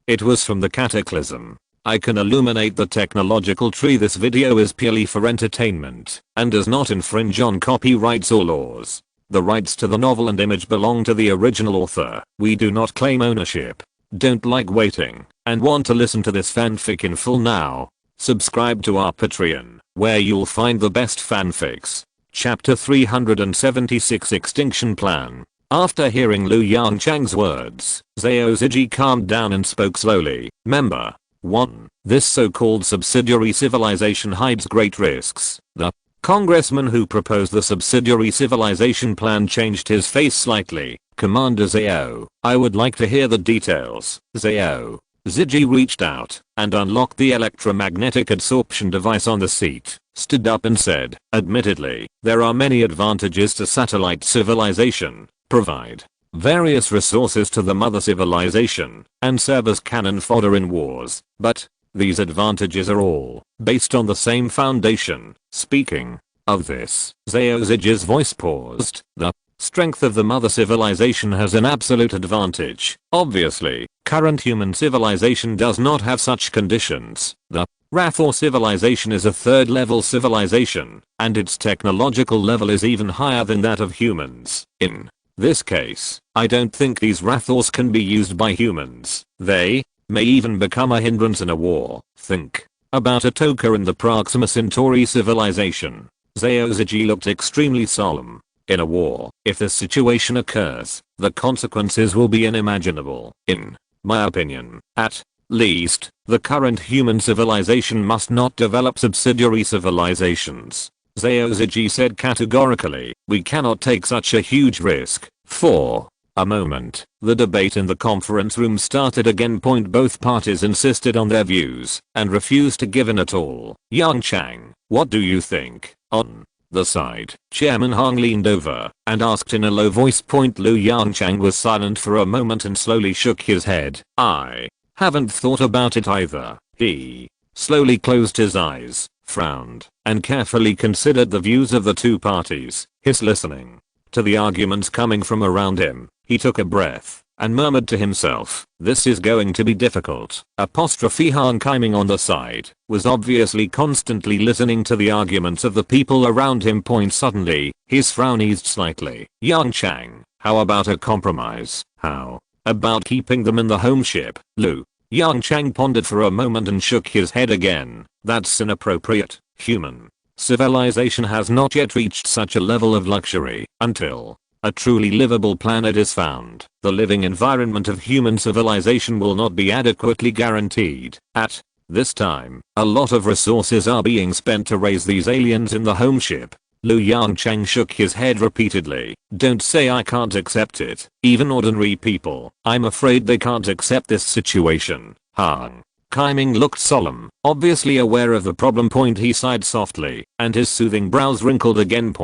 It was from the Cataclysm. I can illuminate the technological tree. This video is purely for entertainment and does not infringe on copyrights or laws. The rights to the novel and image belong to the original author. We do not claim ownership. Don't like waiting and want to listen to this fanfic in full now? Subscribe to our Patreon, where you'll find the best fanfics. Chapter 376 Extinction Plan. After hearing Liu Yongchang's words, Zhao Ziji calmed down and spoke slowly. Member 1. This so-called subsidiary civilization hides great risks. The congressman who proposed the subsidiary civilization plan changed his face slightly. Commander Zhao, I would like to hear the details. Zhao Ziji reached out and unlocked the electromagnetic absorption device on the seat, stood up and said, admittedly, there are many advantages to satellite civilization. Provide various resources to the mother civilization and serve as cannon fodder in wars, but these advantages are all based on the same foundation. Speaking of this, Zhao Ziji's voice paused. The strength of the mother civilization has an absolute advantage. Obviously, current human civilization does not have such conditions. The Rathor civilization is a third level civilization, and its technological level is even higher than that of humans. In this case, I don't think these Rathors can be used by humans. They may even become a hindrance in a war. Think about Atoka and the Proxima Centauri civilization. Zhao Ziji looked extremely solemn. In a war, if this situation occurs, the consequences will be unimaginable. In my opinion, at least, the current human civilization must not develop subsidiary civilizations. Zhao Ziji said categorically, we cannot take such a huge risk. For a moment, the debate in the conference room started again. Both parties insisted on their views and refused to give in at all. Yongchang, what do you think? On the side, Chairman Hong leaned over and asked in a low voice. Liu Yongchang was silent for a moment and slowly shook his head. I haven't thought about it either. He slowly closed his eyes, frowned, and carefully considered the views of the two parties. His listening to the arguments coming from around him, he took a breath and murmured to himself, this is going to be difficult. Han Kaiming on the side was obviously constantly listening to the arguments of the people around him. Suddenly, his frown eased slightly. Yongchang, how about a compromise? How about keeping them in the home ship? Liu Yongchang pondered for a moment and shook his head again. That's inappropriate. Human civilization has not yet reached such a level of luxury. Until a truly livable planet is found, the living environment of human civilization will not be adequately guaranteed. At this time, a lot of resources are being spent to raise these aliens in the home ship. Liu Yongchang shook his head repeatedly. Don't say I can't accept it. Even ordinary people, I'm afraid they can't accept this situation. Han Kaiming looked solemn, obviously aware of the problem. He sighed softly, and his soothing brows wrinkled again.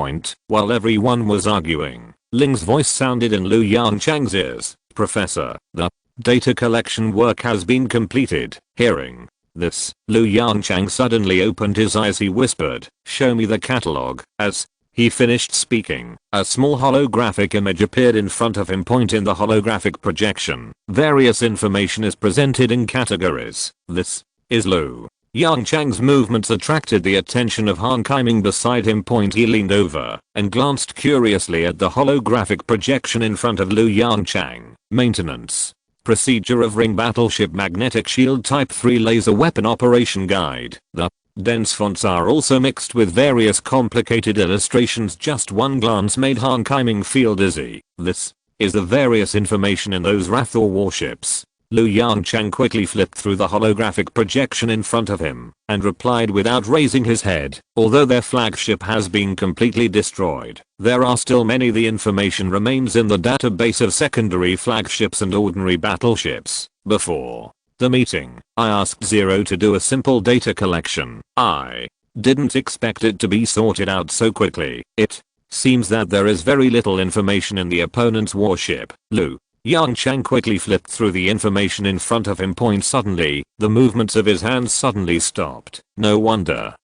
While everyone was arguing, Ling's voice sounded in Liu Yongchang's ears. Professor, the data collection work has been completed. Hearing this, Liu Yongchang suddenly opened his eyes. He whispered, show me the catalog. As he finished speaking, a small holographic image appeared in front of him. In the holographic projection, various information is presented in categories. This is Liu Yongchang's movements attracted the attention of Han Kaiming beside him. He leaned over and glanced curiously at the holographic projection in front of Liu Yongchang. Maintenance procedure of ring battleship magnetic shield type 3 laser weapon operation guide. The dense fonts are also mixed with various complicated illustrations. Just one glance made Han Kaiming feel dizzy. This is the various information in those Rathor warships. Liu Yongchang quickly flipped through the holographic projection in front of him and replied without raising his head, although their flagship has been completely destroyed, there are still many. The information remains in the database of secondary flagships and ordinary battleships. Before the meeting, I asked Zero to do a simple data collection. I didn't expect it to be sorted out so quickly. It seems that there is very little information in the opponent's warship. Liu Yongchang quickly flipped through the information in front of him. Suddenly, the movements of his hands suddenly stopped. No wonder.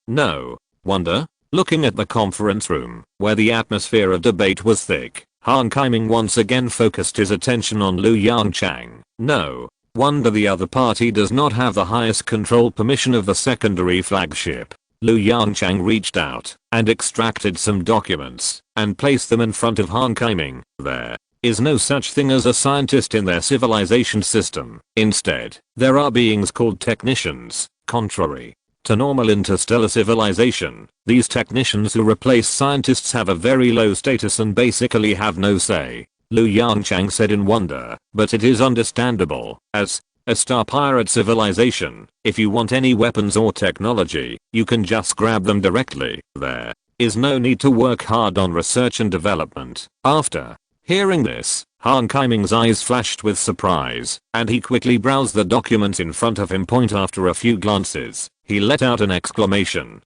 Looking at the conference room, where the atmosphere of debate was thick, Han Kaiming once again focused his attention on Liu Yongchang. No Wonder the other party does not have the highest control permission of the secondary flagship. Yongchang reached out and extracted some documents and placed them in front of Han Kaiming. There is no such thing as a scientist in their civilization system. Instead, there are beings called technicians. Contrary to normal interstellar civilization, these technicians who replace scientists have a very low status and basically have no say. Yongchang said in wonder, but it is understandable. As a star pirate civilization, if you want any weapons or technology, you can just grab them directly. There is no need to work hard on research and development. After hearing this, Han Kaiming's eyes flashed with surprise, and he quickly browsed the documents in front of him. After a few glances, he let out an exclamation.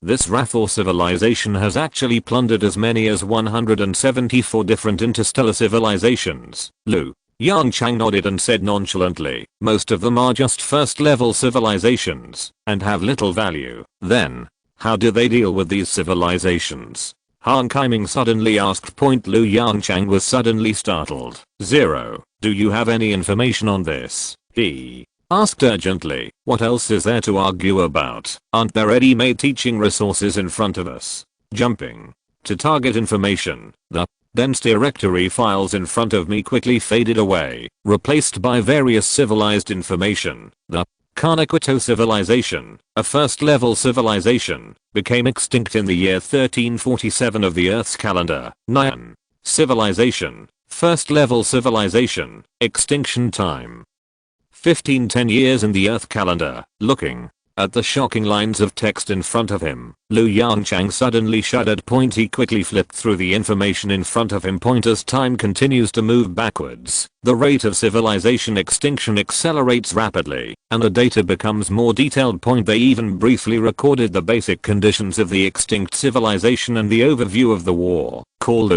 This Rathor civilization has actually plundered as many as 174 different interstellar civilizations. Yongchang nodded and said nonchalantly, most of them are just first level civilizations and have little value. Then, how do they deal with these civilizations? Han Kaiming suddenly asked. Yongchang was suddenly startled. Zero. Do you have any information on this? He asked urgently. What else is there to argue about? Aren't there ready-made teaching resources in front of us? Jumping to target information. The dense directory files in front of me quickly faded away, replaced by various civilized information. The Kanakwito civilization, a first-level civilization, became extinct in the year 1347 of the Earth's calendar. Nyan civilization, first-level civilization, extinction time 1510 years in the Earth calendar. Looking at the shocking lines of text in front of him, Yongchang suddenly shuddered. He quickly flipped through the information in front of him. As time continues to move backwards, the rate of civilization extinction accelerates rapidly, and the data becomes more detailed. They even briefly recorded the basic conditions of the extinct civilization and the overview of the war. Call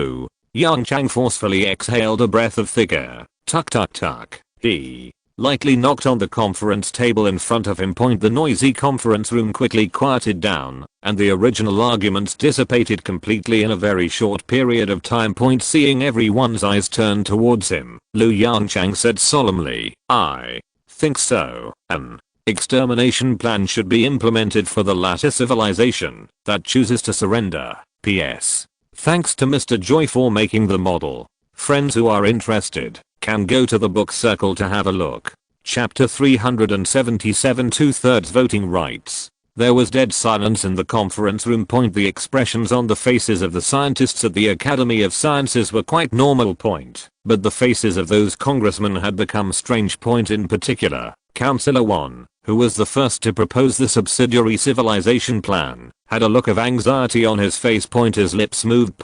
Yongchang forcefully exhaled a breath of thick air. Tuck tuck tuck. He lightly knocked on the conference table in front of him. The noisy conference room quickly quieted down, and the original arguments dissipated completely in a very short period of time. Seeing everyone's eyes turn towards him, Yongchang said solemnly, I think so. An extermination plan should be implemented for the latter civilization that chooses to surrender. P.S. Thanks to Mr. Joy for making the model. Friends who are interested can go to the book circle to have a look. Chapter 377 2/3 voting rights. There was dead silence in the conference room. The expressions on the faces of the scientists at the Academy of Sciences were quite normal. But the faces of those congressmen had become strange. In particular, Councillor 1, who was the first to propose the subsidiary civilization plan, had a look of anxiety on his face. His lips moved.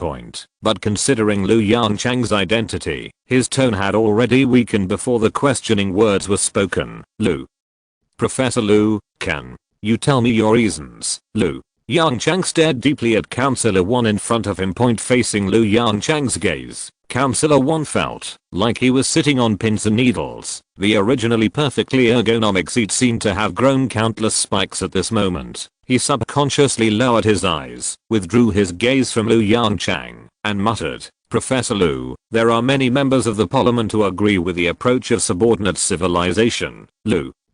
But considering Yongchang's identity, his tone had already weakened before the questioning words were spoken. Professor Liu, can you tell me your reasons? Yongchang stared deeply at Councillor 1 in front of him. Facing Yongchang's gaze, Councillor 1 felt like he was sitting on pins and needles. The originally perfectly ergonomic seat seemed to have grown countless spikes at this moment. He subconsciously lowered his eyes, withdrew his gaze from Yongchang, and muttered, Professor Liu, there are many members of the parliament who agree with the approach of subordinate civilization.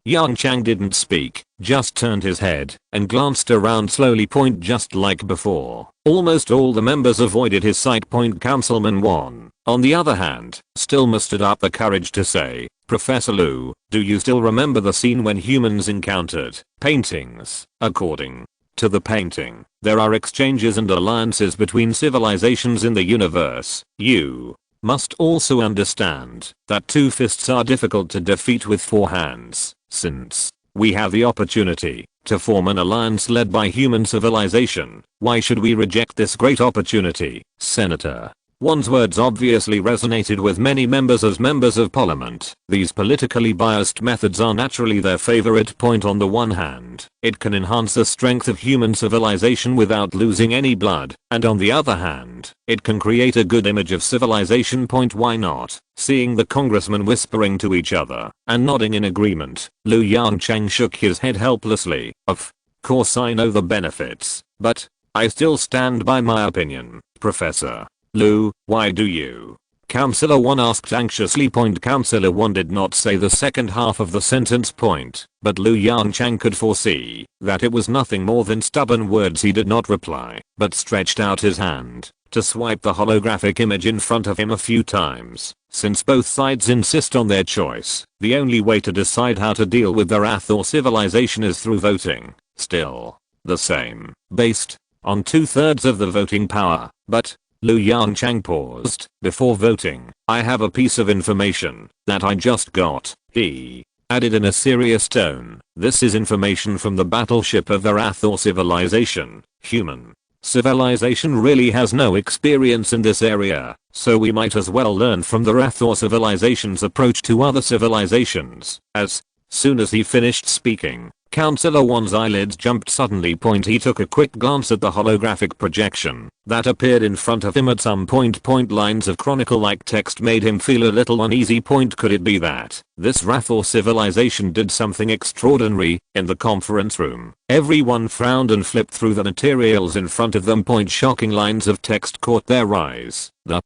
Yongchang didn't speak, just turned his head and glanced around slowly. Just like before, almost all the members avoided his sight. Councilman 1, on the other hand, still mustered up the courage to say, Professor Liu, do you still remember the scene when humans encountered paintings? According to the painting, there are exchanges and alliances between civilizations in the universe. You must also understand that two fists are difficult to defeat with four hands. Since we have the opportunity to form an alliance led by human civilization, why should we reject this great opportunity? Senator 1's words obviously resonated with many members as members of parliament. These politically biased methods are naturally their favorite. On the one hand, it can enhance the strength of human civilization without losing any blood, and on the other hand, it can create a good image of civilization. Why not? Seeing the congressmen whispering to each other and nodding in agreement, Yongchang shook his head helplessly. Of course I know the benefits, but I still stand by my opinion, Professor Liu. Why do you Counselor 1 asked anxiously. Counselor 1 did not say the second half of the sentence. But Lu Yongchang could foresee that it was nothing more than stubborn words. He did not reply, but stretched out his hand to swipe the holographic image in front of him a few times. Since both sides insist on their choice, the only way to decide how to deal with their wrath or civilization is through voting. Still the same, based on 2/3 of the voting power. But Lu Yongchang paused before voting. I have a piece of information that I just got, he added in a serious tone. This is information from the battleship of the wrath or civilization. Human civilization really has no experience in this area, so we might as well learn from the wrath or civilization's approach to other civilizations. As soon as he finished speaking, Counselor 1's eyelids jumped suddenly. He took a quick glance at the holographic projection that appeared in front of him at some point. Lines of chronicle-like text made him feel a little uneasy. Could it be that this wrath or civilization did something extraordinary in the conference room? Everyone frowned and flipped through the materials in front of them. Shocking lines of text caught their eyes. The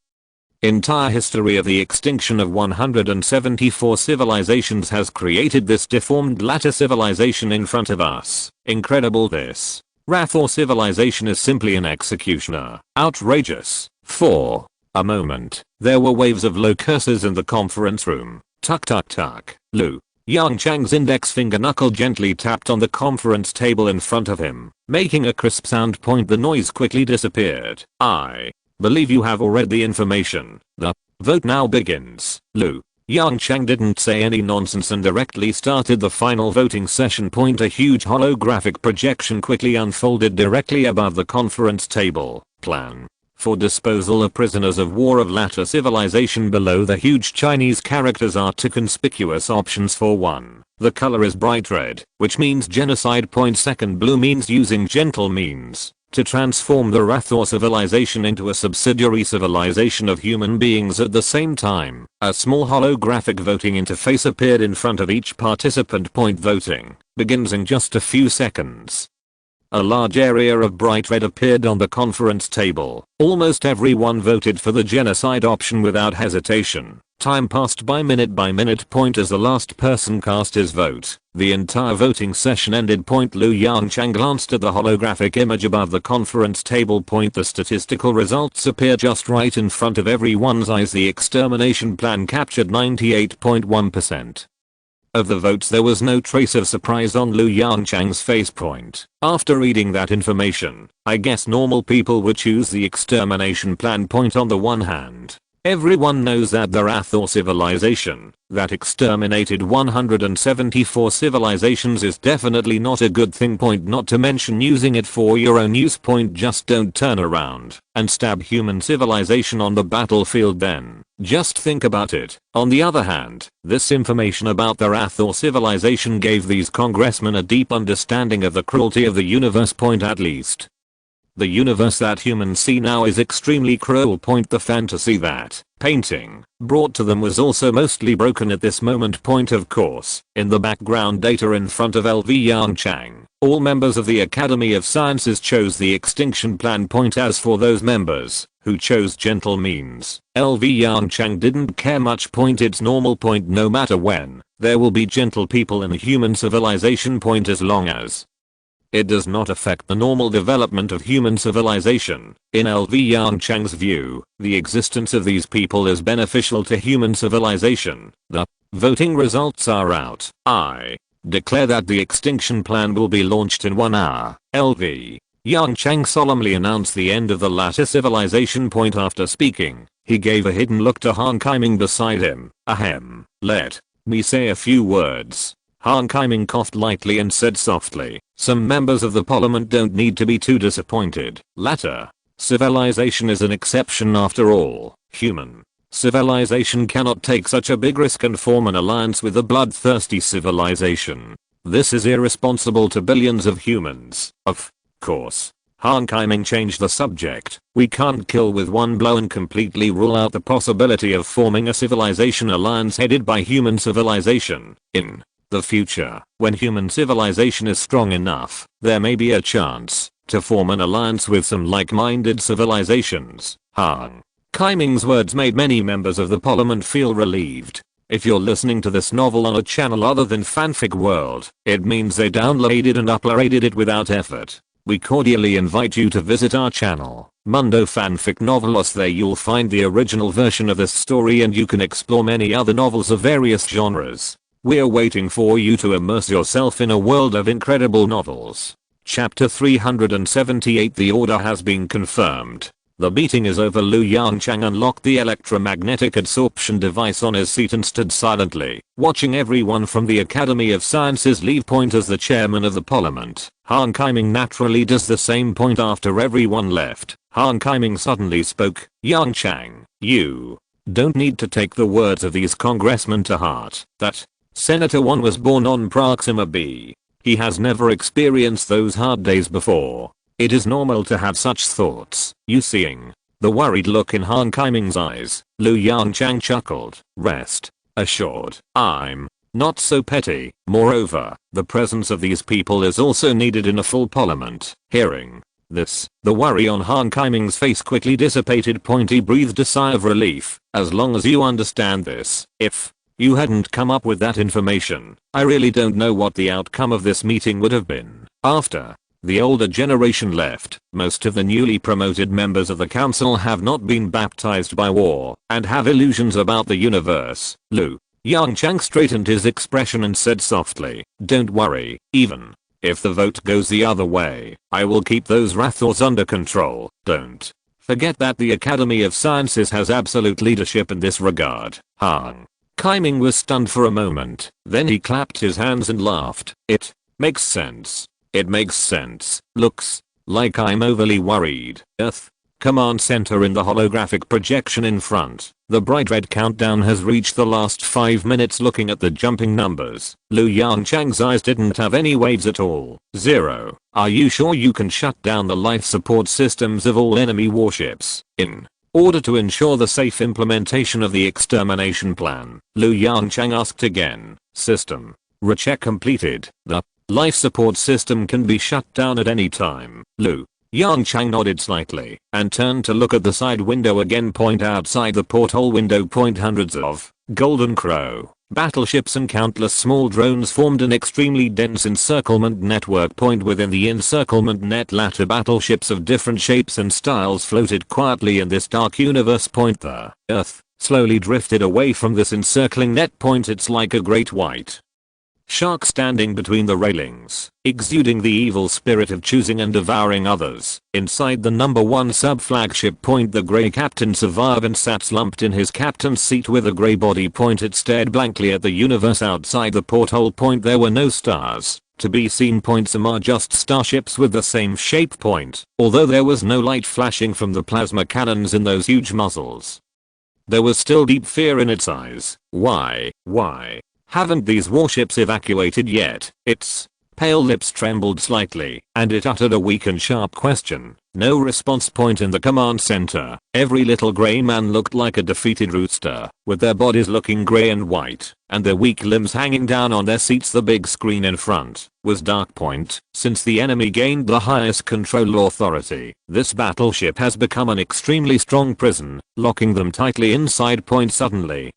entire history of the extinction of 174 civilizations has created this deformed latter civilization in front of us. Incredible. This wrath or civilization is simply an executioner. Outrageous. For a moment, there were waves of low curses in the conference room. Tuck tuck tuck. Lu Yongchang's index finger knuckle gently tapped on the conference table in front of him, making a crisp sound. The noise quickly disappeared. I believe you have all read the information. The vote now begins. Lu Yongchang didn't say any nonsense and directly started the final voting session. A huge holographic projection quickly unfolded directly above the conference table. Plan for disposal of prisoners of war of latter civilization. Below the huge Chinese characters are two conspicuous options. For 1, the color is bright red, which means genocide. Second, blue means using gentle means to transform the wrath or civilization into a subsidiary civilization of human beings. At the same time, a small holographic voting interface appeared in front of each participant. Voting begins in just a few seconds. A large area of bright red appeared on the conference table. Almost everyone voted for the genocide option without hesitation. Time passed by minute. As the last person cast his vote, the entire voting session ended. Lu Yongchang glanced at the holographic image above the conference table. The statistical results appear just right in front of everyone's eyes. The extermination plan captured 98.1% of the votes. There was no trace of surprise on Lu Yongchang's face. After reading that information, I guess normal people would choose the extermination plan. On the one hand, everyone knows that the wrath or civilization that exterminated 174 civilizations is definitely not a good thing. Not to mention using it for your own use. Just don't turn around and stab human civilization on the battlefield then. Just think about it. On the other hand, this information about the wrath or civilization gave these congressmen a deep understanding of the cruelty of the universe. At least the universe that humans see now is extremely cruel. The fantasy that painting brought to them was also mostly broken at this moment. Of course, in the background data in front of LV Yongchang, all members of the Academy of Sciences chose the extinction plan. As for those members who chose gentle means, LV Yongchang didn't care much. It's normal. No matter when, there will be gentle people in a human civilization. As long as it does not affect the normal development of human civilization. In LV Yongchang's view, the existence of these people is beneficial to human civilization. The voting results are out. I declare that the extinction plan will be launched in 1 hour. LV Yongchang solemnly announced the end of the latter civilization. After speaking, he gave a hidden look to Han Kaiming beside him. Ahem. Let me say a few words. Han Kaiming coughed lightly and said softly, some members of the parliament don't need to be too disappointed. Latter civilization is an exception after all. Human civilization cannot take such a big risk and form an alliance with a bloodthirsty civilization. This is irresponsible to billions of humans. Of course. Han Kaiming changed the subject. We can't kill with one blow and completely rule out the possibility of forming a civilization alliance headed by human civilization. In the future, when human civilization is strong enough, there may be a chance to form an alliance with some like-minded civilizations. Han Kaiming's words made many members of the parliament feel relieved. If you're listening to this novel on a channel other than Fanfic World, it means they downloaded and uploaded it without effort. We cordially invite you to visit our channel, Mundo Fanfic Novelos. There you'll find the original version of this story and you can explore many other novels of various genres. We're waiting for you to immerse yourself in a world of incredible novels. Chapter 378. The order has been confirmed. The meeting is over. Yongchang unlocked the electromagnetic absorption device on his seat and stood silently, watching everyone from the Academy of Sciences leave. As the chairman of the parliament, Han Kaiming naturally does the same. After everyone left, Han Kaiming suddenly spoke. Yongchang, you don't need to take the words of these congressmen to heart. That Senator 1 was born on Proxima B. He has never experienced those hard days before. It is normal to have such thoughts. You seeing the worried look in Han Kaiming's eyes, Yongchang chuckled. Rest assured, I'm not so petty. Moreover, the presence of these people is also needed in a full parliament. Hearing this, the worry on Han Kaiming's face quickly dissipated. He breathed a sigh of relief. As long as you understand this, if you hadn't come up with that information, I really don't know what the outcome of this meeting would have been. After the older generation left, most of the newly promoted members of the council have not been baptized by war and have illusions about the universe. Yongchang straightened his expression and said softly, don't worry, even if the vote goes the other way, I will keep those Rathors under control. Don't forget that the Academy of Sciences has absolute leadership in this regard. Han Kaiming was stunned for a moment, then he clapped his hands and laughed. It makes sense. It makes sense. Looks like I'm overly worried. Earth Command Center in the holographic projection in front. The bright red countdown has reached the last 5 minutes. Looking at the jumping numbers, Yongchang's eyes didn't have any waves at all. 0. Are you sure you can shut down the life support systems of all enemy warships in order to ensure the safe implementation of the extermination plan? Yongchang asked again. System recheck completed. The life support system can be shut down at any time. Yongchang nodded slightly and turned to look at the side window again. Outside the porthole window. Hundreds of Golden Crow battleships and countless small drones formed an extremely dense encirclement network. Within the encirclement net, latter battleships of different shapes and styles floated quietly in this dark universe. The Earth slowly drifted away from this encircling net. It's like a great white shark standing between the railings, exuding the evil spirit of choosing and devouring others. Inside the number 1 sub-flagship. The grey captain survived and sat slumped in his captain's seat with a grey body. It stared blankly at the universe outside the porthole. There were no stars to be seen. Some are just starships with the same shape. Although there was no light flashing from the plasma cannons in those huge muzzles, there was still deep fear in its eyes. Why haven't these warships evacuated yet? Its pale lips trembled slightly, and it uttered a weak and sharp question. No response. In the command center, every little grey man looked like a defeated rooster, with their bodies looking grey and white, and their weak limbs hanging down on their seats. The big screen in front was dark. Since the enemy gained the highest control authority, this battleship has become an extremely strong prison, locking them tightly inside. Suddenly,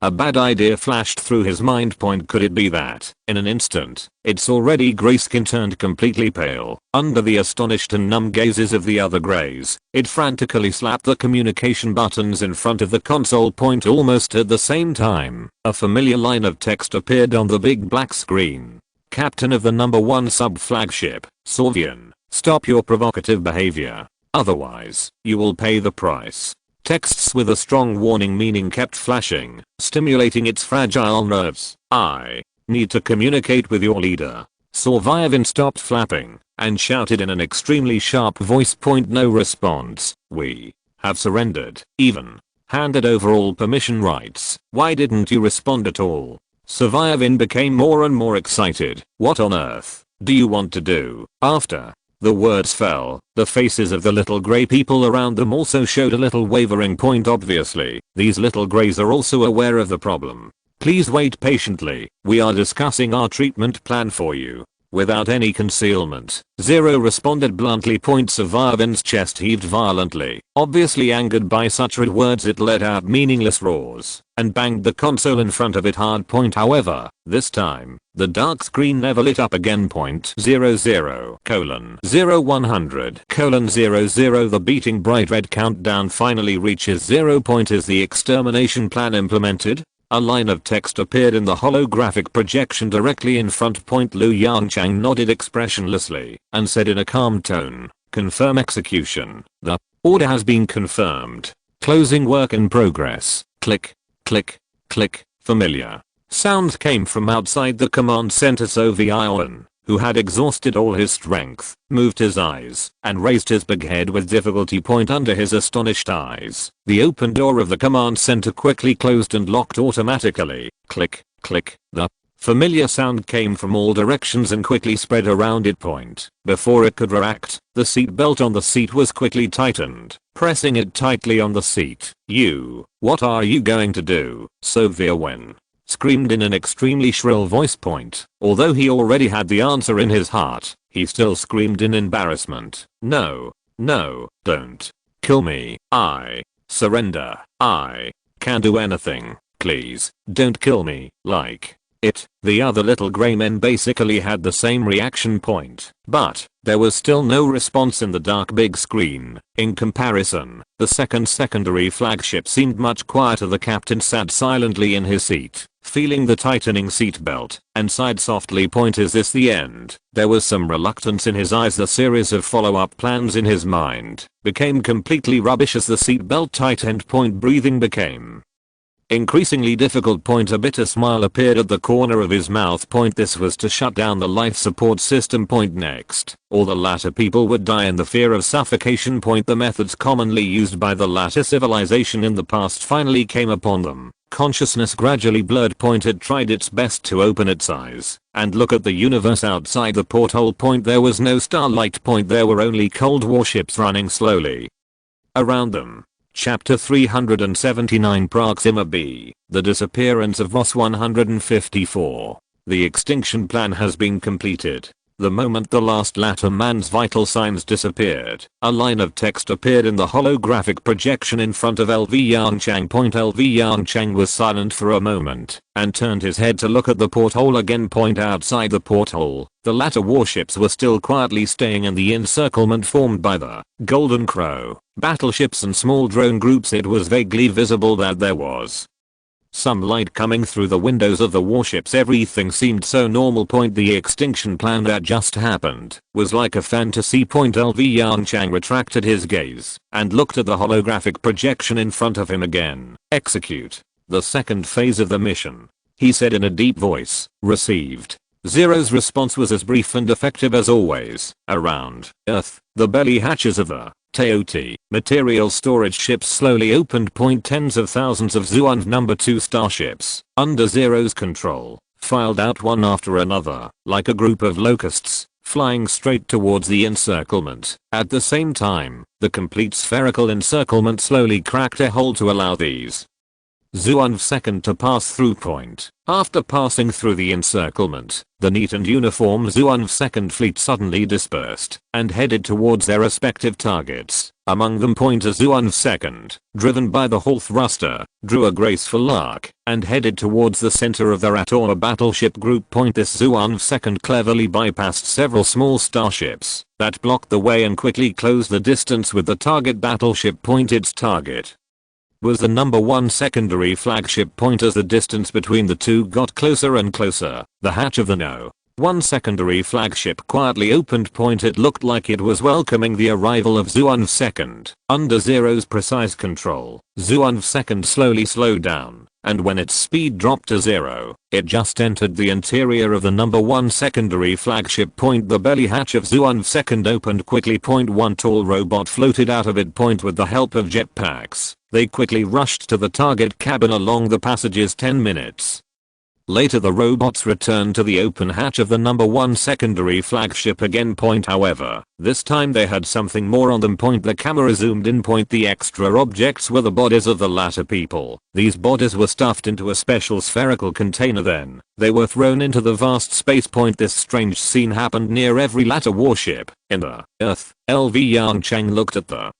a bad idea flashed through his mind. Could it be that, in an instant, its already grey skin turned completely pale? Under the astonished and numb gazes of the other greys, it frantically slapped the communication buttons in front of the console. Almost at the same time, a familiar line of text appeared on the big black screen. Captain of the number 1 sub-flagship, Sorvian, stop your provocative behavior. Otherwise, you will pay the price. Texts with a strong warning meaning kept flashing, stimulating its fragile nerves. I need to communicate with your leader. Sorvian stopped flapping and shouted in an extremely sharp voice. No response. We have surrendered, even handed over all permission rights. Why didn't you respond at all? Sorvian became more and more excited. What on earth do you want to do? After the words fell, the faces of the little grey people around them also showed a little wavering. Obviously, these little greys are also aware of the problem. Please wait patiently, we are discussing our treatment plan for you. without any concealment. Zero responded bluntly. Savarvin's chest heaved violently. Obviously angered by such rude words, it let out meaningless roars and banged the console in front of it hard. However, this time, the dark screen never lit up again. 00:0100:00. The beating bright red countdown finally reaches 0. Is the extermination plan implemented? A line of text appeared in the holographic projection directly in front. Lu Yongchang nodded expressionlessly and said in a calm tone, "Confirm execution. The order has been confirmed. Closing work in progress." Click, click, click. Familiar sounds came from outside the command center. So Violin, who had exhausted all his strength, moved his eyes and raised his big head with difficulty. Under his astonished eyes, the open door of the command center quickly closed and locked automatically. Click, click. The familiar sound came from all directions and quickly spread around it. Before it could react, the seat belt on the seat was quickly tightened, pressing it tightly on the seat. What are you going to do?" Violin screamed in an extremely shrill voice. Although he already had the answer in his heart, he still screamed in embarrassment. No, don't kill me. I surrender. I can't do anything. Please, don't kill me. Like it. The other little gray men basically had the same reaction. But there was still no response in the dark big screen. In comparison, the secondary flagship seemed much quieter. The captain sat silently in his seat, feeling the tightening seatbelt, and sighed softly. Is this the end? There was some reluctance in his eyes. The series of follow-up plans in his mind became completely rubbish as the seatbelt tightened. Breathing became increasingly difficult. A bitter smile appeared at the corner of his mouth. This was to shut down the life support system. Next, all the latter people would die in the fear of suffocation. The methods commonly used by the latter civilization in the past finally came upon them. Consciousness gradually blurred. It tried its best to open its eyes and look at the universe outside the porthole. There was no starlight. There were only cold warships running slowly around them. Chapter 379 Proxima B. The disappearance of Ross 154. The extinction plan has been completed. The moment the last latter man's vital signs disappeared, a line of text appeared in the holographic projection in front of LV Yongchang. LV Yongchang was silent for a moment and turned his head to look at the porthole again. Outside the porthole, the latter warships were still quietly staying in the encirclement formed by the Golden Crow battleships and small drone groups. It was vaguely visible that there was some light coming through the windows of the warships. Everything seemed so normal. The extinction plan that just happened was like a fantasy. LV Yongchang retracted his gaze and looked at the holographic projection in front of him again. "Execute the second phase of the mission," he said in a deep voice. Received. Zero's response was as brief and effective as always. Around Earth, the belly hatches of the TOT material storage ships slowly opened. Tens of thousands of Zuan No. 2 starships, under Zero's control, filed out one after another, like a group of locusts, flying straight towards the encirclement. At the same time, the complete spherical encirclement slowly cracked a hole to allow these Zuan second to pass through. After passing through the encirclement, the neat and uniform Zuan second fleet suddenly dispersed and headed towards their respective targets. Among them, a Zuan second, driven by the Hall thruster, drew a graceful arc and headed towards the center of the Rator battleship group. This Zuan second cleverly bypassed several small starships that blocked the way and quickly closed the distance with the target battleship. Its target was the No. 1 secondary flagship. As the distance between the two got closer and closer, the hatch of the No. 1 secondary flagship quietly opened. It looked like it was welcoming the arrival of Zuan second. Under Zero's precise control, Zuan second slowly slowed down, and when its speed dropped to 0, it just entered the interior of the No. 1 secondary flagship. The belly hatch of Zuan second opened quickly. One tall robot floated out of it. With the help of jetpacks, they quickly rushed to the target cabin along the passage's 10 minutes Later the robots returned to the open hatch of the number 1 secondary flagship again. However, this time they had something more on them. The camera zoomed in. The extra objects were the bodies of the latter people. These bodies were stuffed into a special spherical container, then they were thrown into the vast space. This strange scene happened near every latter warship in the Earth. LV Yongchang looked at the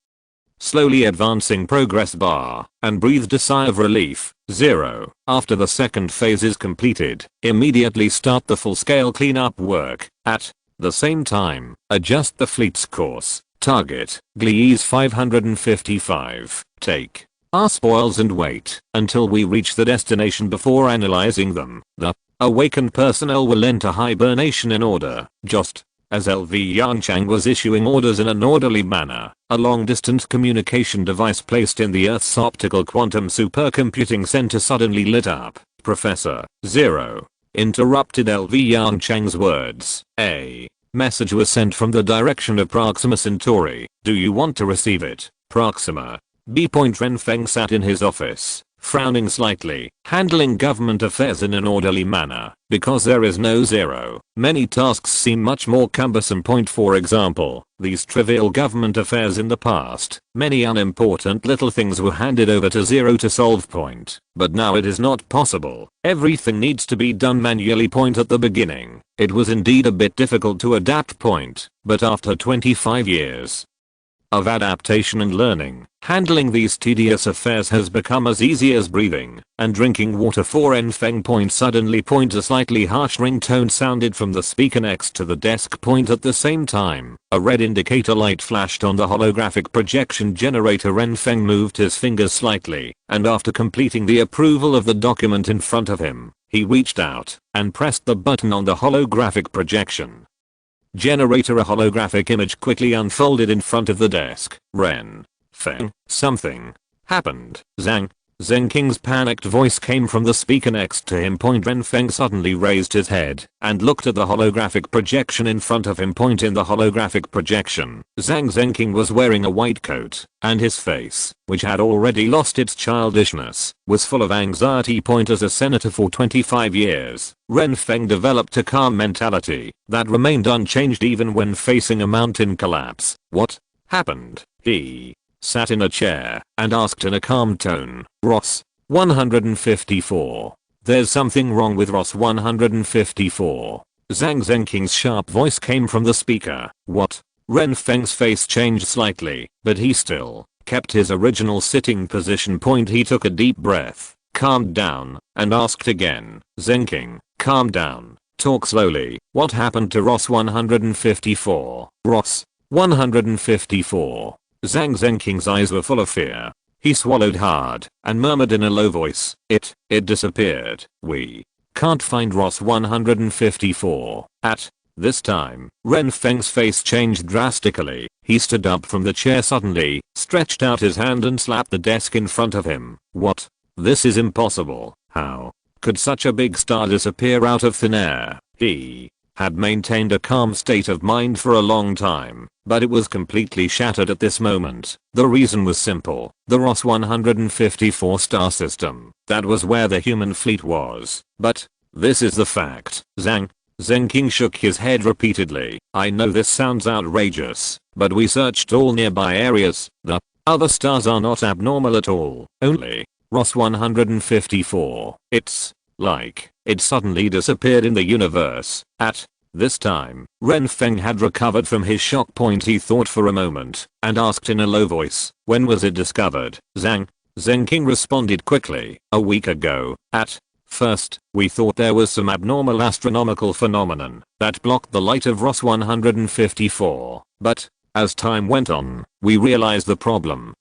slowly advancing progress bar and breathed a sigh of relief. 0. After the second phase is completed, immediately start the full-scale cleanup work. At the same time, adjust the fleet's course. Target, Gliese 555. Take our spoils and wait until we reach the destination before analyzing them. The awakened personnel will enter hibernation in order. Just as LV Yongchang was issuing orders in an orderly manner, a long-distance communication device placed in the Earth's optical quantum supercomputing center suddenly lit up. Professor Zero interrupted LV Yongchang's words. A message was sent from the direction of Proxima Centauri. Do you want to receive it? Proxima B. Renfeng sat in his office, frowning slightly, handling government affairs in an orderly manner. Because there is no Zero, many tasks seem much more cumbersome. For example, these trivial government affairs in the past, many unimportant little things were handed over to Zero to solve. But now it is not possible. Everything needs to be done manually. At the beginning, it was indeed a bit difficult to adapt. But after 25 years of adaptation and learning, handling these tedious affairs has become as easy as breathing and drinking water. For Enfeng. Suddenly. A slightly harsh ringtone sounded from the speaker next to the desk. At the same time, a red indicator light flashed on the holographic projection generator. Enfeng moved his fingers slightly, and after completing the approval of the document in front of him, he reached out and pressed the button on the holographic projection generator. A holographic image quickly unfolded in front of the desk. Feng, something happened. Zheng King's panicked voice came from the speaker next to him. Feng suddenly raised his head and looked at the holographic projection in front of him. In the holographic projection, Zheng King was wearing a white coat, and his face, which had already lost its childishness, was full of anxiety. As a senator for 25 years, Feng developed a calm mentality that remained unchanged even when facing a mountain collapse. What happened? He sat in a chair and asked in a calm tone. Ross 154. There's something wrong with Ross 154. Zheng King's sharp voice came from the speaker. What? Feng's face changed slightly, but he still kept his original sitting position. He took a deep breath, calmed down, and asked again. Zheng King, calm down. Talk slowly. What happened to Ross 154? Ross 154. Zheng King's eyes were full of fear. He swallowed hard and murmured in a low voice. It disappeared. We can't find Ross 154. At this time, Feng's face changed drastically. He stood up from the chair suddenly, stretched out his hand and slapped the desk in front of him. What? This is impossible. How could such a big star disappear out of thin air? He had maintained a calm state of mind for a long time, but it was completely shattered at this moment. The reason was simple. The Ross 154 star system. That was where the human fleet was. But this is the fact. Zheng King shook his head repeatedly. I know this sounds outrageous, but we searched all nearby areas. The other stars are not abnormal at all. Only Ross 154. It's like it suddenly disappeared in the universe. At this time, Feng had recovered from his shock. He thought for a moment and asked in a low voice, when was it discovered? Zheng King responded quickly. A week ago. At first, we thought there was some abnormal astronomical phenomenon that blocked the light of Ross 154. But as time went on, we realized the problem.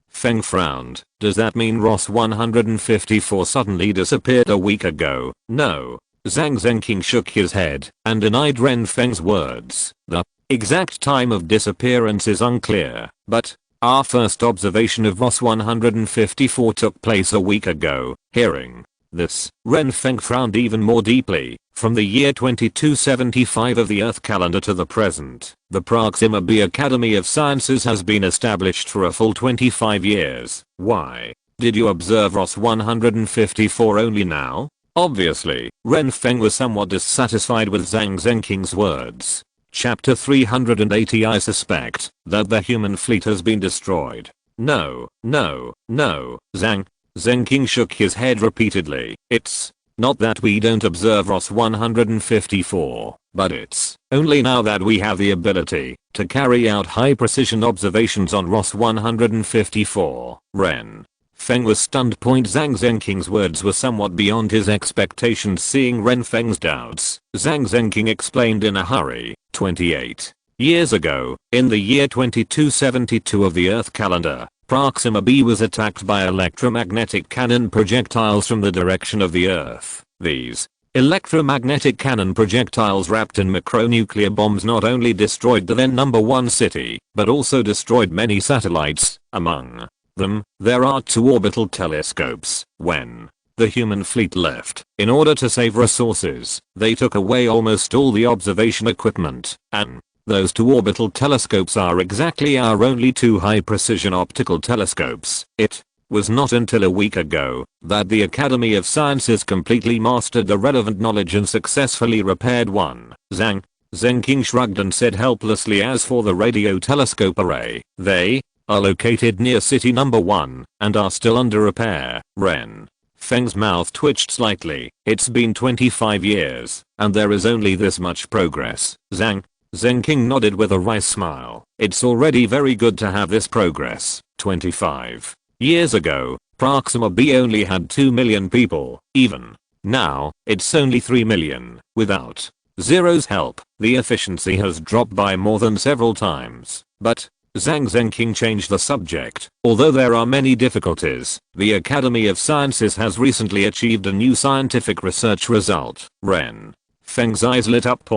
Feng frowned. Does that mean Ross 154 suddenly disappeared a week ago? No. Zheng King shook his head and denied Feng's words. The exact time of disappearance is unclear, but our first observation of Ross 154 took place a week ago. Hearing this, Feng frowned even more deeply. From the year 2275 of the Earth calendar to the present, the Proxima B Academy of Sciences has been established for a full 25 years. Why did you observe Ross 154 only now? Obviously, Ren Feng was somewhat dissatisfied with Zhang Zenking's words. Chapter 380. I suspect that the human fleet has been destroyed. No, no, no. Zhang Zenking shook his head repeatedly. It's not that we don't observe ROS 154, but it's only now that we have the ability to carry out high precision observations on ROS 154. Ren Feng was stunned. Zhang Zenking's words were somewhat beyond his expectations. Seeing Ren Feng's doubts, Zhang Zenking explained in a hurry. 28 years ago, in the year 2272 of the Earth calendar, Proxima b was attacked by electromagnetic cannon projectiles from the direction of the Earth. These electromagnetic cannon projectiles wrapped in micronuclear bombs not only destroyed the then number 1 city, but also destroyed many satellites. Among them, there are 2 orbital telescopes. When the human fleet left, in order to save resources, they took away almost all the observation equipment, and those 2 orbital telescopes are exactly our only 2 high precision optical telescopes. It was not until a week ago that the Academy of Sciences completely mastered the relevant knowledge and successfully repaired one. Zhang Zenking shrugged and said helplessly, as for the radio telescope array, they are located near city number 1 and are still under repair. Ren Feng's mouth twitched slightly. It's been 25 years, and there is only this much progress. Zhang Zenking nodded with a wry smile. It's already very good to have this progress. 25 years ago, Proxima b only had 2 million people. Even now, it's only 3 million. Without Zero's help, the efficiency has dropped by more than several times. But Zhang Zenking changed the subject. Although there are many difficulties, the Academy of Sciences has recently achieved a new scientific research result. Ren Feng's eyes lit up.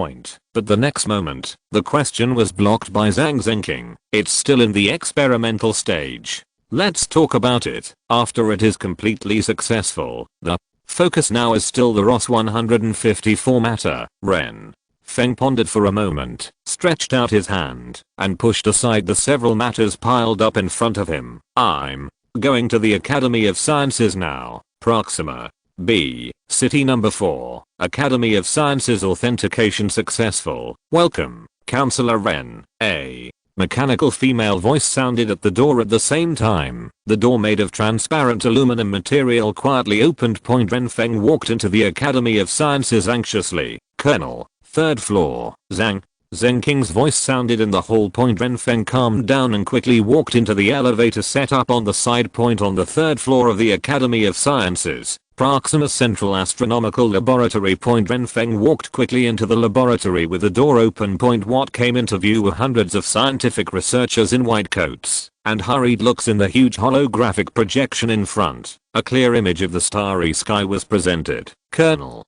But the next moment, the question was blocked by Zhang Zenking. It's still in the experimental stage. Let's talk about it after it is completely successful. The focus now is still the ROS 154 matter. Ren Feng pondered for a moment, stretched out his hand, and pushed aside the several matters piled up in front of him. I'm going to the Academy of Sciences now. Proxima b, city number 4, Academy of Sciences authentication successful. Welcome, Counselor Ren. A mechanical female voice sounded at the door at the same time. The door, made of transparent aluminum material, quietly opened. Ren Feng walked into the Academy of Sciences anxiously. Colonel, 3rd floor. Zhang Zenking's voice sounded in the hall. Ren Feng calmed down and quickly walked into the elevator set up on the side. On the 3rd floor of the Academy of Sciences, Proxima Central Astronomical Laboratory. Ren Feng walked quickly into the laboratory with the door open. What came into view were hundreds of scientific researchers in white coats and hurried looks in the huge holographic projection in front. A clear image of the starry sky was presented. Colonel,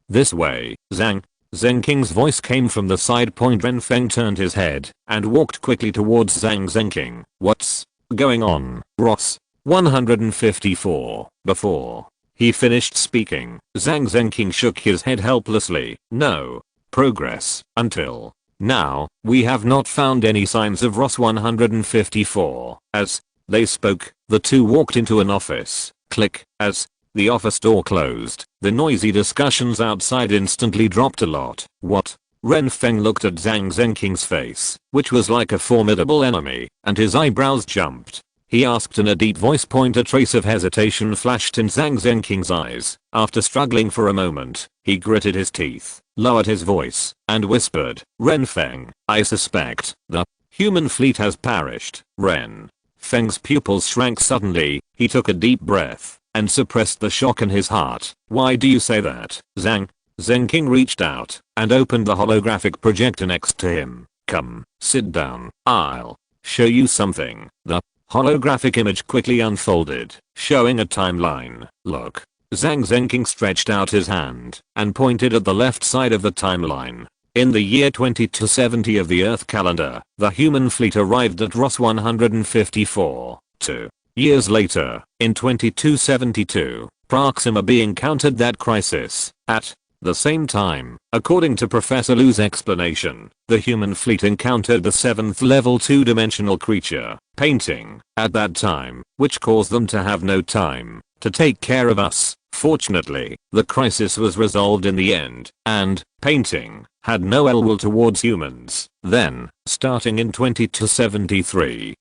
this way. Zhang Zenking's voice came from the side. Ren Feng turned his head and walked quickly towards Zhang Zenking. What's going on? ROS 154. Before he finished speaking, Zhang Zenking shook his head helplessly. No progress. Until now, we have not found any signs of ROS 154. As they spoke, the 2 walked into an office. Click. As the office door closed, the noisy discussions outside instantly dropped a lot. What? Ren Feng looked at Zhang Zenking's face, which was like a formidable enemy, and his eyebrows jumped. He asked in a deep voice. A trace of hesitation flashed in Zhang Zenking's eyes. After struggling for a moment, he gritted his teeth, lowered his voice, and whispered, Ren Feng, I suspect the human fleet has perished. Ren Feng's pupils shrank suddenly. He took a deep breath and suppressed the shock in his heart. Why do you say that? Zhang Zenking reached out and opened the holographic projector next to him. Come, sit down. I'll show you something. The holographic image quickly unfolded, showing a timeline. Look. Zhang Zenking stretched out his hand and pointed at the left side of the timeline. In the year 2270 of the Earth calendar, the human fleet arrived at ROS 154. 2 years later, in 2272, Proxima b encountered that crisis. At the same time, according to Professor Lu's explanation, the human fleet encountered the 7th level 2-dimensional creature painting at that time, which caused them to have no time to take care of us. Fortunately, the crisis was resolved in the end, and, painting, had no ill will towards humans. Then, starting in 2073,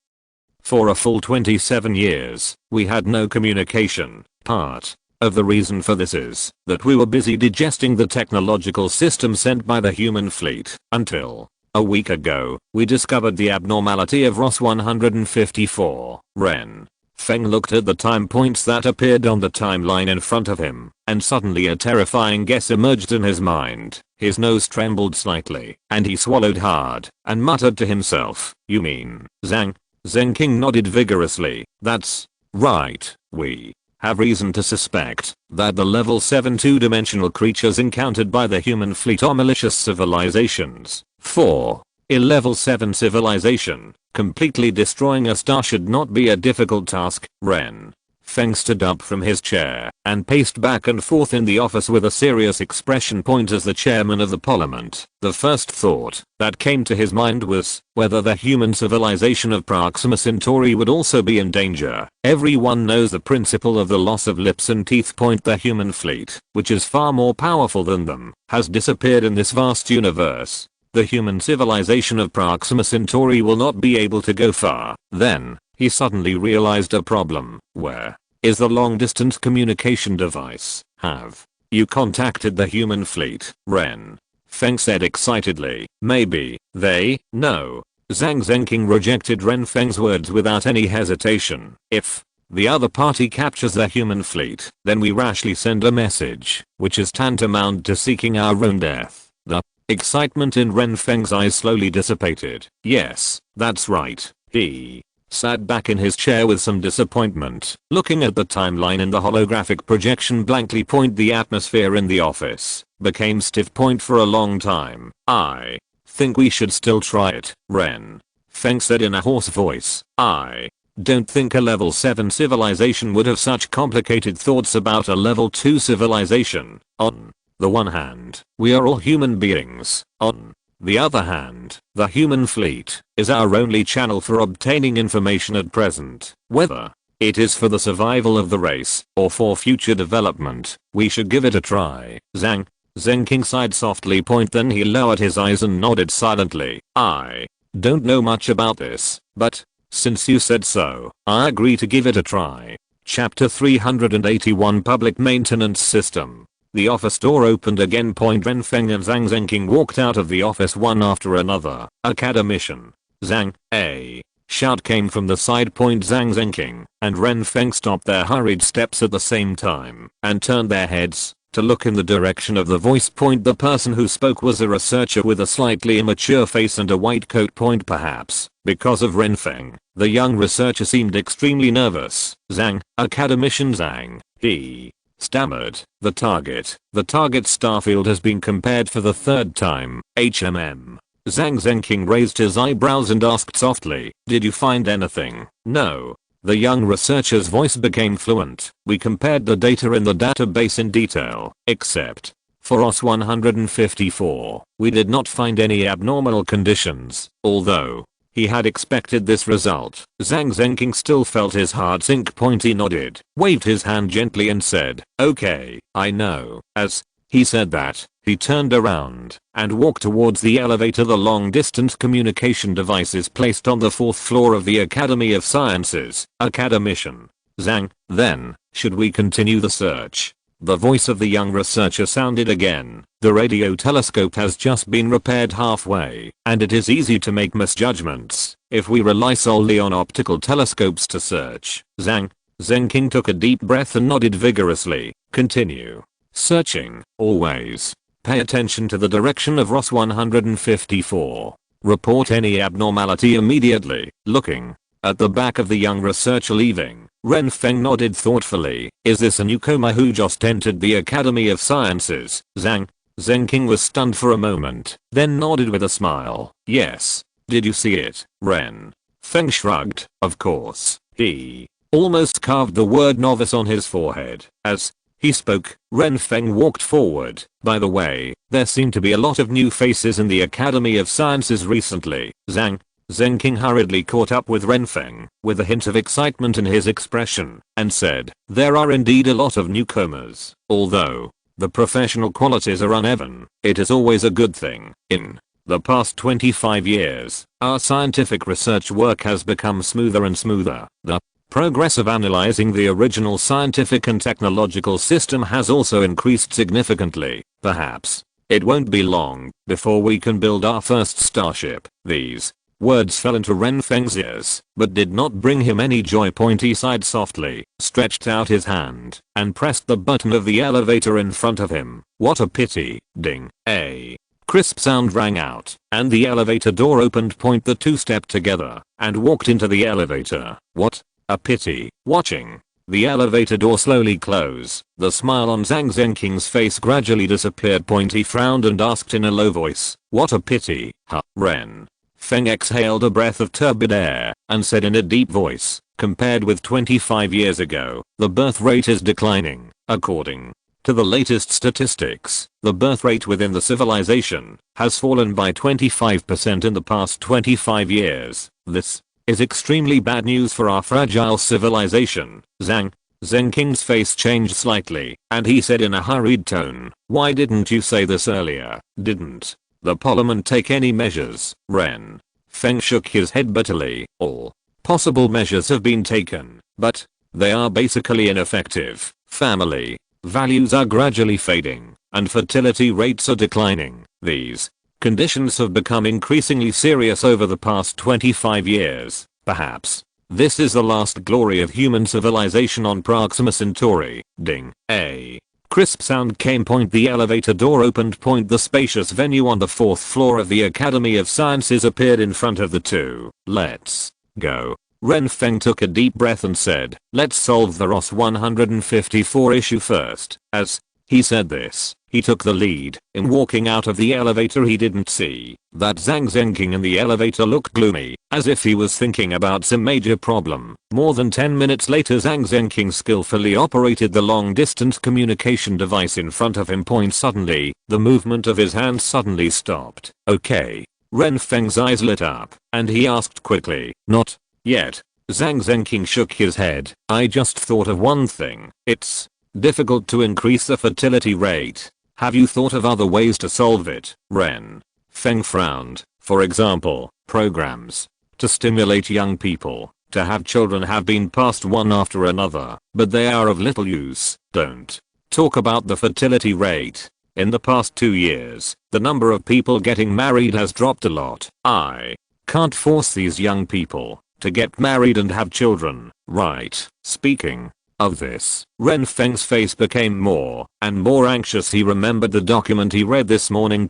for a full 27 years, we had no communication. Part of the reason for this is that we were busy digesting the technological system sent by the human fleet, until a week ago, we discovered the abnormality of Ross 154. Ren Feng looked at the time points that appeared on the timeline in front of him, and suddenly a terrifying guess emerged in his mind. His nose trembled slightly, and he swallowed hard, and muttered to himself, "You mean, Zhang?" Zheng King nodded vigorously. "That's right, we have reason to suspect that the level 7 two-dimensional creatures encountered by the human fleet are malicious civilizations. For a level 7 civilization, completely destroying a star should not be a difficult task." Ren Feng stood up from his chair and paced back and forth in the office with a serious expression point as the chairman of the parliament. The first thought that came to his mind was whether the human civilization of Proxima Centauri would also be in danger. Everyone knows the principle of the loss of lips and teeth point. The human fleet, which is far more powerful than them, has disappeared in this vast universe. The human civilization of Proxima Centauri will not be able to go far. Then, he suddenly realized a problem. Where is the long-distance communication device? Have you contacted the human fleet? Ren Feng said excitedly. Maybe they know. Zhang Zhenking rejected Ren Feng's words without any hesitation. If the other party captures the human fleet, then we rashly send a message, which is tantamount to seeking our own death. The excitement in Ren Feng's eyes slowly dissipated. Yes, that's right. He sat back in his chair with some disappointment, looking at the timeline in the holographic projection blankly. The atmosphere in the office became stiff for a long time. "I think we should still try it," Ren Feng said in a hoarse voice. "I don't think a level 7 civilization would have such complicated thoughts about a level 2 civilization. On the one hand, we are all human beings. On the other hand, the human fleet is our only channel for obtaining information at present. Whether it is for the survival of the race or for future development, we should give it a try." Zhang Zhenking sighed softly. Then he lowered his eyes and nodded silently. "I don't know much about this, but since you said so, I agree to give it a try." Chapter 381 Public Maintenance System. The office door opened again. Ren Feng and Zhang Zhenking walked out of the office one after another. "Academician Zhang, a shout came from the side. Zhang Zhenking and Ren Feng stopped their hurried steps at the same time and turned their heads to look in the direction of the voice. The person who spoke was a researcher with a slightly immature face and a white coat. Perhaps because of Ren Feng, the young researcher seemed extremely nervous. "Zhang, Academician Zhang," he stammered. The target starfield has been compared for the third time. HMM. Zhang Zhenking raised his eyebrows and asked softly, "Did you find anything?" "No." The young researcher's voice became fluent. "We compared the data in the database in detail, except for OS 154. We did not find any abnormal conditions, although he had expected this result." Zhang Zhenking still felt his heart sink. He nodded, waved his hand gently and said, "Okay, I know." As he said that, he turned around and walked towards the elevator. The long-distance communication device is placed on the 4th floor of the Academy of Sciences. "Academician Zhang, then, should we continue the search?" The voice of the young researcher sounded again. "The radio telescope has just been repaired halfway, and it is easy to make misjudgments if we rely solely on optical telescopes to search." Zhang Zhenking took a deep breath and nodded vigorously. "Continue searching, always. Pay attention to the direction of Ross 154. Report any abnormality immediately." Looking at the back of the young researcher leaving, Ren Feng nodded thoughtfully. "Is this a newcomer who just entered the Academy of Sciences?" Zhang Zhenking was stunned for a moment, then nodded with a smile. "Yes. Did you see it?" Ren Feng shrugged. "Of course." He almost carved the word novice on his forehead. As he spoke, Ren Feng walked forward. "By the way, there seem to be a lot of new faces in the Academy of Sciences recently." Zhang Zheng King hurriedly caught up with Renfeng, with a hint of excitement in his expression, and said, there are indeed a lot of newcomers. Although the professional qualities are uneven, it is always a good thing. In the past 25 years, our scientific research work has become smoother and smoother. The progress of analyzing the original scientific and technological system has also increased significantly. Perhaps it won't be long before we can build our first starship. These words fell into Renfeng's ears, but did not bring him any joy. He sighed softly, stretched out his hand, and pressed the button of the elevator in front of him. What a pity. Ding. A crisp sound rang out, and the elevator door opened. The two stepped together and walked into the elevator. What a pity. Watching the elevator door slowly close, the smile on Zhang King's face gradually disappeared. He frowned and asked in a low voice, what a pity, huh? Ren Feng exhaled a breath of turbid air and said in a deep voice, compared with 25 years ago, the birth rate is declining. According to the latest statistics, the birth rate within the civilization has fallen by 25% in the past 25 years. This is extremely bad news for our fragile civilization. Zheng King's face changed slightly, and he said in a hurried tone, why didn't you say this earlier? Didn't the parliament take any measures? Ren Feng shook his head bitterly. All possible measures have been taken, but they are basically ineffective. Family values are gradually fading, and fertility rates are declining. These conditions have become increasingly serious over the past 25 years. Perhaps this is the last glory of human civilization on Proxima Centauri. Ding. A crisp sound came. The elevator door opened. The spacious venue on the 4th floor of the Academy of Sciences appeared in front of the two. Let's go. Ren Feng took a deep breath and said, let's solve the ROS 154 issue first. As he said this, he took the lead. In walking out of the elevator, he didn't see that Zhang King in the elevator looked gloomy, as if he was thinking about some major problem. More than 10 minutes later, Zhang King skillfully operated the long-distance communication device in front of him. Suddenly, the movement of his hand suddenly stopped. Okay. Ren Feng's eyes lit up, and he asked quickly, not yet. Zhang King shook his head. I just thought of one thing. It's difficult to increase the fertility rate. Have you thought of other ways to solve it? Ren Feng frowned. For example, programs to stimulate young people to have children have been passed one after another, but they are of little use. Don't talk about the fertility rate. In the past 2 years, the number of people getting married has dropped a lot. I can't force these young people to get married and have children, right? Speaking of this, Ren Feng's face became more and more anxious. He remembered the document he read this morning.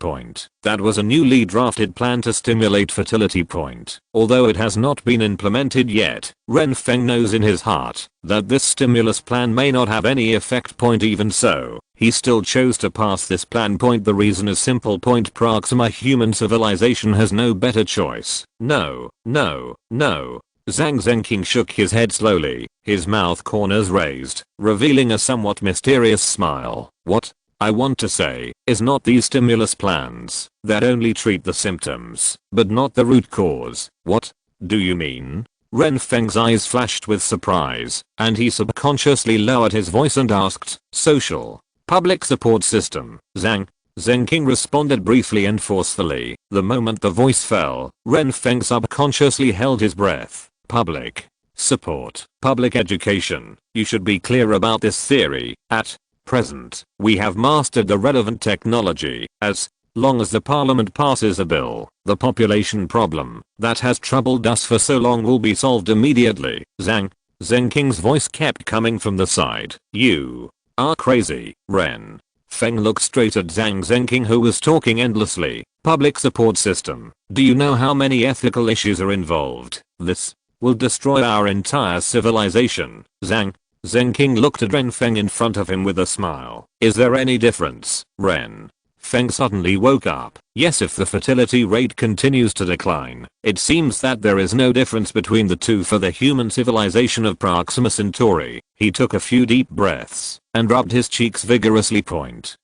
That was a newly drafted plan to stimulate fertility. Although it has not been implemented yet, Ren Feng knows in his heart that this stimulus plan may not have any effect. Even so, he still chose to pass this plan. The reason is simple. Proxima human civilization has no better choice. No. Zhang King shook his head slowly, his mouth corners raised, revealing a somewhat mysterious smile. What I want to say is not these stimulus plans that only treat the symptoms, but not the root cause. What do you mean? Ren Feng's eyes flashed with surprise, and he subconsciously lowered his voice and asked, social public support system. Zhang King responded briefly and forcefully. The moment the voice fell, Ren Feng subconsciously held his breath. Public support, public education. You should be clear about this theory. At present, we have mastered the relevant technology. As long as the parliament passes a bill, the population problem that has troubled us for so long will be solved immediately. Zhang King's voice kept coming from the side. You are crazy. Ren Feng looked straight at Zhang King, who was talking endlessly. Public support system. Do you know how many ethical issues are involved? This will destroy our entire civilization. Zhang King looked at Ren Feng in front of him with a smile. Is there any difference? Ren Feng suddenly woke up. Yes, if the fertility rate continues to decline, it seems that there is no difference between the two for the human civilization of Proxima Centauri. He took a few deep breaths and rubbed his cheeks vigorously.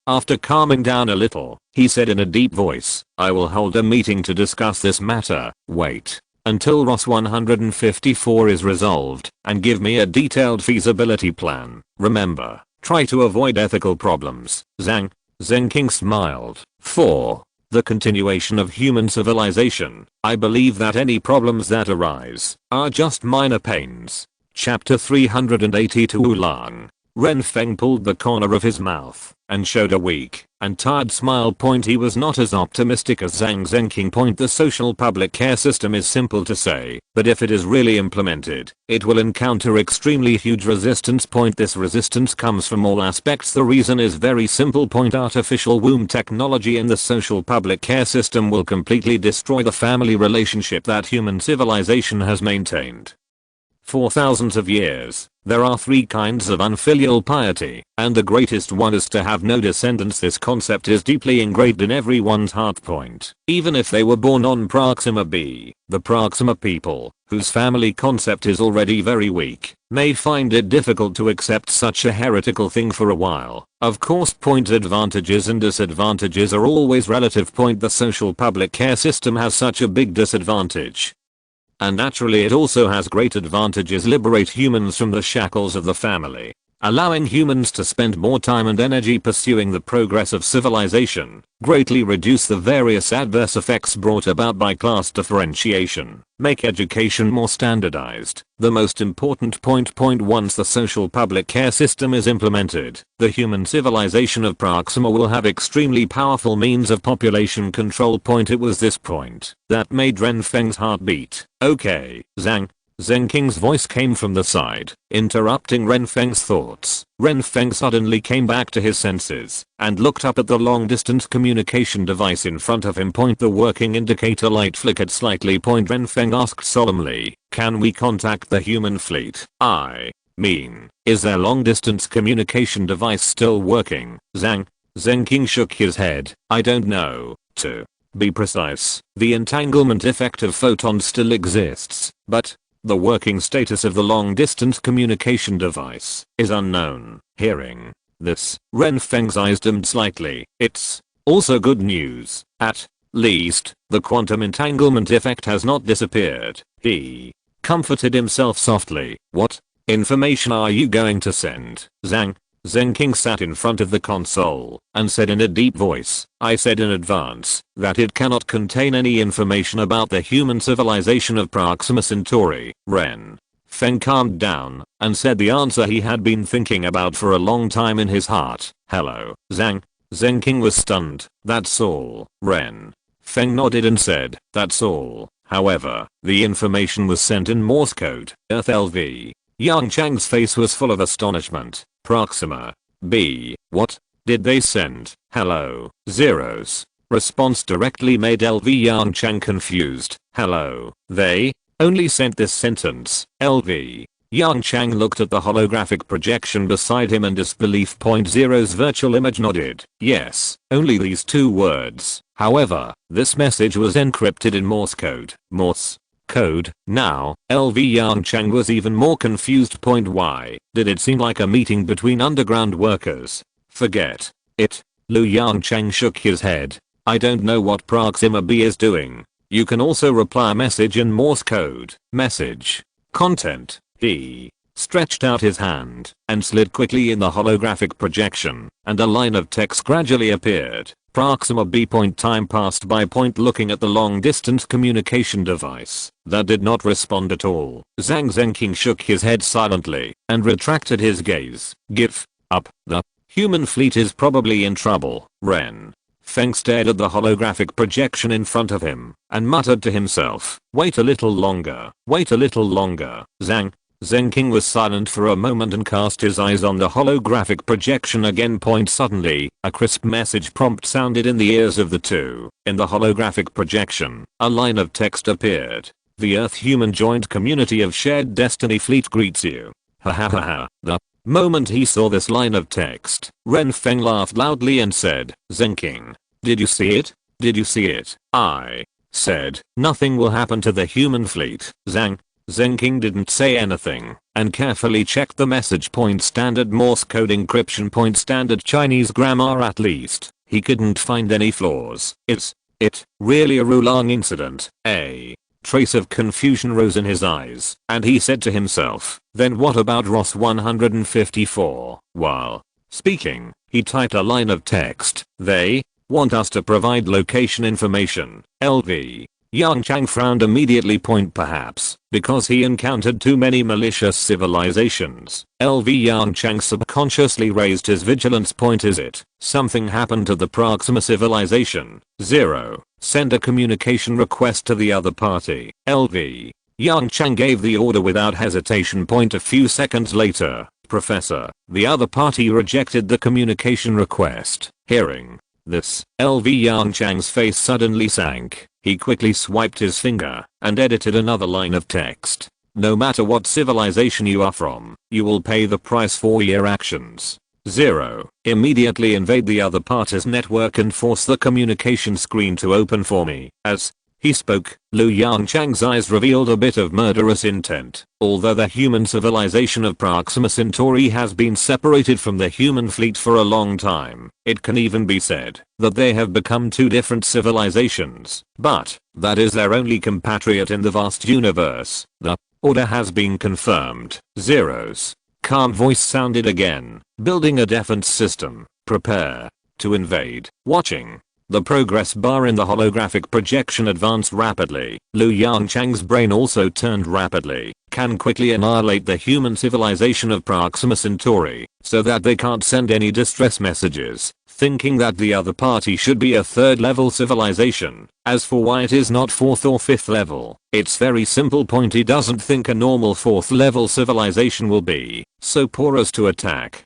After calming down a little, he said in a deep voice, I will hold a meeting to discuss this matter. Wait. until ROS 154 is resolved, and give me a detailed feasibility plan. Remember, try to avoid ethical problems. Zhang Zhenking smiled. 4. The continuation of human civilization. I believe that any problems that arise are just minor pains. Chapter 382 Oolong. Ren Feng pulled the corner of his mouth and showed a weak and tired smile. He was not as optimistic as Zhang Zhenking. The social public care system is simple to say, but if it is really implemented, it will encounter extremely huge resistance. This resistance comes from all aspects. The reason is very simple. Artificial womb technology in the social public care system will completely destroy the family relationship that human civilization has maintained for thousands of years. There are 3 kinds of unfilial piety, and the greatest one is to have no descendants. This concept is deeply ingrained in everyone's heart. Even if they were born on Proxima b, the Proxima people, whose family concept is already very weak, may find it difficult to accept such a heretical thing for a while. Of course, advantages and disadvantages are always relative. The social public care system has such a big disadvantage. And naturally it also has great advantages. Liberate humans from the shackles of the family, allowing humans to spend more time and energy pursuing the progress of civilization, greatly reduce the various adverse effects brought about by class differentiation, make education more standardized. The most important point. Once the social public care system is implemented, the human civilization of Proxima will have extremely powerful means of population control. It was this point that made Ren Feng's heart beat. Okay, Zhang Zhenking's voice came from the side, interrupting Ren Feng's thoughts. Ren Feng suddenly came back to his senses and looked up at the long-distance communication device in front of him. The working indicator light flickered slightly. Ren Feng asked solemnly, "Can we contact the human fleet? I mean, is their long-distance communication device still working?" Zhang Zhenking shook his head. "I don't know. To be precise, the entanglement effect of photons still exists, but the working status of the long-distance communication device is unknown." Hearing this, Ren Feng's eyes dimmed slightly. "It's also good news. At least, the quantum entanglement effect has not disappeared." He comforted himself softly. "What information are you going to send?" Zhang Zhenking sat in front of the console and said in a deep voice, "I said in advance that it cannot contain any information about the human civilization of Proxima Centauri." Ren Feng calmed down and said the answer he had been thinking about for a long time in his heart. "Hello." Zhang Zhenking was stunned. "That's all?" Ren Feng nodded and said, "That's all." However, the information was sent in Morse code. Earth LV. Yongchang's face was full of astonishment. "Proxima B. What did they send?" "Hello, zeros." Response directly made LV Yongchang confused. "Hello, they only sent this sentence." LV Yongchang looked at the holographic projection beside him in disbelief. Zero's virtual image nodded. "Yes, only these 2 words. However, this message was encrypted in Morse code." Morse code. Now, LV Yongchang was even more confused. Why did it seem like a meeting between underground workers? "Forget it." Lu Yongchang shook his head. "I don't know what Proxima B is doing. You can also reply a message in Morse code." Message content. He stretched out his hand and slid quickly in the holographic projection, and a line of text gradually appeared. Proxima B. Time passed by. Looking at the long-distance communication device, that did not respond at all. Zhang Zhenking shook his head silently and retracted his gaze. "Give up. The human fleet is probably in trouble." Ren Feng stared at the holographic projection in front of him and muttered to himself, "Wait a little longer. Wait a little longer." Zhang Zhenking was silent for a moment and cast his eyes on the holographic projection again. Suddenly, a crisp message prompt sounded in the ears of the two. In the holographic projection, a line of text appeared. "The Earth-Human Joint Community of Shared Destiny Fleet greets you." Ha ha ha ha. The moment he saw this line of text, Ren Feng laughed loudly and said, "Zhenking, did you see it? Did you see it? I said nothing will happen to the human fleet." Zhang Zhenking didn't say anything and carefully checked the message. Standard Morse code encryption. Standard Chinese grammar. At least, he couldn't find any flaws. Is it really a Oolong incident? A trace of confusion rose in his eyes, and he said to himself, then what about Ross 154? While speaking, he typed a line of text. They want us to provide location information. LV. Yongchang frowned immediately. Perhaps because he encountered too many malicious civilizations. LV Yongchang subconsciously raised his vigilance. Is it something happened to the Proxima civilization? 0. Send a communication request to the other party. LV. Yongchang gave the order without hesitation. A few seconds later, Professor, the other party rejected the communication request. Hearing this, LV Yongchang's face suddenly sank. He quickly swiped his finger and edited another line of text. No matter what civilization you are from, you will pay the price for your actions. 0. Immediately invade the other party's network and force the communication screen to open for me. As he spoke, Lu Yongchang's eyes revealed a bit of murderous intent. Although the human civilization of Proxima Centauri has been separated from the human fleet for a long time, it can even be said that they have become two different civilizations. But that is their only compatriot in the vast universe. The order has been confirmed. Zero's calm voice sounded again. Building a defense system. Prepare to invade. Watching the progress bar in the holographic projection advanced rapidly. Lu Yongchang's brain also turned rapidly. Can quickly annihilate the human civilization of Proxima Centauri so that they can't send any distress messages, thinking that the other party should be a third level civilization. As for why it is not fourth or fifth level, it's very simple. He doesn't think a normal fourth level civilization will be so poor as to attack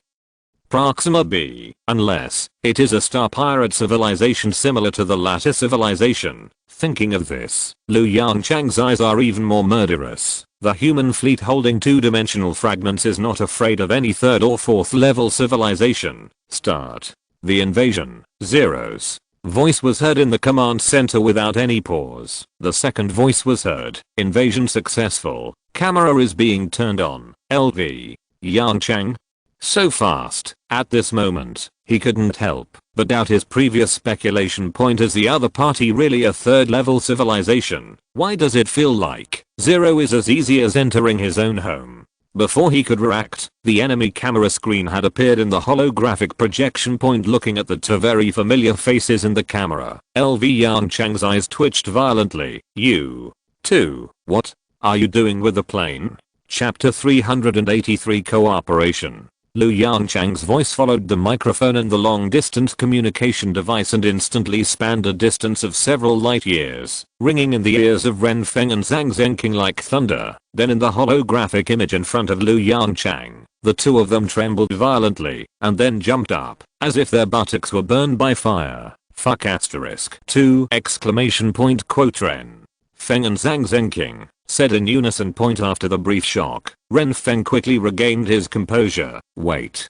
Proxima B, unless it is a star pirate civilization similar to the latter civilization. Thinking of this, Lu Yongchang's eyes are even more murderous. The human fleet holding two-dimensional fragments is not afraid of any third or fourth level civilization. Start the invasion. Zero's voice was heard in the command center without any pause. The second voice was heard. Invasion successful. Camera is being turned on. LV. Yongchang. So fast. At this moment, he couldn't help but doubt his previous speculation. Is the other party really a third level civilization? Why does it feel like Zero is as easy as entering his own home? Before he could react, the enemy camera screen had appeared in the holographic projection. Looking at the two very familiar faces in the camera, LV Yongchang's eyes twitched violently. You too. What are you doing with the plane? Chapter 383 Cooperation. Lu Yongchang's voice followed the microphone and the long-distance communication device and instantly spanned a distance of several light years, ringing in the ears of Ren Feng and Zhang Zhenqing like thunder. Then in the holographic image in front of Lu Yongchang, the two of them trembled violently and then jumped up as if their buttocks were burned by fire. Fuck asterisk 2 exclamation point quote Ren Feng and Zhang Zhenqing said in unison. After the brief shock, Ren Feng quickly regained his composure. Wait.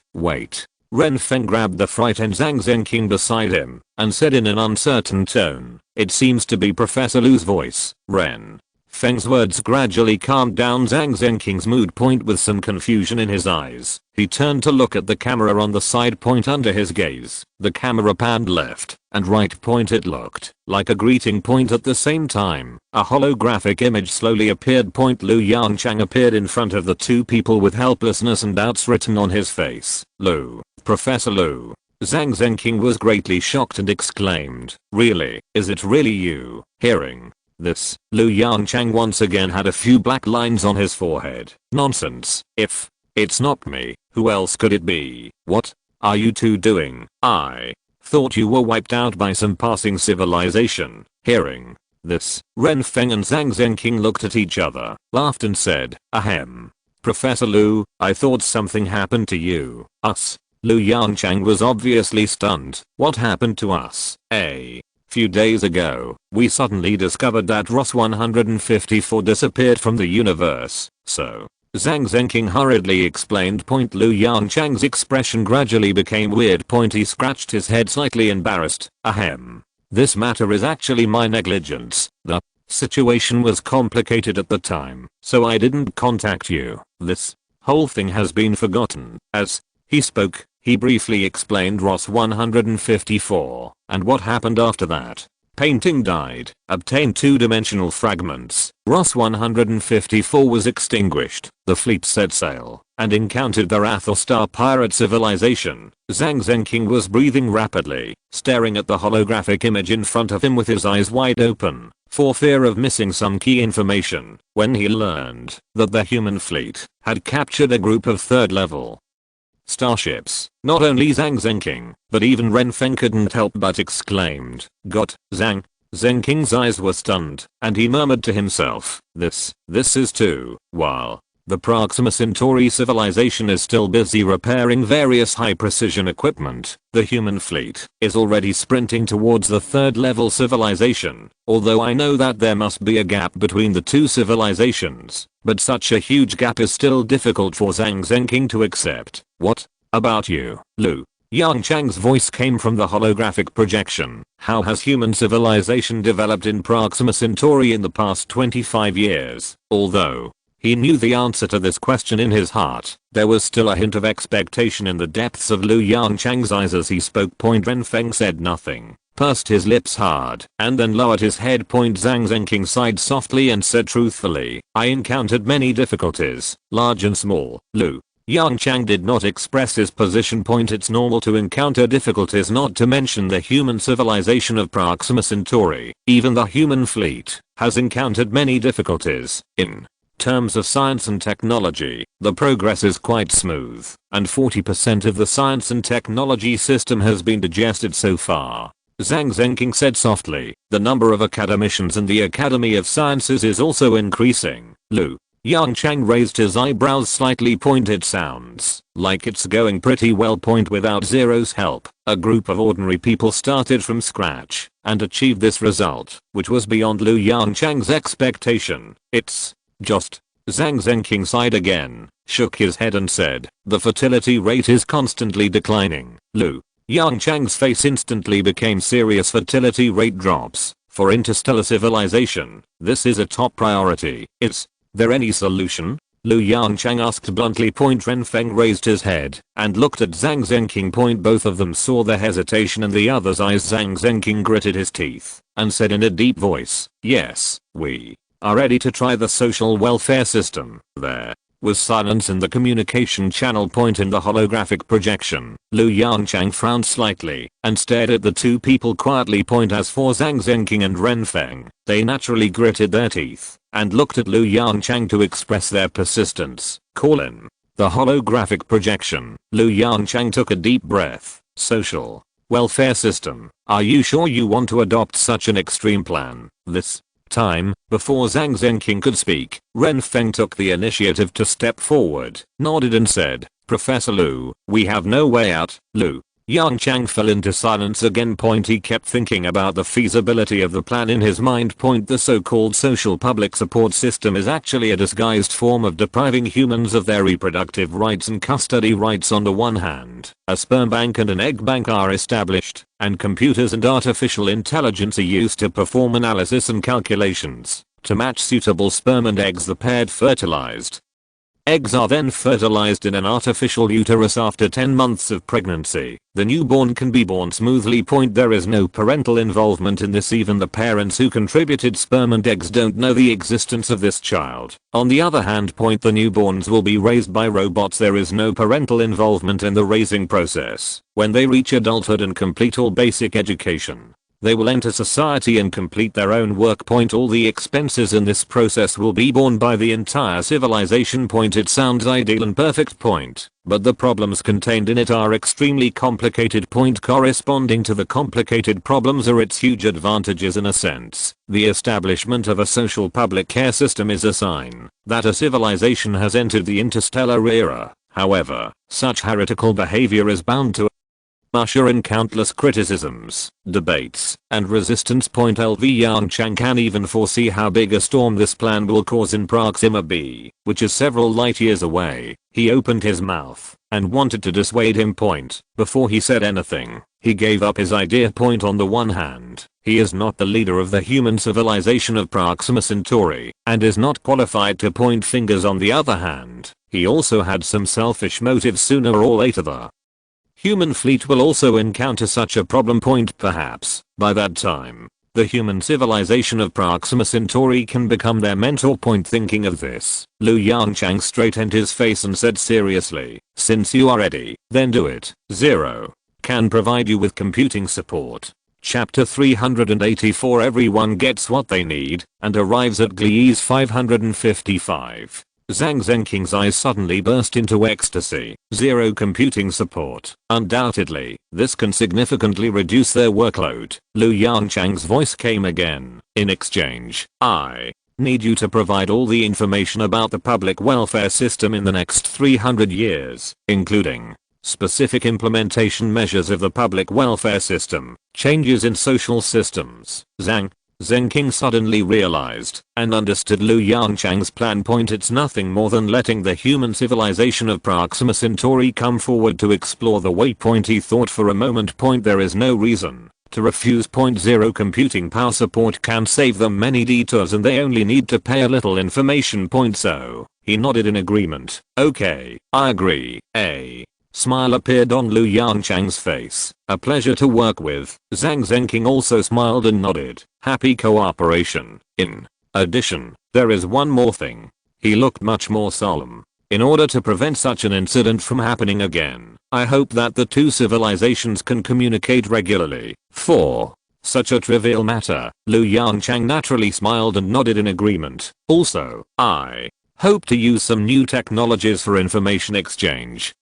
Ren Feng grabbed the frightened Zhang Zhenqing beside him and said in an uncertain tone, it seems to be Professor Lu's voice. Ren Feng's words gradually calmed down Zhang Zhenqing's mood. With some confusion in his eyes, he turned to look at the camera on the side. Under his gaze, the camera panned left and right. It looked like a greeting. At the same time, a holographic image slowly appeared. Lu Yongchang appeared in front of the two people with helplessness and doubts written on his face. Lu, Professor Lu. Zhang Zhenqing was greatly shocked and exclaimed, really? Is it really you? Hearing this, Lu Yongchang once again had a few black lines on his forehead. Nonsense. If it's not me, who else could it be? What are you two doing? I thought you were wiped out by some passing civilization. Hearing this, Ren Feng and Zhang Zhenqing looked at each other, laughed and said, ahem. Professor Lu, I thought something happened to you. Us? Lu Yongchang was obviously stunned. What happened to us? A few days ago, we suddenly discovered that Ross 154 disappeared from the universe. So, Zhang Zhenqing hurriedly explained. Lu Yongchang's expression gradually became weird. He scratched his head slightly embarrassed. Ahem. This matter is actually my negligence. The situation was complicated at the time, so I didn't contact you. This whole thing has been forgotten. As he spoke, he briefly explained Ross 154 and what happened after that. Painting died, obtained two-dimensional fragments, Ross 154 was extinguished. The fleet set sail and encountered the Athelstar pirate civilization. Zhang Zhenking was breathing rapidly, staring at the holographic image in front of him with his eyes wide open, for fear of missing some key information, when he learned that the human fleet had captured a group of third-level starships. Not only Zhang Zhenking, but even Renfeng couldn't help but exclaimed, "Got Zhang." Zhenking's eyes were stunned, and he murmured to himself, This is too, while the Proxima Centauri civilization is still busy repairing various high-precision equipment, the human fleet is already sprinting towards the third-level civilization, although I know that there must be a gap between the two civilizations, but such a huge gap is still difficult for Zhang Zhenking to accept. What about you, Lu? Yongchang's voice came from the holographic projection. How has human civilization developed in Proxima Centauri in the past 25 years? Although he knew the answer to this question in his heart, there was still a hint of expectation in the depths of Lu Yongchang's eyes as he spoke. Renfeng said nothing, pursed his lips hard, and then lowered his head. Zhang Zhenking sighed softly and said truthfully, I encountered many difficulties, large and small, Lu. Yongchang did not express his position. It's normal to encounter difficulties, not to mention the human civilization of Proxima Centauri. Even the human fleet has encountered many difficulties. In terms of science and technology, the progress is quite smooth, and 40% of the science and technology system has been digested so far. Zhang Zhenking said softly, the number of academicians in the Academy of Sciences is also increasing. Lu Yongchang raised his eyebrows slightly. It sounds like it's going pretty well. Without Zero's help, a group of ordinary people started from scratch and achieved this result, which was beyond Lu Yongchang's expectation. It's just. Zhang Zhenking sighed again, shook his head and said, the fertility rate is constantly declining. Lu Yongchang's face instantly became serious. Fertility rate drops. For interstellar civilization, this is a top priority. Is there any solution? Lu Yongchang asked bluntly. Renfeng raised his head and looked at Zhang Zhenking. Both of them saw the hesitation in the other's eyes. Zhang Zhenking gritted his teeth and said in a deep voice, yes, we are ready to try the social welfare system. There was silence in the communication channel. In the holographic projection, Lu Yongchang frowned slightly and stared at the two people quietly. As for Zhang Zhenking and Renfeng, they naturally gritted their teeth and looked at Lu Yongchang to express their persistence. Call in the holographic projection. Lu Yongchang took a deep breath. Social welfare system. Are you sure you want to adopt such an extreme plan? This time, before Zhang Zhenking could speak, Renfeng took the initiative to step forward, nodded and said, Professor Lu, we have no way out. Lu Yongchang fell into silence again. He kept thinking about the feasibility of the plan in his mind. The so-called social public support system is actually a disguised form of depriving humans of their reproductive rights and custody rights. On the one hand, a sperm bank and an egg bank are established, and computers and artificial intelligence are used to perform analysis and calculations to match suitable sperm and eggs. The paired fertilized eggs are then fertilized in an artificial uterus. After 10 months of pregnancy, the newborn can be born smoothly. There is no parental involvement in this. Even the parents who contributed sperm and eggs don't know the existence of this child. On the other hand, the newborns will be raised by robots. There is no parental involvement in the raising process. When they reach adulthood and complete all basic education, they will enter society and complete their own work. All the expenses in this process will be borne by the entire civilization. It sounds ideal and perfect. But the problems contained in it are extremely complicated. Corresponding to the complicated problems are its huge advantages. In a sense, the establishment of a social public care system is a sign that a civilization has entered the interstellar era. However, such heretical behavior is bound to usher in countless criticisms, debates, and resistance. LV Yongchang can even foresee how big a storm this plan will cause in Proxima B, which is several light years away. He opened his mouth and wanted to dissuade him. Before he said anything, he gave up his idea. On the one hand, he is not the leader of the human civilization of Proxima Centauri and is not qualified to point fingers. On the other hand, he also had some selfish motives. Sooner or later the human fleet will also encounter such a problem. Perhaps by that time, The human civilization of Proxima Centauri can become their mentor. Thinking of this, Yongchang straightened his face and said seriously, since you are ready, then do it. 0. Can provide you with computing support. Chapter 384. Everyone gets what they need and arrives at Gliese 555. Zhang Zhenking's eyes suddenly burst into ecstasy. 0 computing support. Undoubtedly, this can significantly reduce their workload. Yongchang's voice came again. In exchange, I need you to provide all the information about the public welfare system in the next 300 years, including specific implementation measures of the public welfare system, changes in social systems. Zhang Zhenking suddenly realized and understood Yongchang's plan. It's nothing more than letting the human civilization of Proxima Centauri come forward to explore the way. He thought for a moment. There is no reason to refuse. 0 computing power support can save them many detours and they only need to pay a little information. So he nodded in agreement. Okay, I agree. A smile appeared on Yongchang's face. A pleasure to work with. Zhang Zhenking also smiled and nodded. Happy cooperation. In addition, there is one more thing. He looked much more solemn. In order to prevent such an incident from happening again, I hope that the two civilizations can communicate regularly. For such a trivial matter, Yongchang naturally smiled and nodded in agreement. Also, I hope to use some new technologies for information exchange.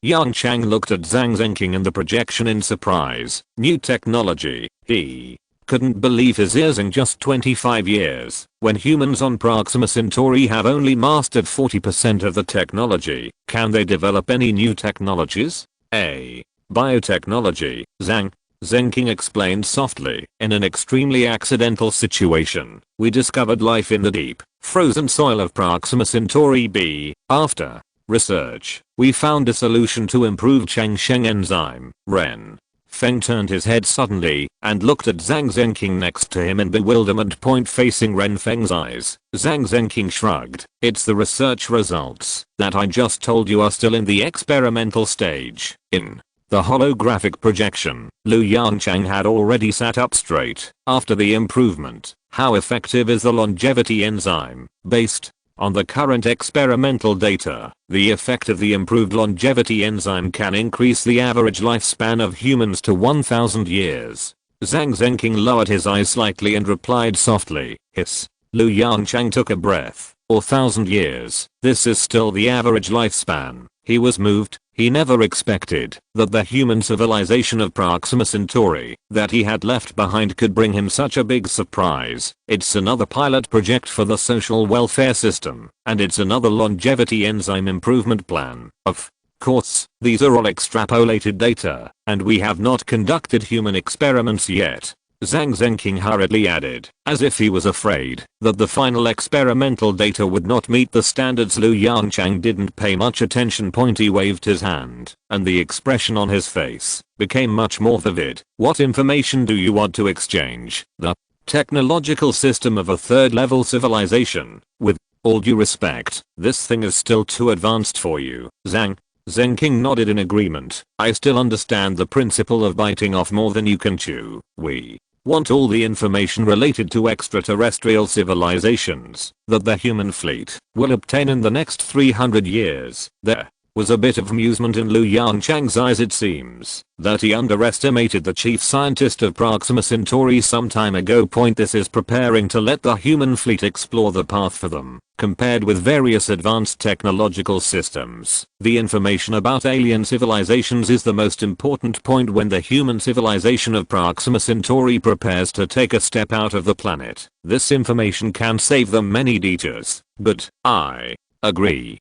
Yongchang looked at Zhang Zhenking and the projection in surprise. New technology. He couldn't believe his ears. In just 25 years, when humans on Proxima Centauri have only mastered 40% of the technology, can they develop any new technologies? A biotechnology. Zhang Zhenking explained softly. In an extremely accidental situation, we discovered life in the deep, frozen soil of Proxima Centauri b. After research, we found a solution to improve Changsheng enzyme. Ren Feng turned his head suddenly and looked at Zhang Zhenking next to him in bewilderment. Facing Ren Feng's eyes, Zhang Zhenking shrugged. It's the research results that I just told you are still in the experimental stage. In the holographic projection, Yongchang had already sat up straight. After the improvement, how effective is the longevity enzyme? Based on the current experimental data, the effect of the improved longevity enzyme can increase the average lifespan of humans to 1000 years. Zhang Zhenking lowered his eyes slightly and replied softly, hiss. Yongchang took a breath. 1000 years. This is still the average lifespan. He was moved. He never expected that the human civilization of Proxima Centauri that he had left behind could bring him such a big surprise. It's another pilot project for the social welfare system, and it's another longevity enzyme improvement plan. Of course, these are all extrapolated data, and we have not conducted human experiments yet. Zhang Zhenking hurriedly added, as if he was afraid that the final experimental data would not meet the standards. Yongchang didn't pay much attention. He waved his hand, and the expression on his face became much more vivid. What information do you want to exchange? The technological system of a third-level civilization. With all due respect, this thing is still too advanced for you. Zhang Zhenking nodded in agreement. I still understand the principle of biting off more than you can chew. We want all the information related to extraterrestrial civilizations that the human fleet will obtain in the next 300 years. There was a bit of amusement in Yongchang's eyes. It seems that he underestimated the chief scientist of Proxima Centauri some time ago. This is preparing to let the human fleet explore the path for them. Compared with various advanced technological systems, the information about alien civilizations is the most important point when the human civilization of Proxima Centauri prepares to take a step out of the planet. This information can save them many detours. But I agree.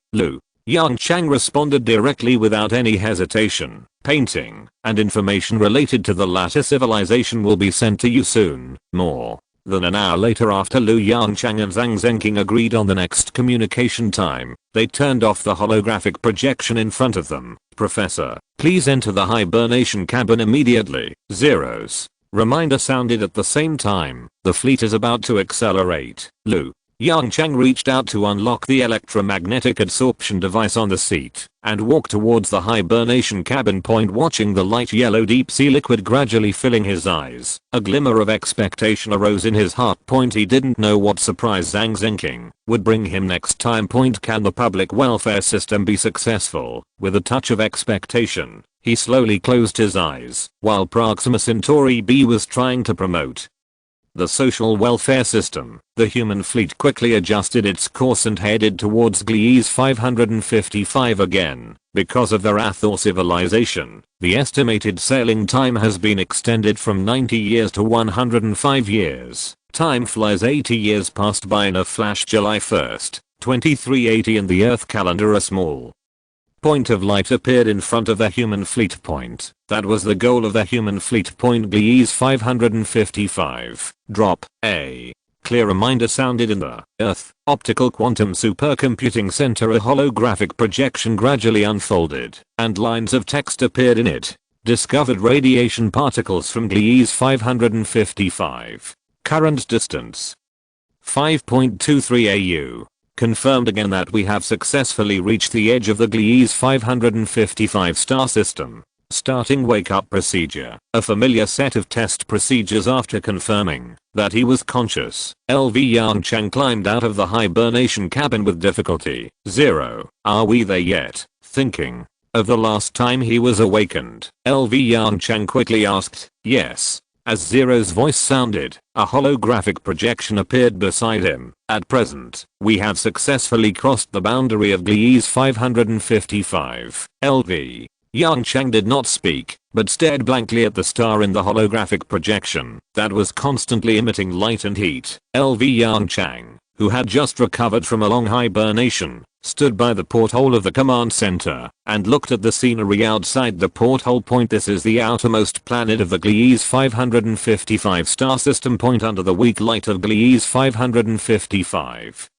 Yongchang responded directly without any hesitation. Painting and information related to the latter civilization will be sent to you soon. More than an hour later, after Yongchang and Zhang Zhenking agreed on the next communication time, they turned off the holographic projection in front of them. Professor, please enter the hibernation cabin immediately. Zeros reminder sounded at the same time. The fleet is about to accelerate. Yongchang reached out to unlock the electromagnetic absorption device on the seat and walked towards the hibernation cabin. Watching the light yellow deep sea liquid gradually filling his eyes, a glimmer of expectation arose in his heart. He didn't know what surprise Zhang Zhenking would bring him next time. Can the public welfare system be successful? With a touch of expectation, he slowly closed his eyes while Proxima Centauri b was trying to promote the social welfare system. The human fleet quickly adjusted its course and headed towards Gliese 555 again. Because of their Athor civilization, the estimated sailing time has been extended from 90 years to 105 years. Time flies. 80 years passed by in a flash. July 1st, 2380 in the Earth calendar. A small point of light appeared in front of the human fleet. That was the goal of the human fleet. Gliese 555. Drop. A clear reminder sounded in the Earth Optical Quantum Supercomputing Center. A holographic projection gradually unfolded, and lines of text appeared in it. Discovered radiation particles from Gliese 555. Current distance 5.23 AU. Confirmed again that we have successfully reached the edge of the Gliese 555 star system. Starting wake up procedure. A familiar set of test procedures. After confirming that he was conscious, LV Yongchang climbed out of the hibernation cabin with difficulty. 0. Are we there yet? Thinking of the last time he was awakened, LV Yongchang quickly asked, yes. As Zero's voice sounded, a holographic projection appeared beside him. At present, we have successfully crossed the boundary of Gliese 555. LV Yongchang did not speak, but stared blankly at the star in the holographic projection that was constantly emitting light and heat. LV Yongchang, who had just recovered from a long hibernation, stood by the porthole of the command center and looked at the scenery outside the porthole. This is the outermost planet of the Gliese 555 star system. Under the weak light of Gliese 555.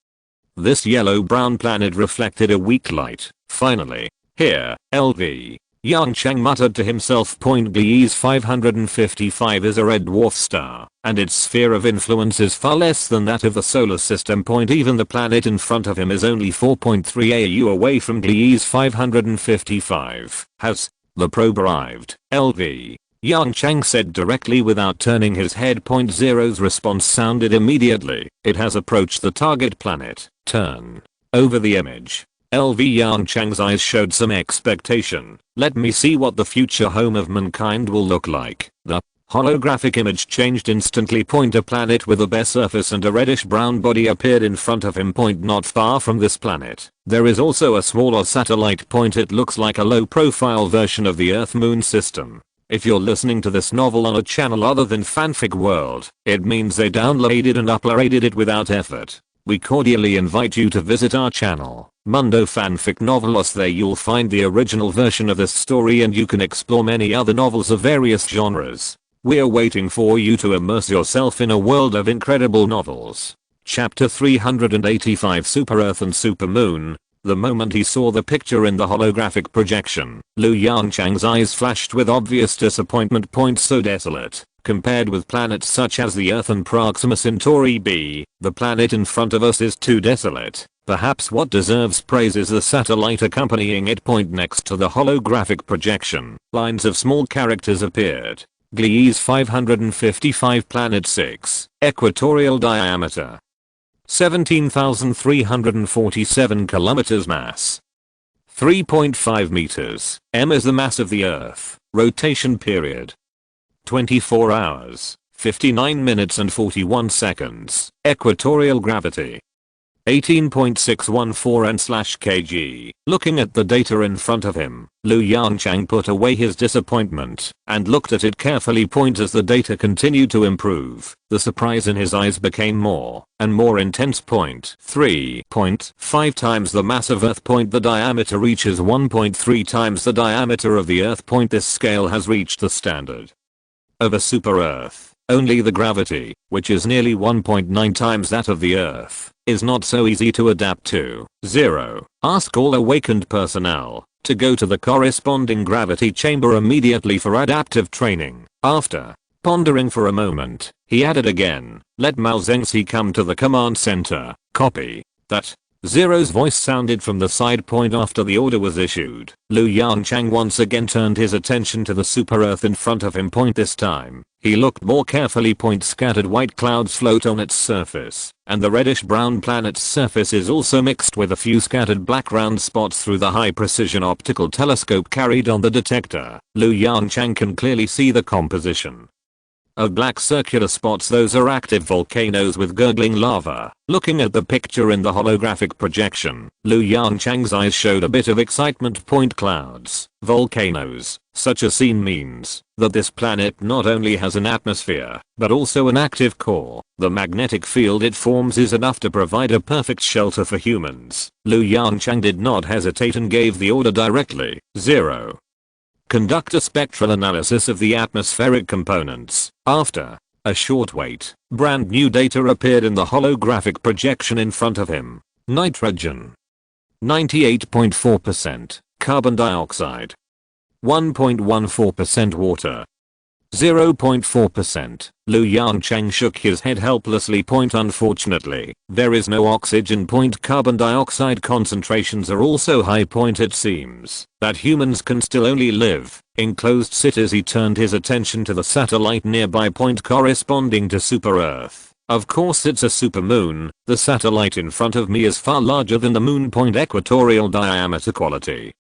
This yellow-brown planet reflected a weak light. Finally, here, LV Yongchang muttered to himself. Gliese 555 is a red dwarf star, and its sphere of influence is far less than that of the solar system. Even the planet in front of him is only 4.3 AU away from Gliese 555. Has the probe arrived? LV Yongchang said directly without turning his head. Zero's response sounded immediately. It has approached the target planet. Turn over the image. LV Yongchang's eyes showed some expectation. Let me see what the future home of mankind will look like. The holographic image changed instantly. A planet with a bare surface and a reddish brown body appeared in front of him. Not far from this planet, there is also a smaller satellite. It looks like a low profile version of the Earth-Moon system. If you're listening to this novel on a channel other than Fanfic World, it means they downloaded and uploaded it without effort. We cordially invite you to visit our channel, Mundo Fanfic Novelos. There you'll find the original version of this story and you can explore many other novels of various genres. We're waiting for you to immerse yourself in a world of incredible novels. Chapter 385 Super Earth and Super Moon. The moment he saw the picture in the holographic projection, Lu Yongchang's eyes flashed with obvious disappointment. So desolate. Compared with planets such as the Earth and Proxima Centauri b, the planet in front of us is too desolate. Perhaps what deserves praise is the satellite accompanying it. Next to the holographic projection, lines of small characters appeared. Gliese 555 Planet 6, equatorial diameter 17,347 kilometers, mass 3.5 meters. M is the mass of the Earth. Rotation period 24 hours, 59 minutes and 41 seconds. Equatorial gravity 18.614 N/kg. Looking at the data in front of him, Lu Yongchang put away his disappointment and looked at it carefully. As the data continued to improve, the surprise in his eyes became more and more intense. 3.5 times the mass of Earth. The diameter reaches 1.3 times the diameter of the Earth. This scale has reached the standard of a super Earth. Only the gravity, which is nearly 1.9 times that of the Earth, is not so easy to adapt to. 0. Ask all awakened personnel to go to the corresponding gravity chamber immediately for adaptive training. After pondering for a moment, he added again, let Mao Zhengxi come to the command center Copy that. Zero's voice sounded from the side point after the order was issued. Yongchang once again turned his attention to the super Earth in front of him. This time, he looked more carefully. Scattered white clouds float on its surface, and the reddish-brown planet's surface is also mixed with a few scattered black round spots through the high-precision optical telescope carried on the detector. Yongchang can clearly see the composition of black circular spots. Those are active volcanoes with gurgling lava. Looking at the picture in the holographic projection, Yongchang's eyes showed a bit of excitement. Clouds, volcanoes, such a scene means that this planet not only has an atmosphere, but also an active core. The magnetic field it forms is enough to provide a perfect shelter for humans. Yongchang did not hesitate and gave the order directly. 0. Conduct a spectral analysis of the atmospheric components. After a short wait, brand new data appeared in the holographic projection in front of him. Nitrogen 98.4%, carbon dioxide 1.14%, water 0.4%. Yongchang shook his head helplessly. Unfortunately, there is no oxygen. Carbon dioxide concentrations are also high. It seems that humans can still only live in closed cities. He turned his attention to the satellite nearby. Corresponding to super Earth. Of course it's a supermoon. The satellite in front of me is far larger than the moon. Equatorial diameter quality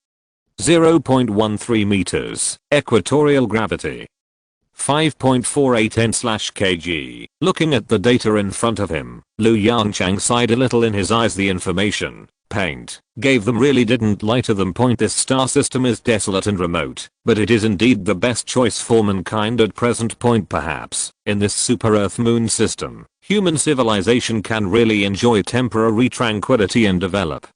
0.13 meters. Equatorial gravity 5.48 N/kg. Looking at the data in front of him, Yongchang sighed a little in his eyes. The information paint gave them really didn't lie to them. This star system is desolate and remote, but it is indeed the best choice for mankind at present. Perhaps in this super Earth moon system, human civilization can really enjoy temporary tranquility and develop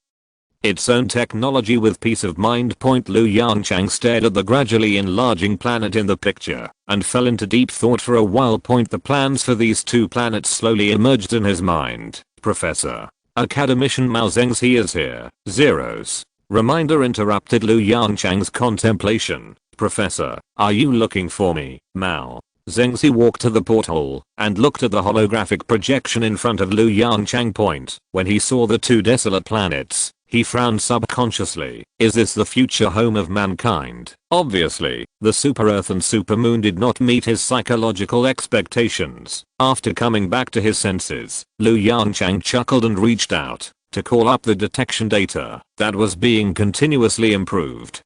its own technology with peace of mind. Yongchang stared at the gradually enlarging planet in the picture and fell into deep thought for a while. The plans for these two planets slowly emerged in his mind. Professor, academician Mao Zengzi is here. Zero's reminder interrupted Yongchang's contemplation. Professor, are you looking for me? Mao Zengzi walked to the porthole and looked at the holographic projection in front of Yongchang. When he saw the two desolate planets, he frowned subconsciously. Is this the future home of mankind? Obviously, the super Earth and supermoon did not meet his psychological expectations. After coming back to his senses, Yongchang chuckled and reached out to call up the detection data that was being continuously improved.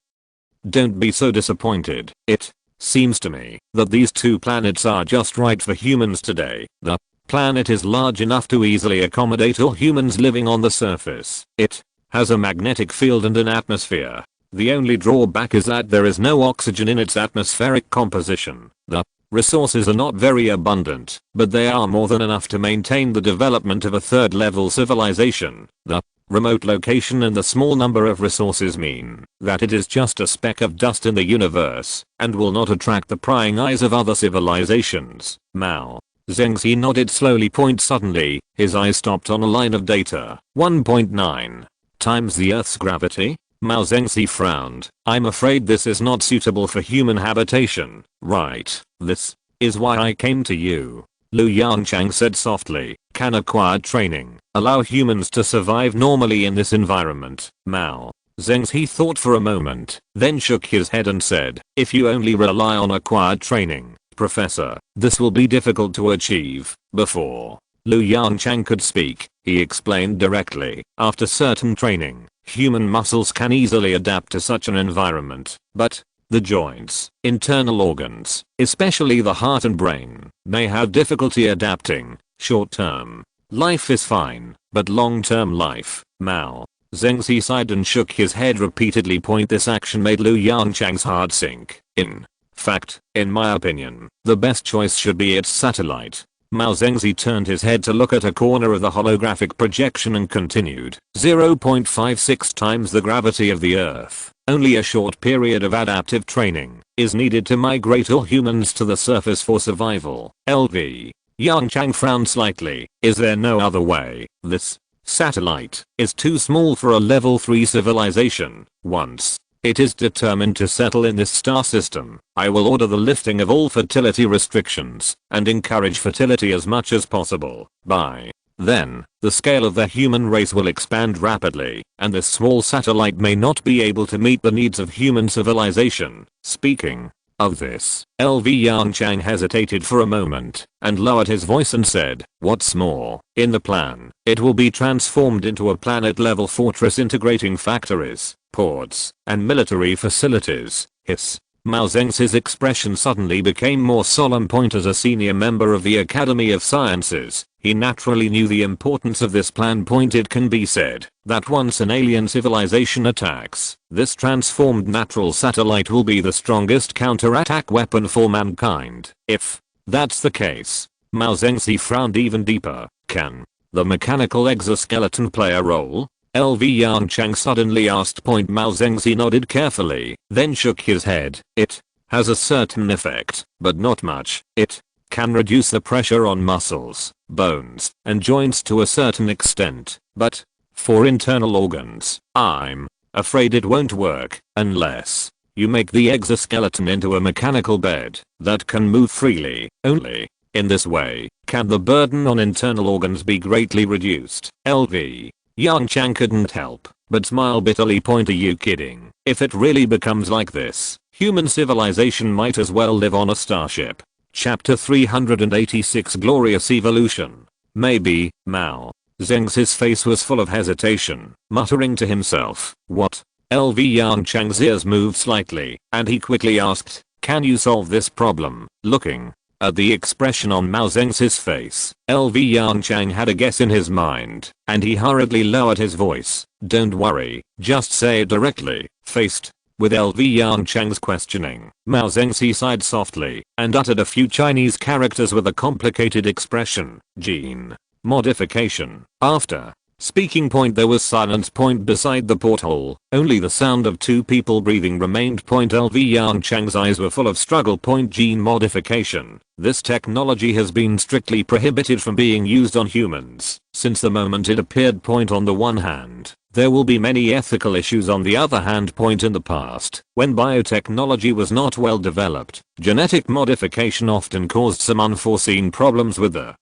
Don't be so disappointed. It seems to me that these two planets are just right for humans today. The planet is large enough to easily accommodate all humans living on the surface. It has a magnetic field and an atmosphere. The only drawback is that there is no oxygen in its atmospheric composition. The resources are not very abundant, but they are more than enough to maintain the development of a third-level civilization. The remote location and the small number of resources mean that it is just a speck of dust in the universe and will not attract the prying eyes of other civilizations. Mao Zengzi nodded slowly. Suddenly, his eyes stopped on a line of data. 1.9 times the Earth's gravity? Mao Zengzi frowned. I'm afraid this is not suitable for human habitation. Right. This is why I came to you. Yongchang said softly. Can acquired training allow humans to survive normally in this environment? Mao Zengzi thought for a moment, then shook his head and said, if you only rely on acquired training, Professor, this will be difficult to achieve. Before Yongchang could speak, he explained directly. After certain training, human muscles can easily adapt to such an environment, but the joints, internal organs, especially the heart and brain, may have difficulty adapting. Short-term life is fine, but long-term life, Mao Zengzi sighed and shook his head repeatedly. This action made Yongchang's heart sink. In fact, in my opinion, the best choice should be its satellite. Mao Zengzi turned his head to look at a corner of the holographic projection and continued. 0.56 times the gravity of the Earth. Only a short period of adaptive training is needed to migrate all humans to the surface for survival. LV. Yongchang frowned slightly. Is there no other way? This satellite is too small for a level 3 civilization. Once it is determined to settle in this star system, I will order the lifting of all fertility restrictions and encourage fertility as much as possible. By then, the scale of the human race will expand rapidly, and this small satellite may not be able to meet the needs of human civilization. Speaking of this, LV Yongchang hesitated for a moment, and lowered his voice and said, "What's more, in the plan, it will be transformed into a planet-level fortress integrating factories, ports, and military facilities." Hiss. Mao Zedong's expression suddenly became more solemn. As a senior member of the Academy of Sciences, he naturally knew the importance of this plan. It can be said that once an alien civilization attacks, this transformed natural satellite will be the strongest counterattack weapon for mankind. If that's the case, Mao Zedong frowned even deeper. Can the mechanical exoskeleton play a role? LV Yongchang suddenly asked. Mao Zedong nodded carefully, then shook his head. It has a certain effect, but not much. It can reduce the pressure on muscles, bones, and joints to a certain extent, but for internal organs, I'm afraid it won't work unless you make the exoskeleton into a mechanical bed that can move freely. Only in this way can the burden on internal organs be greatly reduced. LV Yongchang couldn't help but smile bitterly. Are you kidding? If it really becomes like this, human civilization might as well live on a starship. Chapter 386 Glorious Evolution. Maybe. Mao Zedong's face was full of hesitation, muttering to himself, "What?" LV Yongchang's ears moved slightly, and he quickly asked, "Can you solve this problem?" Looking at the expression on Mao Zedong's face, LV Yongchang had a guess in his mind, and he hurriedly lowered his voice. "Don't worry, just say it directly." Faced with LV Yongchang's questioning, Mao Zedong sighed softly and uttered a few Chinese characters with a complicated expression. Gene modification. After speaking. There was silence. Beside the porthole, only the sound of two people breathing remained. LV Yongchang's eyes were full of struggle. Gene modification. This technology has been strictly prohibited from being used on humans since the moment it appeared. On the one hand, there will be many ethical issues. On the other hand, in the past, when biotechnology was not well developed, genetic modification often caused some unforeseen problems with the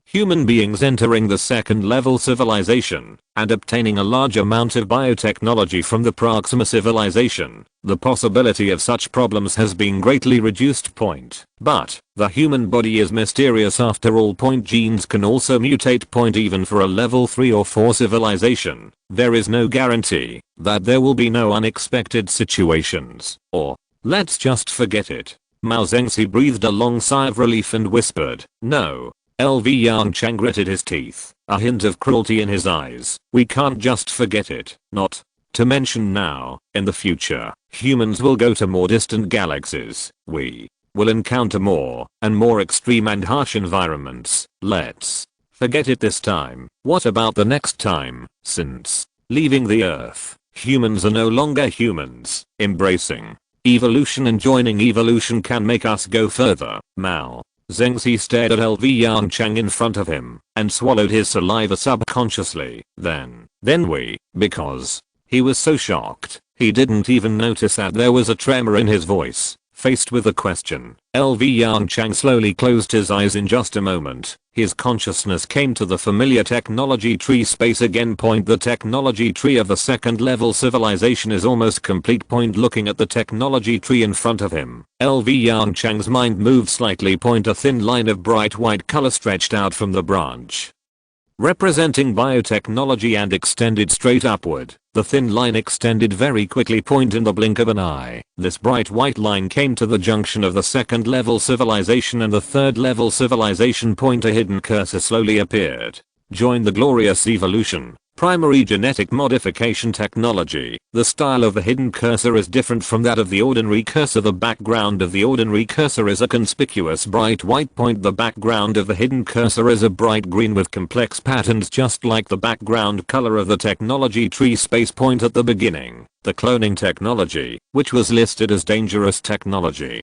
human beings entering the second-level civilization and obtaining a large amount of biotechnology from the Proxima civilization. The possibility of such problems has been greatly reduced. But the human body is mysterious after all. Genes can also mutate. Even for a level 3 or 4 civilization, there is no guarantee that there will be no unexpected situations, or let's just forget it. Mao Zedong breathed a long sigh of relief and whispered, "No." LV Yongchang gritted his teeth, a hint of cruelty in his eyes. "We can't just forget it. Not to mention now, in the future, humans will go to more distant galaxies. We will encounter more and more extreme and harsh environments. Let's forget it this time." "What about the next time? Since leaving the Earth, humans are no longer humans. Embracing evolution and joining evolution can make us go further." Mao Zedong stared at LV Yongchang in front of him and swallowed his saliva subconsciously. Because he was so shocked, he didn't even notice that there was a tremor in his voice. Faced with the question, LV Yongchang slowly closed his eyes. In just a moment, his consciousness came to the familiar technology tree space again. The technology tree of the second level civilization is almost complete. Looking at the technology tree in front of him, LV Yongchang's mind moved slightly. A thin line of bright white color stretched out from the branch, representing biotechnology, and extended straight upward. The thin line extended very quickly. In the blink of an eye, this bright white line came to the junction of the second level civilization and the third level civilization. A hidden cursor slowly appeared. Join the glorious evolution. Primary genetic modification technology. The style of the hidden cursor is different from that of the ordinary cursor. The background of the ordinary cursor is a conspicuous bright white. The background of the hidden cursor is a bright green with complex patterns, just like the background color of the technology tree space. At the beginning, the cloning technology, which was listed as dangerous technology,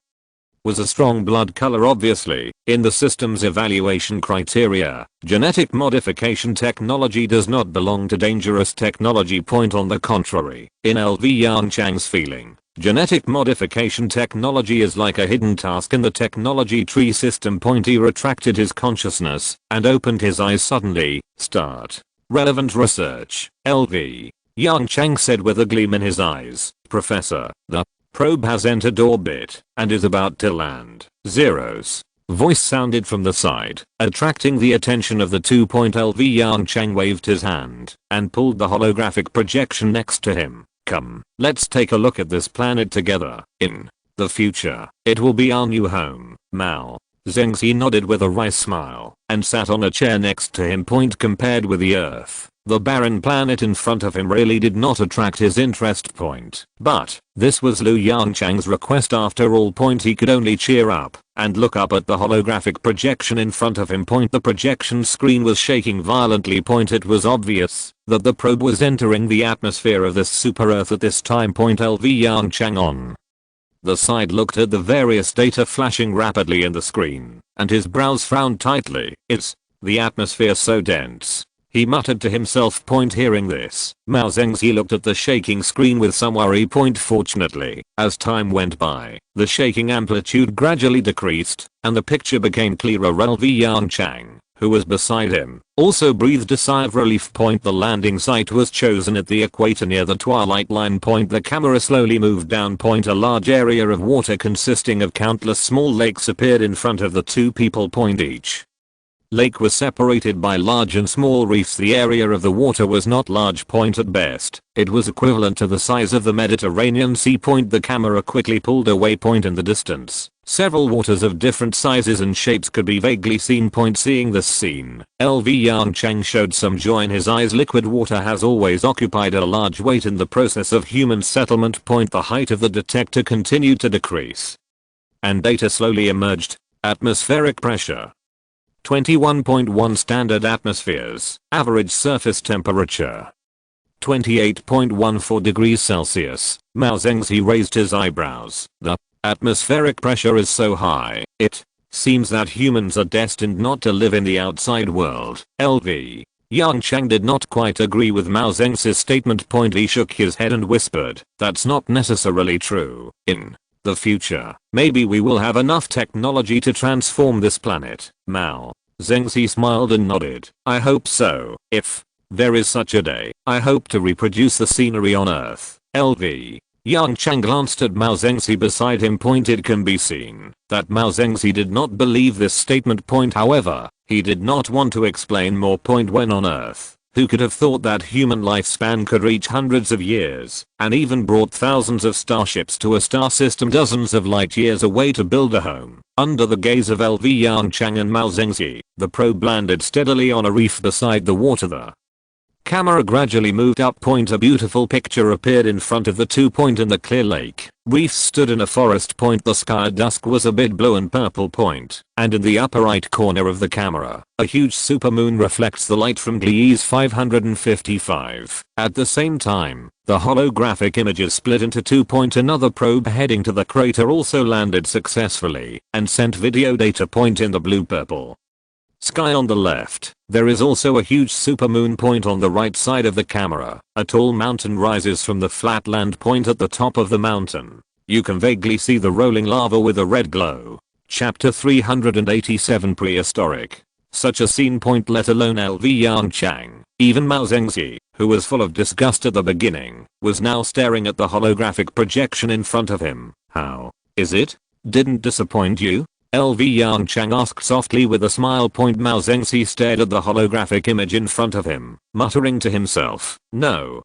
was a strong blood color. Obviously, in the system's evaluation criteria, genetic modification technology does not belong to dangerous technology. On the contrary, in LV Yongchang's feeling, Genetic modification technology is like a hidden task in the technology tree system. He retracted his consciousness and opened his eyes suddenly. Start. Relevant research. LV. Yongchang said with a gleam in his eyes. Professor, the probe has entered orbit and is about to land. Zeros. Voice sounded from the side, attracting the attention of the 2.LV. Yongchang waved his hand and pulled the holographic projection next to him. Come, let's take a look at this planet together. In the future, it will be our new home. Mao Zengzi nodded with a wry smile and sat on a chair next to him. Compared with the Earth, the barren planet in front of him really did not attract his interest. But this was Lu Yongchang's request after all. He could only cheer up and look up at the holographic projection in front of him. The projection screen was shaking violently. It was obvious that the probe was entering the atmosphere of this super Earth at this time. LV Yongchang on the side looked at the various data flashing rapidly in the screen, and his brows frowned tightly. Is the atmosphere so dense? He muttered to himself. Hearing this, Mao Zengzi looked at the shaking screen with some worry. Fortunately, as time went by, the shaking amplitude gradually decreased, and the picture became clearer. LV Yongchang, who was beside him, also breathed a sigh of relief. The landing site was chosen at the equator near the twilight line. The camera slowly moved down. A large area of water consisting of countless small lakes appeared in front of the two people. Each lake was separated by large and small reefs. The area of the water was not large. At best, it was equivalent to the size of the Mediterranean Sea. The camera quickly pulled away. In the distance, several waters of different sizes and shapes could be vaguely seen. Seeing this scene, LV Yongchang showed some joy in his eyes. Liquid water has always occupied a large weight in the process of human settlement. The height of the detector continued to decrease, and data slowly emerged. Atmospheric pressure 21.1 standard atmospheres. Average surface temperature 28.14 degrees Celsius. Mao Zengzi raised his eyebrows. The atmospheric pressure is so high, it seems that humans are destined not to live in the outside world. LV Yongchang did not quite agree with Mao Zengzi's statement. He shook his head and whispered, that's not necessarily true. In the future, maybe we will have enough technology to transform this planet. Mao Zengzi smiled and nodded. I hope so. If there is such a day, I hope to reproduce the scenery on Earth. LV Yongchang glanced at Mao Zengzi beside him. It can be seen that Mao Zengzi did not believe this statement. However, he did not want to explain more. When on Earth, who could have thought that human lifespan could reach hundreds of years, and even brought thousands of starships to a star system dozens of light years away to build a home? Under the gaze of LV Yongchang and Mao Zengzi, the probe landed steadily on a reef beside the water. The camera gradually moved up. A beautiful picture appeared in front of the two. In the clear lake, reefs stood in a forest. The sky at dusk was a bit blue and purple. And in the upper right corner of the camera, a huge supermoon reflects the light from Gliese 555. At the same time, the holographic images split into two. Another probe heading to the crater also landed successfully and sent video data. In the blue-purple sky on the left, there is also a huge supermoon. On the right side of the camera, a tall mountain rises from the flat land. At the top of the mountain, you can vaguely see the rolling lava with a red glow. Chapter 387 Prehistoric. Such a scene. Let alone LV Yongchang, even Mao Zengzi, who was full of disgust at the beginning, was now staring at the holographic projection in front of him. How is it? Didn't disappoint you? LV Yongchang asked softly with a smile. Mao Zengzi stared at the holographic image in front of him, muttering to himself, no,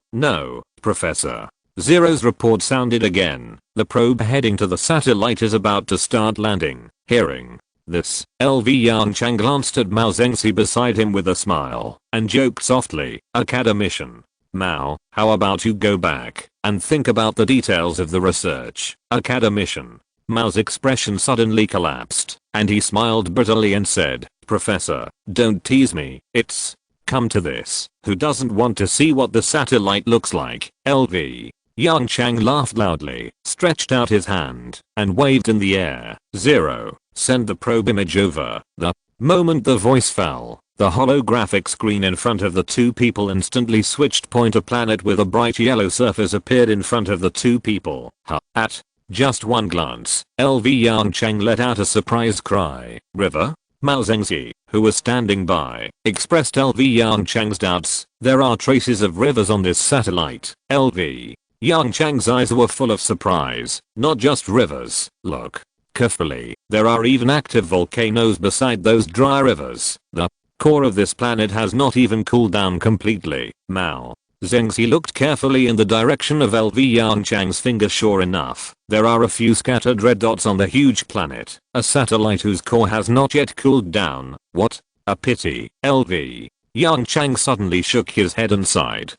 Professor. Zero's report sounded again. The probe heading to the satellite is about to start landing. Hearing this, LV Yongchang glanced at Mao Zengzi beside him with a smile and joked softly, academician. Mao, how about you go back and think about the details of the research, academician. Mao's expression suddenly collapsed, and he smiled bitterly and said, Professor, don't tease me. It's come to this. Who doesn't want to see what the satellite looks like? LV Yongchang laughed loudly, stretched out his hand, and waved in the air. Zero, send the probe image over. The moment the voice fell, The holographic screen in front of the two people instantly switched point. A planet with a bright yellow surface appeared in front of the two people. At just one glance, LV Yongchang let out a surprised cry. River? Mao Zengzi, who was standing by, expressed LV Yongchang's doubts. There are traces of rivers on this satellite. LV Yongchang's eyes were full of surprise. Not just rivers. Look carefully. There are even active volcanoes beside those dry rivers. The core of this planet has not even cooled down completely. Mao Zengzi looked carefully in the direction of LV Yongchang's finger. Sure enough, there are a few scattered red dots on the huge planet. A satellite whose core has not yet cooled down. What a pity. LV Yongchang suddenly shook his head and sighed.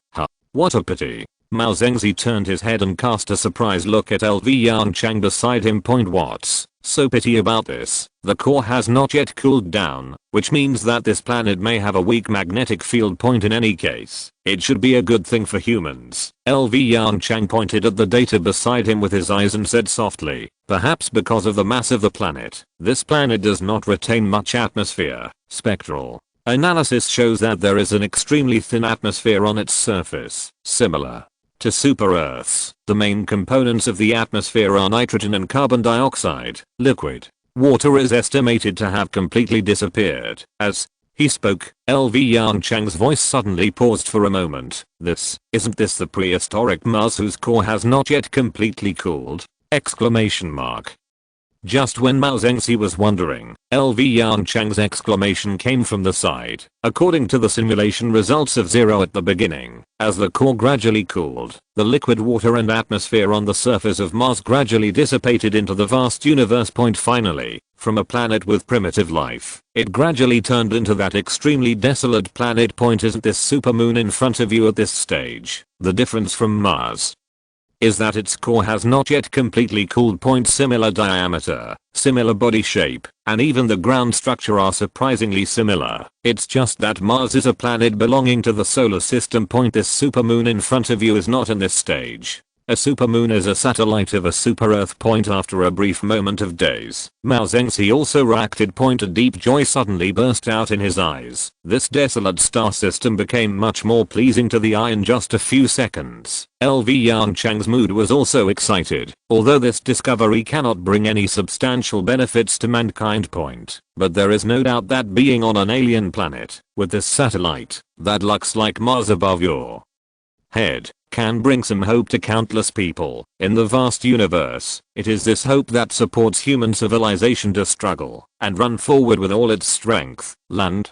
What a pity. Mao Zengzi turned his head and cast a surprised look at LV Yongchang beside him. What's so pity about this? The core has not yet cooled down, which means that this planet may have a weak magnetic field. In any case, it should be a good thing for humans. LV Yongchang pointed at the data beside him with his eyes and said softly, perhaps because of the mass of the planet, this planet does not retain much atmosphere. Spectral analysis shows that there is an extremely thin atmosphere on its surface, similar to super-Earth's. The main components of the atmosphere are nitrogen and carbon dioxide. Liquid water is estimated to have completely disappeared. As he spoke, LV Yongchang's voice suddenly paused for a moment. Isn't this the prehistoric Mars whose core has not yet completely cooled? Exclamation mark. Just when Mao Zengzi was wondering, LV Yongchang's exclamation came from the side. According to the simulation results of 0 at the beginning, as the core gradually cooled, the liquid water and atmosphere on the surface of Mars gradually dissipated into the vast universe. Finally, from a planet with primitive life, it gradually turned into that extremely desolate planet. Isn't this supermoon in front of you at this stage the difference from Mars? Is that its core has not yet completely cooled. Similar diameter, similar body shape, and even the ground structure are surprisingly similar. It's just that Mars is a planet belonging to the solar system. This supermoon in front of you is not in this stage. A supermoon is a satellite of a super-Earth. After a brief moment of daze, Mao Zengzi also reacted. A deep joy suddenly burst out in his eyes. This desolate star system became much more pleasing to the eye in just a few seconds. LV Yongchang's mood was also excited, although this discovery cannot bring any substantial benefits to mankind. But there is no doubt that being on an alien planet, with this satellite, that looks like Mars above your head, can bring some hope to countless people in the vast universe. It is this hope that supports human civilization to struggle and run forward with all its strength. Land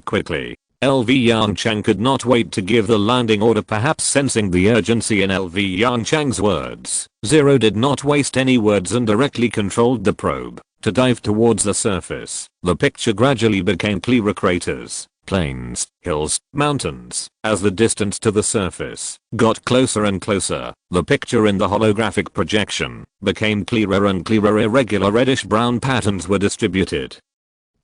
quickly. LV Yongchang could not wait to give the landing order. Perhaps sensing the urgency in LV Yongchang's words, Zero did not waste any words and directly controlled the probe to dive towards the surface. The picture gradually became clearer. Craters, plains, hills, mountains. As the distance to the surface got closer and closer, the picture in the holographic projection became clearer and clearer. Irregular reddish-brown patterns were distributed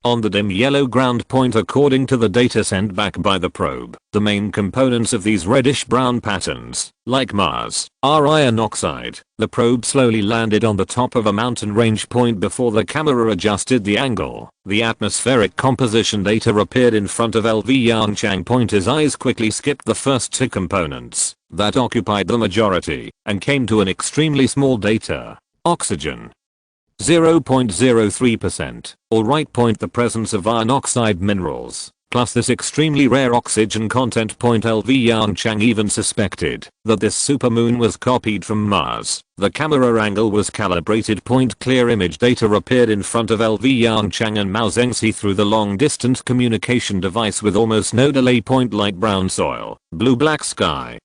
on the dim yellow ground. According to the data sent back by the probe, the main components of these reddish-brown patterns, like Mars, are iron oxide. The probe slowly landed on the top of a mountain range. Before the camera adjusted the angle, the atmospheric composition data appeared in front of LV Yongchang. His eyes quickly skipped the first two components that occupied the majority and came to an extremely small data. Oxygen 0.03%. Alright. The presence of iron oxide minerals, plus this extremely rare oxygen content. LV Yongchang even suspected that this supermoon was copied from Mars. The camera angle was calibrated. Clear image data appeared in front of LV Yongchang and Mao Zengzi through the long-distance communication device with almost no delay. Light brown soil, blue-black sky,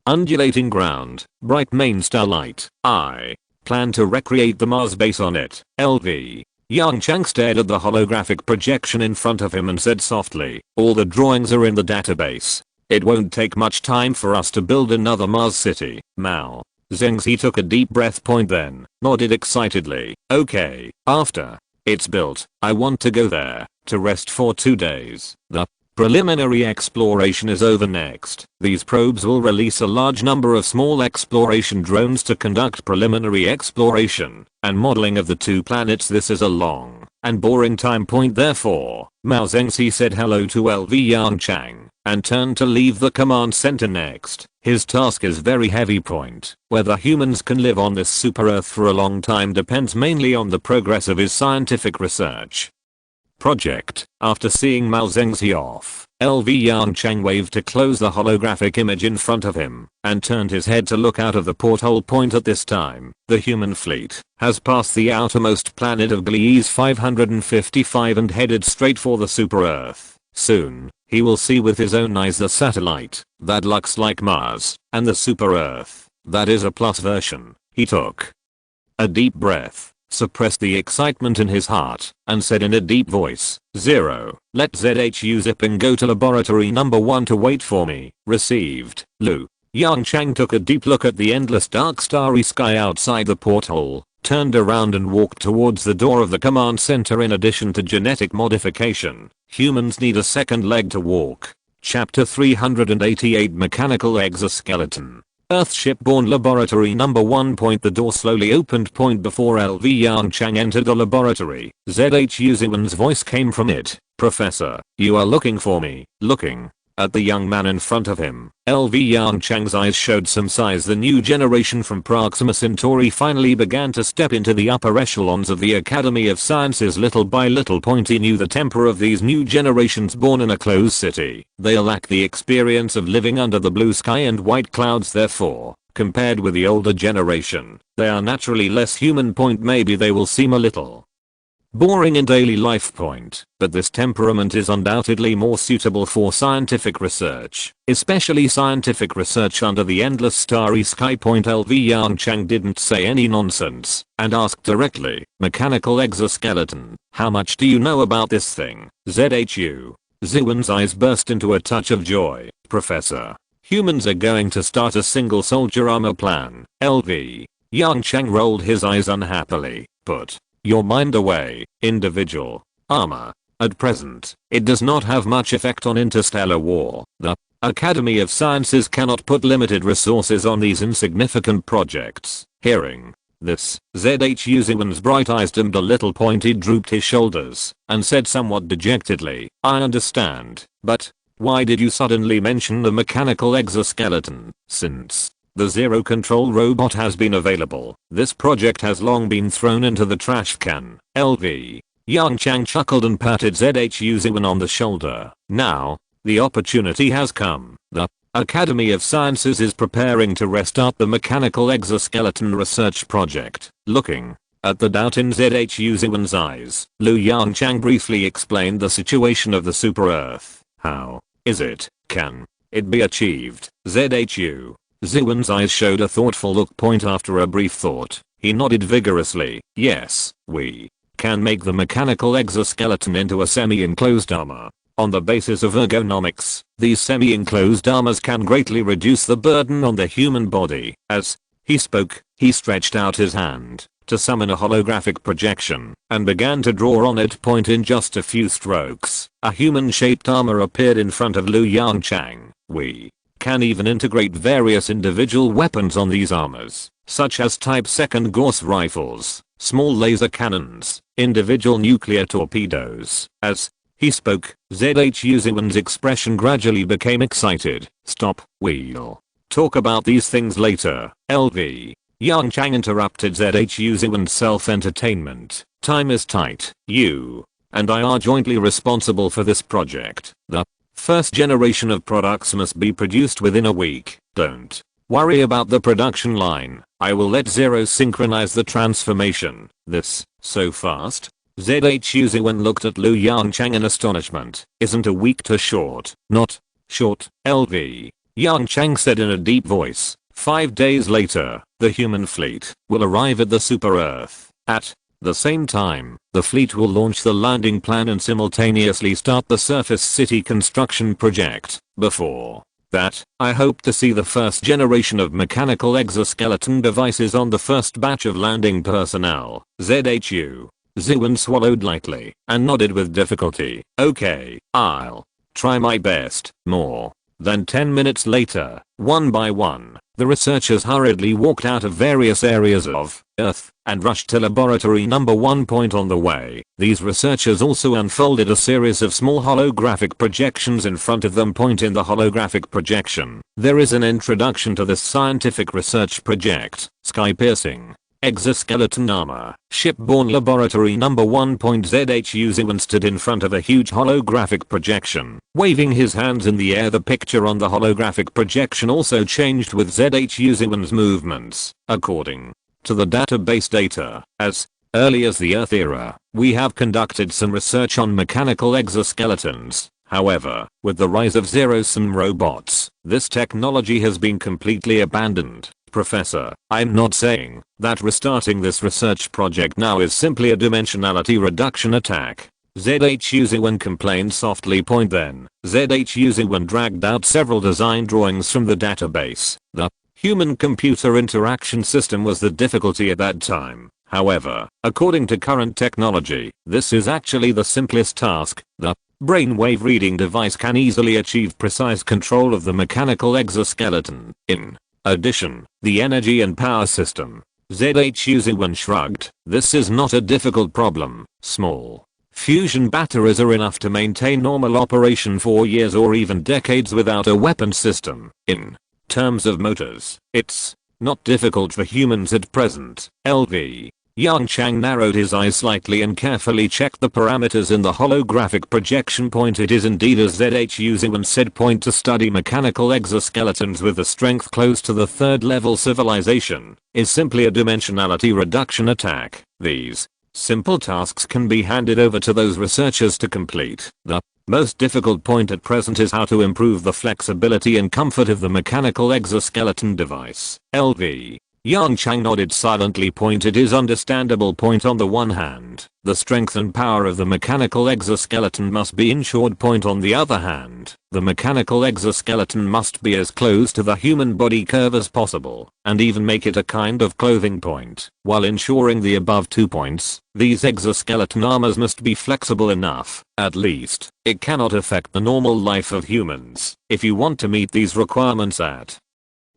undulating ground, bright main starlight. I plan to recreate the Mars base on it. LV Yongchang stared at the holographic projection in front of him and said softly, all the drawings are in the database. It won't take much time for us to build another Mars city. Mao Zengzi took a deep breath. Then nodded excitedly. Okay, after it's built, I want to go there to rest for 2 days. The Preliminary exploration is over next. These probes will release a large number of small exploration drones to conduct preliminary exploration and modeling of the two planets. This is a long and boring time point, therefore. Mao Zedong said hello to LV Yongchang and turned to leave the command center next. His task is very heavy point. Whether humans can live on this super Earth for a long time depends mainly on the progress of his scientific research project. After seeing Mao Zedong off, LV Yongchang waved to close the holographic image in front of him and turned his head to look out of the porthole point. At this time, the human fleet has passed the outermost planet of Gliese 555 and headed straight for the super Earth. Soon, he will see with his own eyes the satellite that looks like Mars and the super Earth that is a plus version. He took a deep breath, suppressed the excitement in his heart, and said in a deep voice, "Zero, let ZHU zip and go to laboratory number 1 to wait for me." Received. Lu Yongchang took a deep look at the endless dark starry sky outside the porthole, turned around and walked towards the door of the command center. In addition to genetic modification, humans need a second leg to walk. Chapter 388 Mechanical Exoskeleton. Earth-ship-borne laboratory number 1. The door slowly opened. Before LV Yongchang entered the laboratory, ZHU Ziwen's voice came from it. "Professor, you are looking for me." Looking at the young man in front of him, LV Yongchang's eyes showed some size. The new generation from Proxima Centauri finally began to step into the upper echelons of the Academy of Sciences. Little by little, he knew the temper of these new generations born in a closed city. They lack the experience of living under the blue sky and white clouds. Therefore, compared with the older generation, they are naturally less human. Maybe they will seem a little boring in daily life. But this temperament is undoubtedly more suitable for scientific research, especially scientific research under the endless starry sky. LV Yongchang didn't say any nonsense and asked directly, "Mechanical exoskeleton, how much do you know about this thing?" ZHU Ziwen's eyes burst into a touch of joy. "Professor, humans are going to start a single soldier armor plan." LV Yongchang rolled his eyes unhappily. "Put your mind away. Individual armor. At present, it does not have much effect on interstellar war. The Academy of Sciences cannot put limited resources on these insignificant projects." Hearing this, ZHU Ziwen's bright eyes dimmed a little. He drooped his shoulders and said somewhat dejectedly, "I understand, but why did you suddenly mention the mechanical exoskeleton? Since the zero control robot has been available, this project has long been thrown into the trash can." LV Yongchang chuckled and patted ZHU Ziwen on the shoulder. "Now, the opportunity has come. The Academy of Sciences is preparing to restart the mechanical exoskeleton research project." Looking at the doubt in ZHU Ziwen's eyes, Lu Yongchang briefly explained the situation of the super Earth. "How is it? Can it be achieved?" ZHU Ziwen's eyes showed a thoughtful look. After a brief thought, he nodded vigorously. "Yes, we can make the mechanical exoskeleton into a semi-enclosed armor. On the basis of ergonomics, these semi-enclosed armors can greatly reduce the burden on the human body." As he spoke, he stretched out his hand to summon a holographic projection and began to draw on it. In just a few strokes, a human-shaped armor appeared in front of Lu Yongchang. "We can even integrate various individual weapons on these armors, such as Type 2 Gauss rifles, small laser cannons, individual nuclear torpedoes." As he spoke, ZHU Ziwen's expression gradually became excited. "Stop, we'll talk about these things later." LV Yongchang interrupted ZHU Ziwen's self-entertainment. "Time is tight. You and I are jointly responsible for this project. The first generation of products must be produced within a week. Don't worry about the production line. I will let Zero synchronize the transformation." "This, so fast?" ZHU Ziwen looked at Lu Yongchang in astonishment. "Isn't a week too short?" "Not short," LV Yongchang said in a deep voice. 5 days later, the human fleet will arrive at the super Earth. At the same time, the fleet will launch the landing plan and simultaneously start the surface city construction project. Before that, I hope to see the first generation of mechanical exoskeleton devices on the first batch of landing personnel." ZHU Ziwen swallowed lightly and nodded with difficulty. "Okay, I'll Try my best. More than 10 minutes later, one by one, the researchers hurriedly walked out of various areas of Earth and rushed to laboratory number 1. On the way, these researchers also unfolded a series of small holographic projections in front of them. In the holographic projection, there is an introduction to this scientific research project, sky-piercing exoskeleton armor. Shipborne laboratory number 1. ZHU Ziwan stood in front of a huge holographic projection, waving his hands in the air. The picture on the holographic projection also changed with ZHU Ziwan's movements. According to the database data, as early as the Earth era, we have conducted some research on mechanical exoskeletons. However, with the rise of zero-sum robots, this technology has been completely abandoned. Professor, I'm not saying that restarting this research project now is simply a dimensionality reduction attack. ZHU Ziwan complained softly. Then, ZHU Ziwan dragged out several design drawings from the database. The human-computer interaction system was the difficulty at that time. However, according to current technology, this is actually the simplest task. The brainwave reading device can easily achieve precise control of the mechanical exoskeleton. In addition, the energy and power system. ZHU Ziwan shrugged. This is not a difficult problem. Small fusion batteries are enough to maintain normal operation for years or even decades without a weapon system. In terms of motors, it's not difficult for humans at present. LV. Yongchang narrowed his eyes slightly and carefully checked the parameters in the holographic projection. It is indeed as ZHU Ziwan said. To study mechanical exoskeletons with a strength close to the third level civilization is simply a dimensionality reduction attack. These simple tasks can be handed over to those researchers to complete. The most difficult point at present is how to improve the flexibility and comfort of the mechanical exoskeleton device. LV. Yongchang nodded silently. It is understandable. On the one hand, the strength and power of the mechanical exoskeleton must be ensured. On the other hand, the mechanical exoskeleton must be as close to the human body curve as possible, and even make it a kind of clothing point. While ensuring the above 2 points, these exoskeleton armors must be flexible enough, at least, it cannot affect the normal life of humans. If you want to meet these requirements at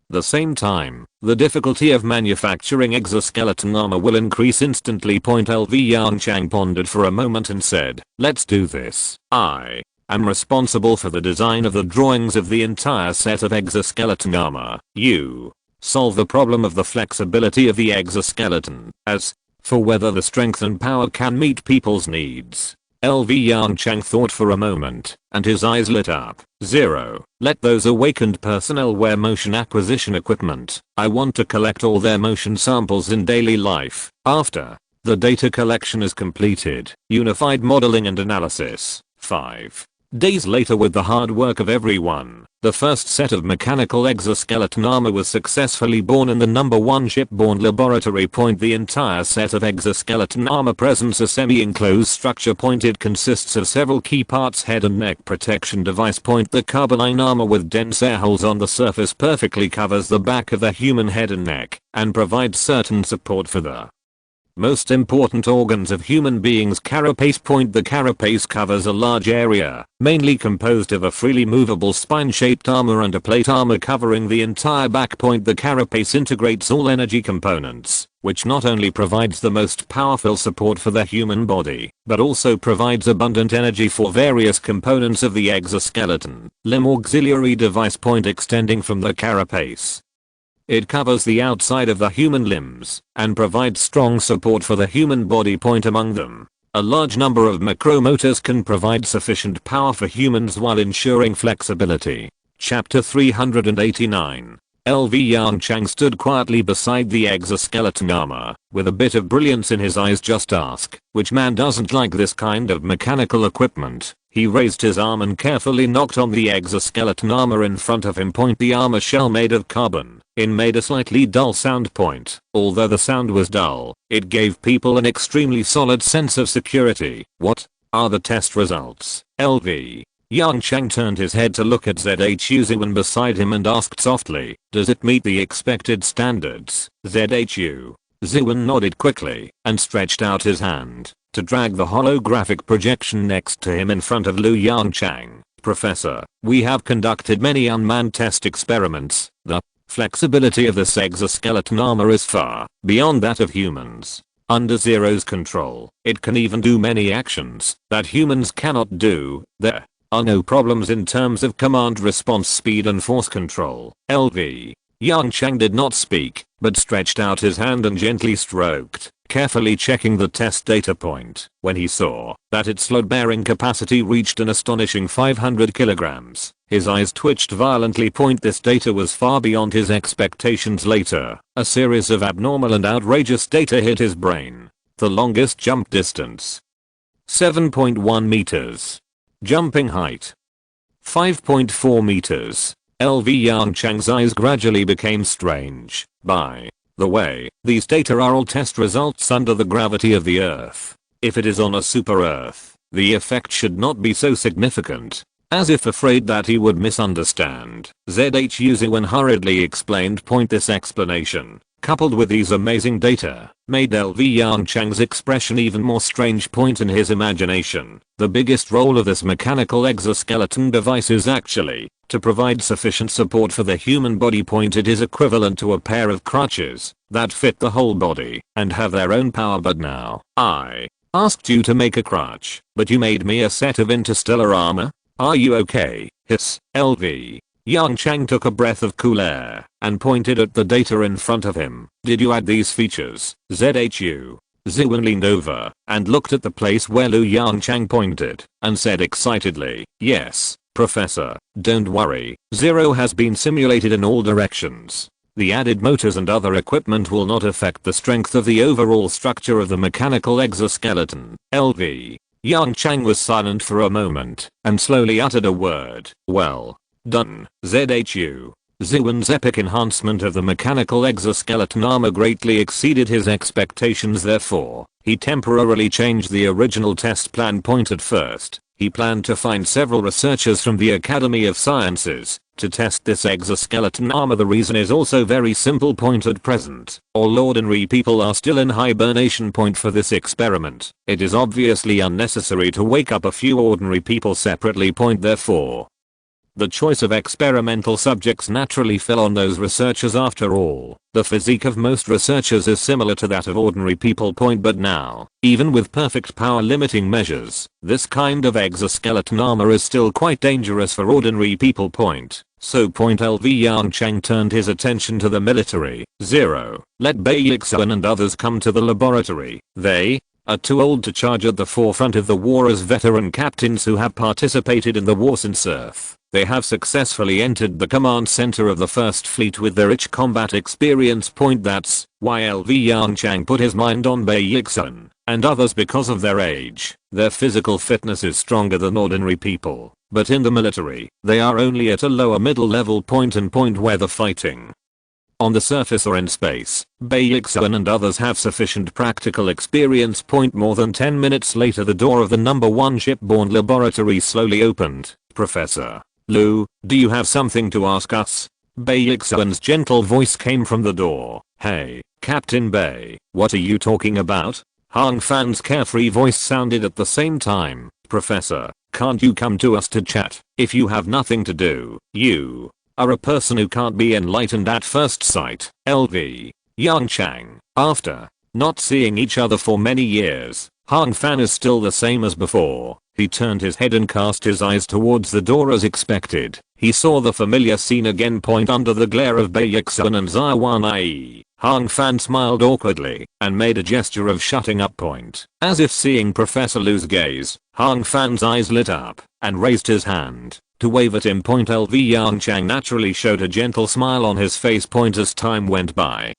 the same time, the difficulty of manufacturing exoskeleton armor will increase instantly. LV Yongchang pondered for a moment and said, let's do this. I am responsible for the design of the drawings of the entire set of exoskeleton armor. You solve the problem of the flexibility of the exoskeleton. As for whether the strength and power can meet people's needs. LV Yongchang thought for a moment, and his eyes lit up. 0. Let those awakened personnel wear motion acquisition equipment. I want to collect all their motion samples in daily life. After the data collection is completed, unified modeling and analysis. 5 days later, with the hard work of everyone, the first set of mechanical exoskeleton armor was successfully born in the number 1 shipborne laboratory. The entire set of exoskeleton armor presents a semi-enclosed structure. It consists of several key parts: head and neck protection device. The carbonine armor with dense air holes on the surface perfectly covers the back of the human head and neck, and provides certain support for the most important organs of human beings. Carapace. The carapace covers a large area, mainly composed of a freely movable spine-shaped armor and a plate armor covering the entire back. The carapace integrates all energy components, which not only provides the most powerful support for the human body, but also provides abundant energy for various components of the exoskeleton. Limb auxiliary device. Extending from the carapace, it covers the outside of the human limbs and provides strong support for the human body. Among them, a large number of macromotors can provide sufficient power for humans while ensuring flexibility. Chapter 389. LV Yongchang stood quietly beside the exoskeleton armor, with a bit of brilliance in his eyes. Just ask, which man doesn't like this kind of mechanical equipment? He raised his arm and carefully knocked on the exoskeleton armor in front of him. The armor shell made of carbon made a slightly dull sound. Although the sound was dull, it gave people an extremely solid sense of security. What are the test results? LV Yongchang turned his head to look at ZHU Ziwan beside him and asked softly, does it meet the expected standards? ZHU Ziwan nodded quickly and stretched out his hand to drag the holographic projection next to him in front of Lu Yongchang. Professor, we have conducted many unmanned test experiments. The flexibility of this exoskeleton armor is far beyond that of humans. Under Zero's control, it can even do many actions that humans cannot do. There are no problems in terms of command response speed and force control. LV. Yongchang did not speak, but stretched out his hand and gently stroked, carefully checking the test data point. When he saw that its load-bearing capacity reached an astonishing 500 kilograms, his eyes twitched violently. This data was far beyond his expectations. Later, a series of abnormal and outrageous data hit his brain. The longest jump distance, 7.1 meters. Jumping height, 5.4 meters. LV Yongchang's eyes gradually became strange. By the way, these data are all test results under the gravity of the Earth. If it is on a super Earth, the effect should not be so significant. As if afraid that he would misunderstand, Zhu hurriedly explained. This explanation, coupled with these amazing data, made LV Yongchang's expression even more strange. In his imagination, the biggest role of this mechanical exoskeleton device is actually to provide sufficient support for the human body. It is equivalent to a pair of crutches that fit the whole body and have their own power. But now, I asked you to make a crutch, but you made me a set of interstellar armor? Are you okay? Hiss. LV. Yongchang took a breath of cool air and pointed at the data in front of him. Did you add these features? Zhu. Ziwen leaned over and looked at the place where Lu Yongchang pointed and said excitedly, yes, Professor, don't worry. Zero has been simulated in all directions. The added motors and other equipment will not affect the strength of the overall structure of the mechanical exoskeleton. LV. Yongchang was silent for a moment and slowly uttered a word. Well done, Zhu. Ziwen's epic enhancement of the mechanical exoskeleton armor greatly exceeded his expectations. Therefore, he temporarily changed the original test plan. At first, he planned to find several researchers from the Academy of Sciences to test this exoskeleton armor. The reason is also very simple. At present, all ordinary people are still in hibernation. For this experiment, it is obviously unnecessary to wake up a few ordinary people separately. Therefore, the choice of experimental subjects naturally fell on those researchers. After all, the physique of most researchers is similar to that of ordinary people. But now, even with perfect power limiting measures, this kind of exoskeleton armor is still quite dangerous for ordinary people. So LV Yongchang turned his attention to the military. Zero. Let Bai Yixuan and others come to the laboratory. They are too old to charge at the forefront of the war as veteran captains who have participated in the war since Earth. They have successfully entered the command center of the First Fleet with their rich combat experience. That's why LV Yongchang put his mind on Bai Yixuan and others because of their age. Their physical fitness is stronger than ordinary people, but in the military, they are only at a lower middle level. And where the fighting on the surface or in space, Bai Yixuan and others have sufficient practical experience. More than 10 minutes later, the door of the number 1 shipborne laboratory slowly opened. Professor Lu, do you have something to ask us? Bai Yixuan's gentle voice came from the door. Hey, Captain Bai, what are you talking about? Hang Fan's carefree voice sounded at the same time. Professor, can't you come to us to chat? If you have nothing to do, you are a person who can't be enlightened at first sight. LV Yongchang. After not seeing each other for many years, Hang Fan is still the same as before. He turned his head and cast his eyes towards the door as expected. He saw the familiar scene again. Under the glare of Bai Yixuan and Ziwan. Hang Fan smiled awkwardly and made a gesture of shutting up. As if seeing Professor Lu's gaze, Hang Fan's eyes lit up and raised his hand to wave at him. LV Yongchang naturally showed a gentle smile on his face. As time went by,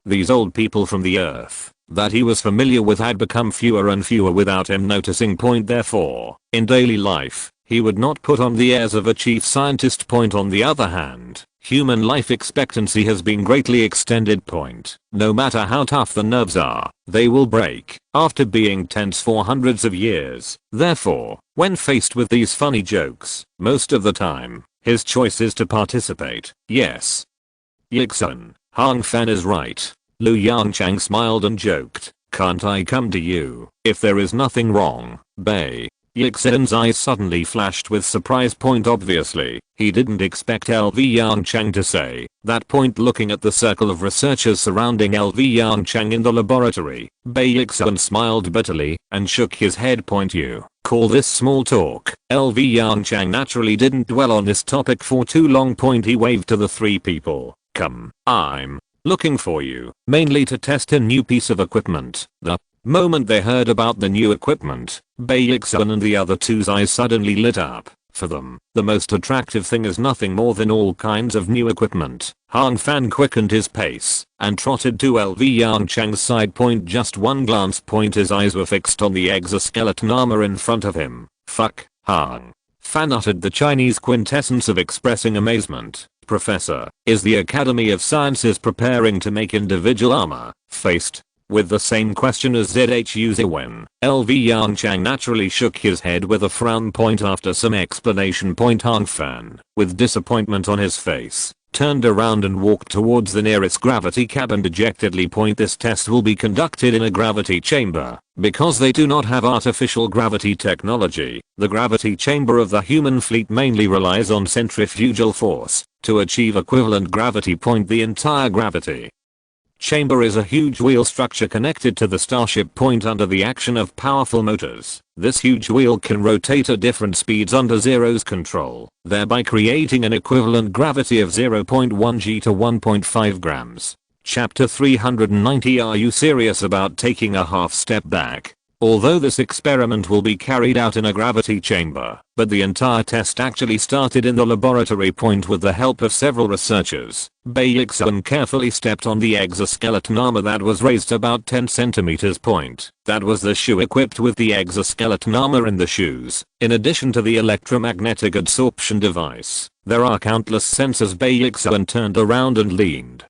these old people from the Earth that he was familiar with had become fewer and fewer without him noticing. Therefore, in daily life, he would not put on the airs of a chief scientist. On the other hand, human life expectancy has been greatly extended. No matter how tough the nerves are, they will break after being tense for hundreds of years. Therefore, when faced with these funny jokes, most of the time, his choice is to participate. Yes, Yixuan, Hang Fan is right. Lu Yongchang smiled and joked. Can't I come to you if there is nothing wrong, Bai? Yixin's eyes suddenly flashed with surprise. Obviously, he didn't expect LV Yongchang to say that. Looking at the circle of researchers surrounding LV Yongchang in the laboratory, Yixin smiled bitterly and shook his head. You call this small talk? LV Yongchang naturally didn't dwell on this topic for too long. He waved to the three people. Come, I'm looking for you, mainly to test a new piece of equipment. The moment they heard about the new equipment, Yixin and the other two's eyes suddenly lit up. For them, the most attractive thing is nothing more than all kinds of new equipment. Hang Fan quickened his pace and trotted to LV Yongchang's side. Just one glance. His eyes were fixed on the exoskeleton armor in front of him. Fuck, Hang Fan uttered the Chinese quintessence of expressing amazement. Professor, is the Academy of Sciences preparing to make individual armor? Faced with the same question as ZHU Ziwen, LV Yongchang naturally shook his head with a frown. After some explanation, Hang Fan, with disappointment on his face, turned around and walked towards the nearest gravity cabin dejectedly. This test will be conducted in a gravity chamber. Because they do not have artificial gravity technology, the gravity chamber of the human fleet mainly relies on centrifugal force to achieve equivalent gravity. The entire gravity chamber is a huge wheel structure connected to the starship. Under the action of powerful motors, this huge wheel can rotate at different speeds under Zero's control, thereby creating an equivalent gravity of 0.1 g to 1.5 grams. Chapter 390. Are you serious about taking a half step back? Although this experiment will be carried out in a gravity chamber, but the entire test actually started in the laboratory. With the help of several researchers, Yixin carefully stepped on the exoskeleton armor that was raised about 10 centimeters. That was the shoe equipped with the exoskeleton armor in the shoes. In addition to the electromagnetic absorption device, there are countless sensors. Yixin turned around and leaned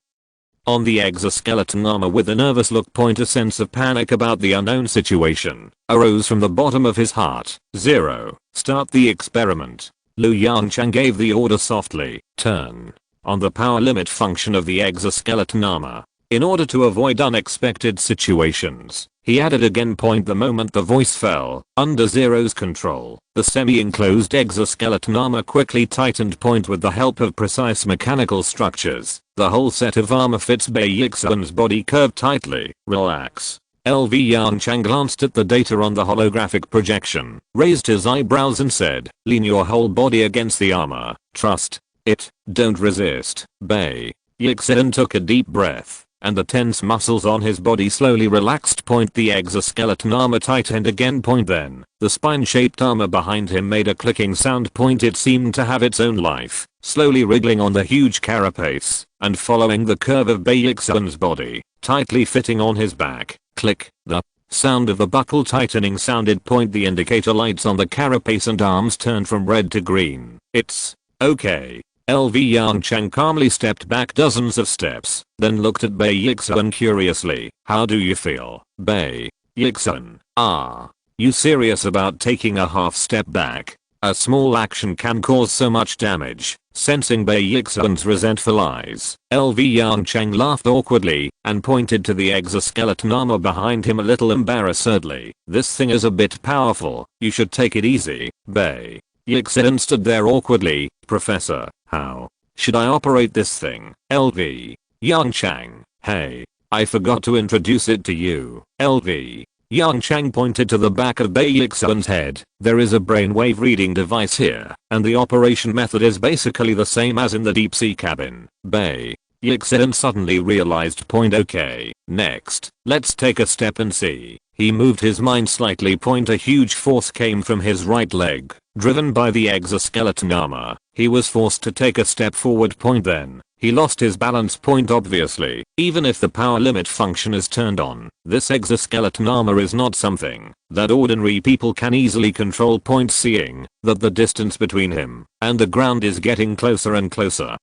on the exoskeleton armor with a nervous look. A sense of panic about the unknown situation arose from the bottom of his heart. Zero, start the experiment. Lu Yongchang gave the order softly. Turn on the power limit function of the exoskeleton armor. In order to avoid unexpected situations, he added again. The moment the voice fell under Zero's control, the semi-enclosed exoskeleton armor quickly tightened. With the help of precise mechanical structures, the whole set of armor fits Yixin's body. Curved tightly. Relax. LV Yongchang glanced at the data on the holographic projection, raised his eyebrows and said, lean your whole body against the armor. Trust it. Don't resist. Yixin took a deep breath, and the tense muscles on his body slowly relaxed. The exoskeleton armor tightened again. Then, the spine-shaped armor behind him made a clicking sound. It seemed to have its own life, slowly wriggling on the huge carapace and following the curve of Yixin's body, tightly fitting on his back. Click. The sound of the buckle tightening sounded. The indicator lights on the carapace and arms turned from red to green. It's okay. LV Yongchang calmly stepped back dozens of steps, then looked at Yixin curiously. How do you feel, Yixin? Are you serious about taking a half step back? A small action can cause so much damage. Sensing Yixin's resentful eyes, LV Yongchang laughed awkwardly and pointed to the exoskeleton armor behind him a little embarrassedly. This thing is a bit powerful. You should take it easy. Yixin stood there awkwardly. Professor, how should I operate this thing? LV Yongchang, hey, I forgot to introduce it to you. LV Yongchang pointed to the back of Yixin's head. There is a brainwave reading device here, and the operation method is basically the same as in the deep sea cabin. Yixin suddenly realized. Okay, next, let's take a step and see. He moved his mind slightly. A huge force came from his right leg, driven by the exoskeleton armor. He was forced to take a step forward. Then, he lost his balance. Obviously, even if the power limit function is turned on, this exoskeleton armor is not something that ordinary people can easily control. Seeing that the distance between him and the ground is getting closer and closer,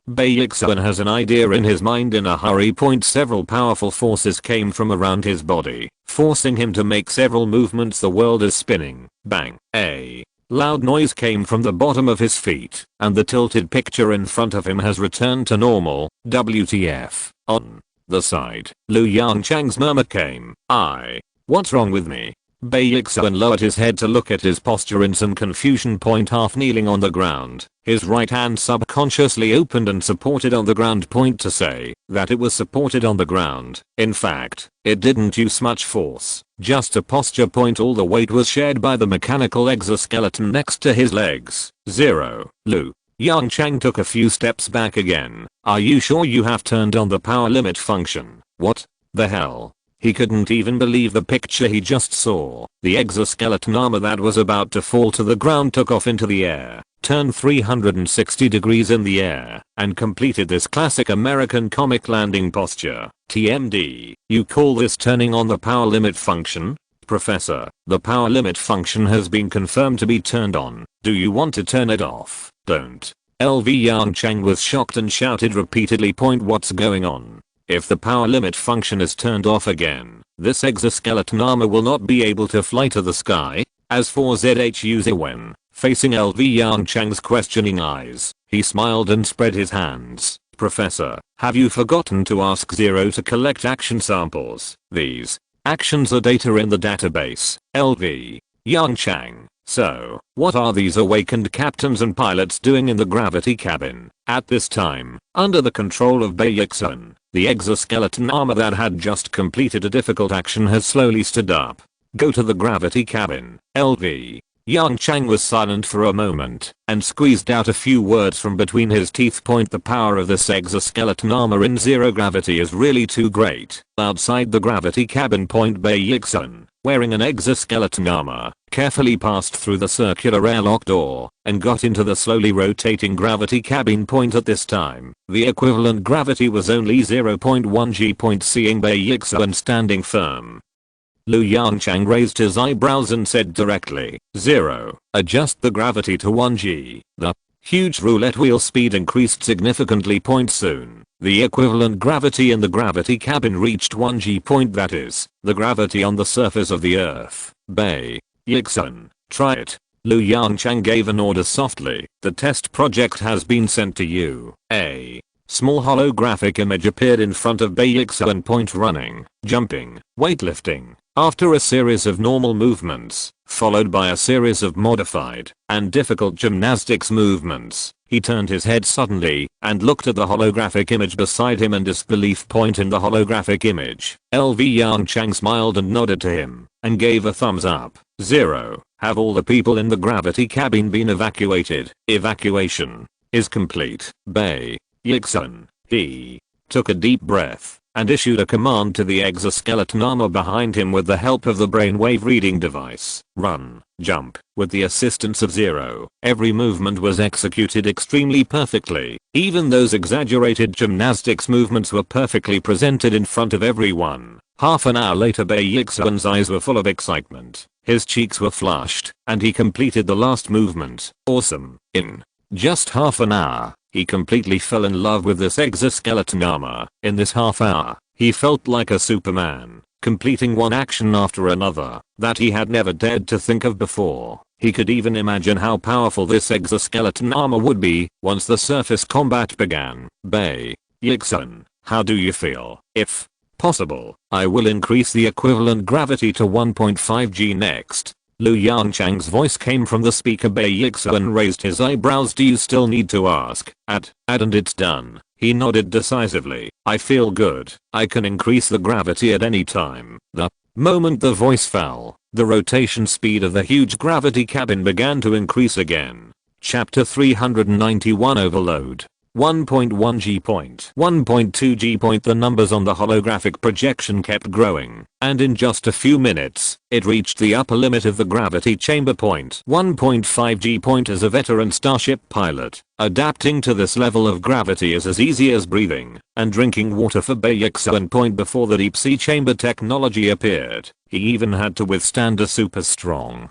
Yixin has an idea in his mind in a hurry. Several powerful forces came from around his body, forcing him to make several movements. The world is spinning. Bang. A loud noise came from the bottom of his feet, and the tilted picture in front of him has returned to normal. WTF. On the side, Lu Yongchang's murmur came. What's wrong with me? Baeksuan lowered his head to look at his posture in some confusion. Half kneeling on the ground, his right hand subconsciously opened and supported on the ground. To say that it was supported on the ground. In fact, it didn't use much force, just a posture. All the weight was shared by the mechanical exoskeleton next to his legs. 0. Lu Yongchang took a few steps back again. Are you sure you have turned on the power limit function? What the hell? He couldn't even believe the picture he just saw. The exoskeleton armor that was about to fall to the ground took off into the air, turned 360 degrees in the air, and completed this classic American comic landing posture. TMD. You call this turning on the power limit function? Professor, the power limit function has been confirmed to be turned on. Do you want to turn it off? Don't. LV Yongchang was shocked and shouted repeatedly. What's going on? If the power limit function is turned off again, this exoskeleton armor will not be able to fly to the sky. As for ZHU Ziwen, facing LV Yongchang's questioning eyes, he smiled and spread his hands. Professor, have you forgotten to ask Zero to collect action samples? These actions are data in the database. LV Yongchang. So, what are these awakened captains and pilots doing in the gravity cabin? At this time, under the control of Baeksuan, the exoskeleton armor that had just completed a difficult action has slowly stood up. Go to the gravity cabin. LV Yongchang was silent for a moment and squeezed out a few words from between his teeth. The power of this exoskeleton armor in zero gravity is really too great. Outside the gravity cabin, Baeksuan, wearing an exoskeleton armor, carefully passed through the circular airlock door and got into the slowly rotating gravity cabin. At this time, the equivalent gravity was only 0.1 g. Seeing Baeksuan standing firm, Lu Yongchang raised his eyebrows and said directly, 0. Adjust the gravity to 1 g. The huge roulette wheel speed increased significantly. Soon, the equivalent gravity in the gravity cabin reached 1 g. That is, the gravity on the surface of the earth. Baeksuan, try it. Lu Yongchang gave an order softly. The test project has been sent to you. A small holographic image appeared in front of Baeksuan. Running, jumping, weightlifting. After a series of normal movements, followed by a series of modified and difficult gymnastics movements, he turned his head suddenly and looked at the holographic image beside him in disbelief. In the holographic image, LV Yongchang smiled and nodded to him and gave a thumbs up. 0. Have all the people in the gravity cabin been evacuated? Evacuation is complete. Baeksuan, he took a deep breath and issued a command to the exoskeleton armor behind him with the help of the brainwave reading device. Run, jump. With the assistance of Zero, every movement was executed extremely perfectly. Even those exaggerated gymnastics movements were perfectly presented in front of everyone. Half an hour later, Baeksuan's eyes were full of excitement. His cheeks were flushed, and he completed the last movement. Awesome. In just half an hour, he completely fell in love with this exoskeleton armor. In this half hour, he felt like a Superman, completing one action after another that he had never dared to think of before. He could even imagine how powerful this exoskeleton armor would be once the surface combat began. Baeksuan, how do you feel? If possible, I will increase the equivalent gravity to 1.5 g next. Lu Yongchang's voice came from the speaker. Baeksuan raised his eyebrows. Do you still need to ask? And it's done. He nodded decisively. I feel good. I can increase the gravity at any time. The moment the voice fell, the rotation speed of the huge gravity cabin began to increase again. Chapter 391 Overload. 1.1 g. 1.2 g. The numbers on the holographic projection kept growing, and in just a few minutes, it reached the upper limit of the gravity chamber. 1.5 g. As a veteran starship pilot, adapting to this level of gravity is as easy as breathing and drinking water for Baeksuan. Before the deep sea chamber technology appeared, he even had to withstand a super strong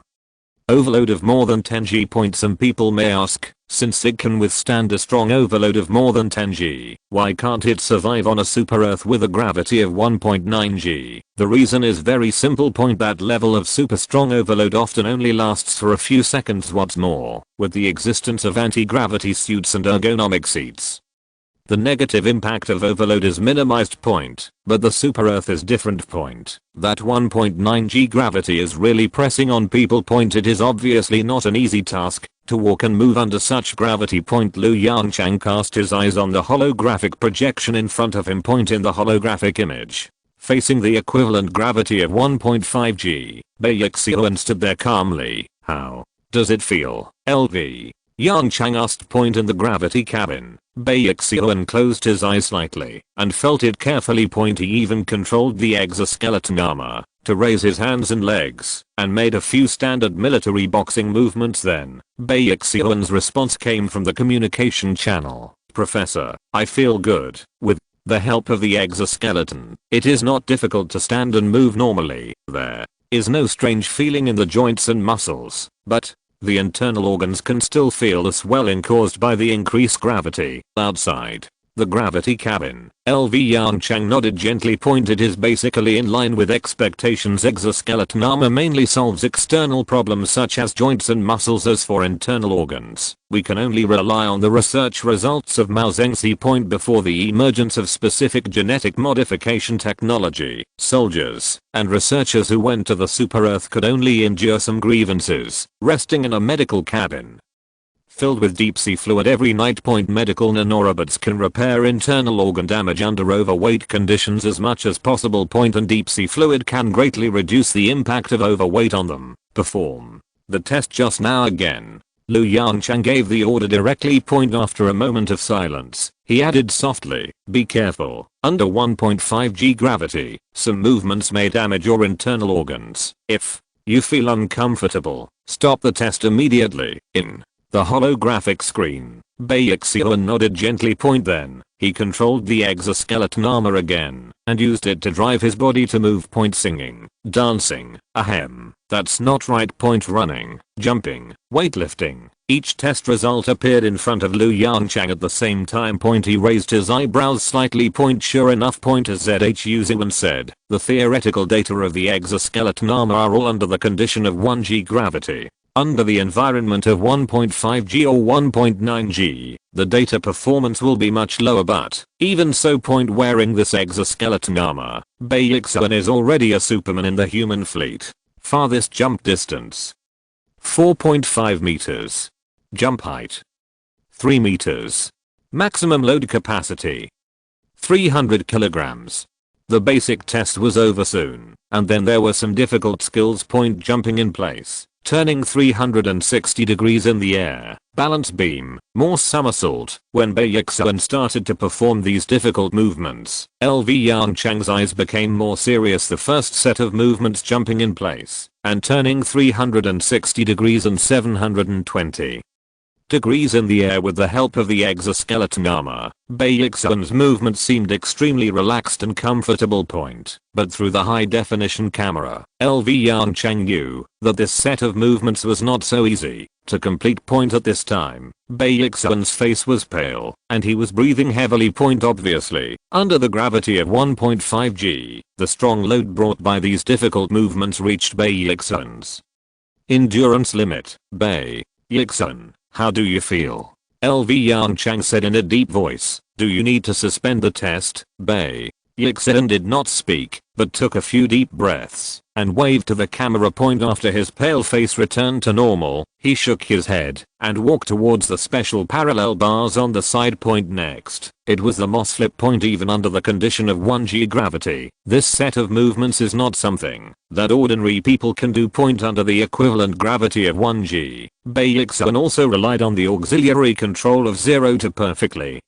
overload of more than 10 g. Some people may ask, since it can withstand a strong overload of more than 10 g, why can't it survive on a super Earth with a gravity of 1.9 g? The reason is very simple. That level of super strong overload often only lasts for a few seconds. What's more, with the existence of anti-gravity suits and ergonomic seats, The negative impact of overload is minimized point, but the super Earth is different point. That 1.9 g gravity is really pressing on people point. It is obviously not an easy task to walk and move under such gravity point. Yongchang cast his eyes on the holographic projection in front of him point. In the holographic image, facing the equivalent gravity of 1.5 g, Baekseoan stood there calmly. How does it feel, LV? Yongchang asked point. In the gravity cabin, Baekseoan closed his eyes slightly and felt it carefully point. He even controlled the exoskeleton armor to raise his hands and legs and made a few standard military boxing movements. Then, Baekseoan's response came from the communication channel. Professor, I feel good. With the help of the exoskeleton, it is not difficult to stand and move normally. There is no strange feeling in the joints and muscles, but the internal organs can still feel the swelling caused by the increased gravity. Outside the gravity cabin, LV Yongchang nodded gently point. It is basically in line with expectations. Exoskeleton armor mainly solves external problems such as joints and muscles. As for internal organs, we can only rely on the research results of Mao Zedong point before the emergence of specific genetic modification technology. Soldiers and researchers who went to the super Earth could only endure some grievances, resting in a medical cabin filled with deep sea fluid every night. Medical nanorobots can repair internal organ damage under overweight conditions as much as possible. And deep sea fluid can greatly reduce the impact of overweight on them. Perform the test just now again. Yongchang gave the order directly. After a moment of silence, he added softly, be careful, under 1.5 g gravity, some movements may damage your internal organs. If you feel uncomfortable, stop the test immediately. In the holographic screen, Baekseoan nodded gently. Then, he controlled the exoskeleton armor again and used it to drive his body to move. Singing, dancing, ahem, that's not right. Running, jumping, weightlifting. Each test result appeared in front of Yongchang at the same time. He raised his eyebrows slightly. Sure enough. As ZHU said, the theoretical data of the exoskeleton armor are all under the condition of 1 g gravity. Under the environment of 1.5 g or 1.9 g, the data performance will be much lower, but even so. Wearing this exoskeleton armor, Baekseoan is already a superman in the human fleet. Farthest jump distance 4.5 meters. Jump height 3 meters. Maximum load capacity 300 kilograms. The basic test was over soon, and then there were some difficult skills. Jumping in place, turning 360 degrees in the air, balance beam, more somersault. When Baekseoan started to perform these difficult movements, LV Yongchang's eyes became more serious. The first set of movements, jumping in place and turning 360 degrees and 720 degrees in the air with the help of the exoskeleton armor, Baekseoan's movement seemed extremely relaxed and comfortable. But through the high definition camera, LV Yongchang knew that this set of movements was not so easy to complete. At this time, Baekseoan's face was pale and he was breathing heavily. Obviously, under the gravity of 1.5 g, the strong load brought by these difficult movements reached Baekseoan's endurance limit. Baekseoan, how do you feel? LV Yongchang said in a deep voice. Do you need to suspend the test? Baekseoan did not speak, but took a few deep breaths and waved to the camera. After his pale face returned to normal, he shook his head and walked towards the special parallel bars on the side. Next, it was the Moss flip. Even under the condition of 1 g gravity, this set of movements is not something that ordinary people can do. Under the equivalent gravity of 1 g, Baekseoan also relied on the auxiliary control of 0 to perfectly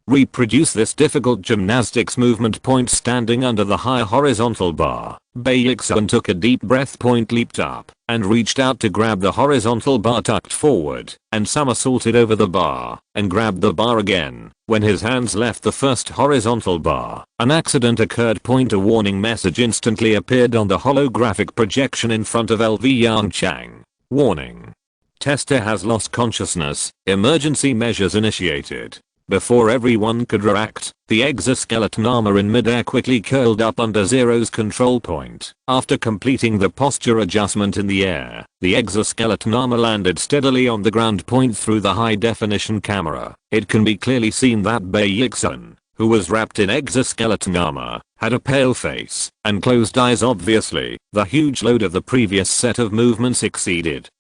reproduce this difficult gymnastics movement. Standing under the high horizontal bar, Baekseoan took a deep breath. Leaped up and reached out to grab the horizontal bar tucked forward and somersaulted over the bar and grabbed the bar again. When his hands left the first horizontal bar, an accident occurred. A warning message instantly appeared on the holographic projection in front of LV Yongchang. Warning. Tester has lost consciousness. Emergency measures initiated. Before everyone could react, the exoskeleton armor in midair quickly curled up under Zero's control point. After completing the posture adjustment in the air, the exoskeleton armor landed steadily on the ground point through the high-definition camera. It can be clearly seen that Baekhyun, who was wrapped in exoskeleton armor, had a pale face and closed eyes. Obviously, the huge load of the previous set of movements exceeded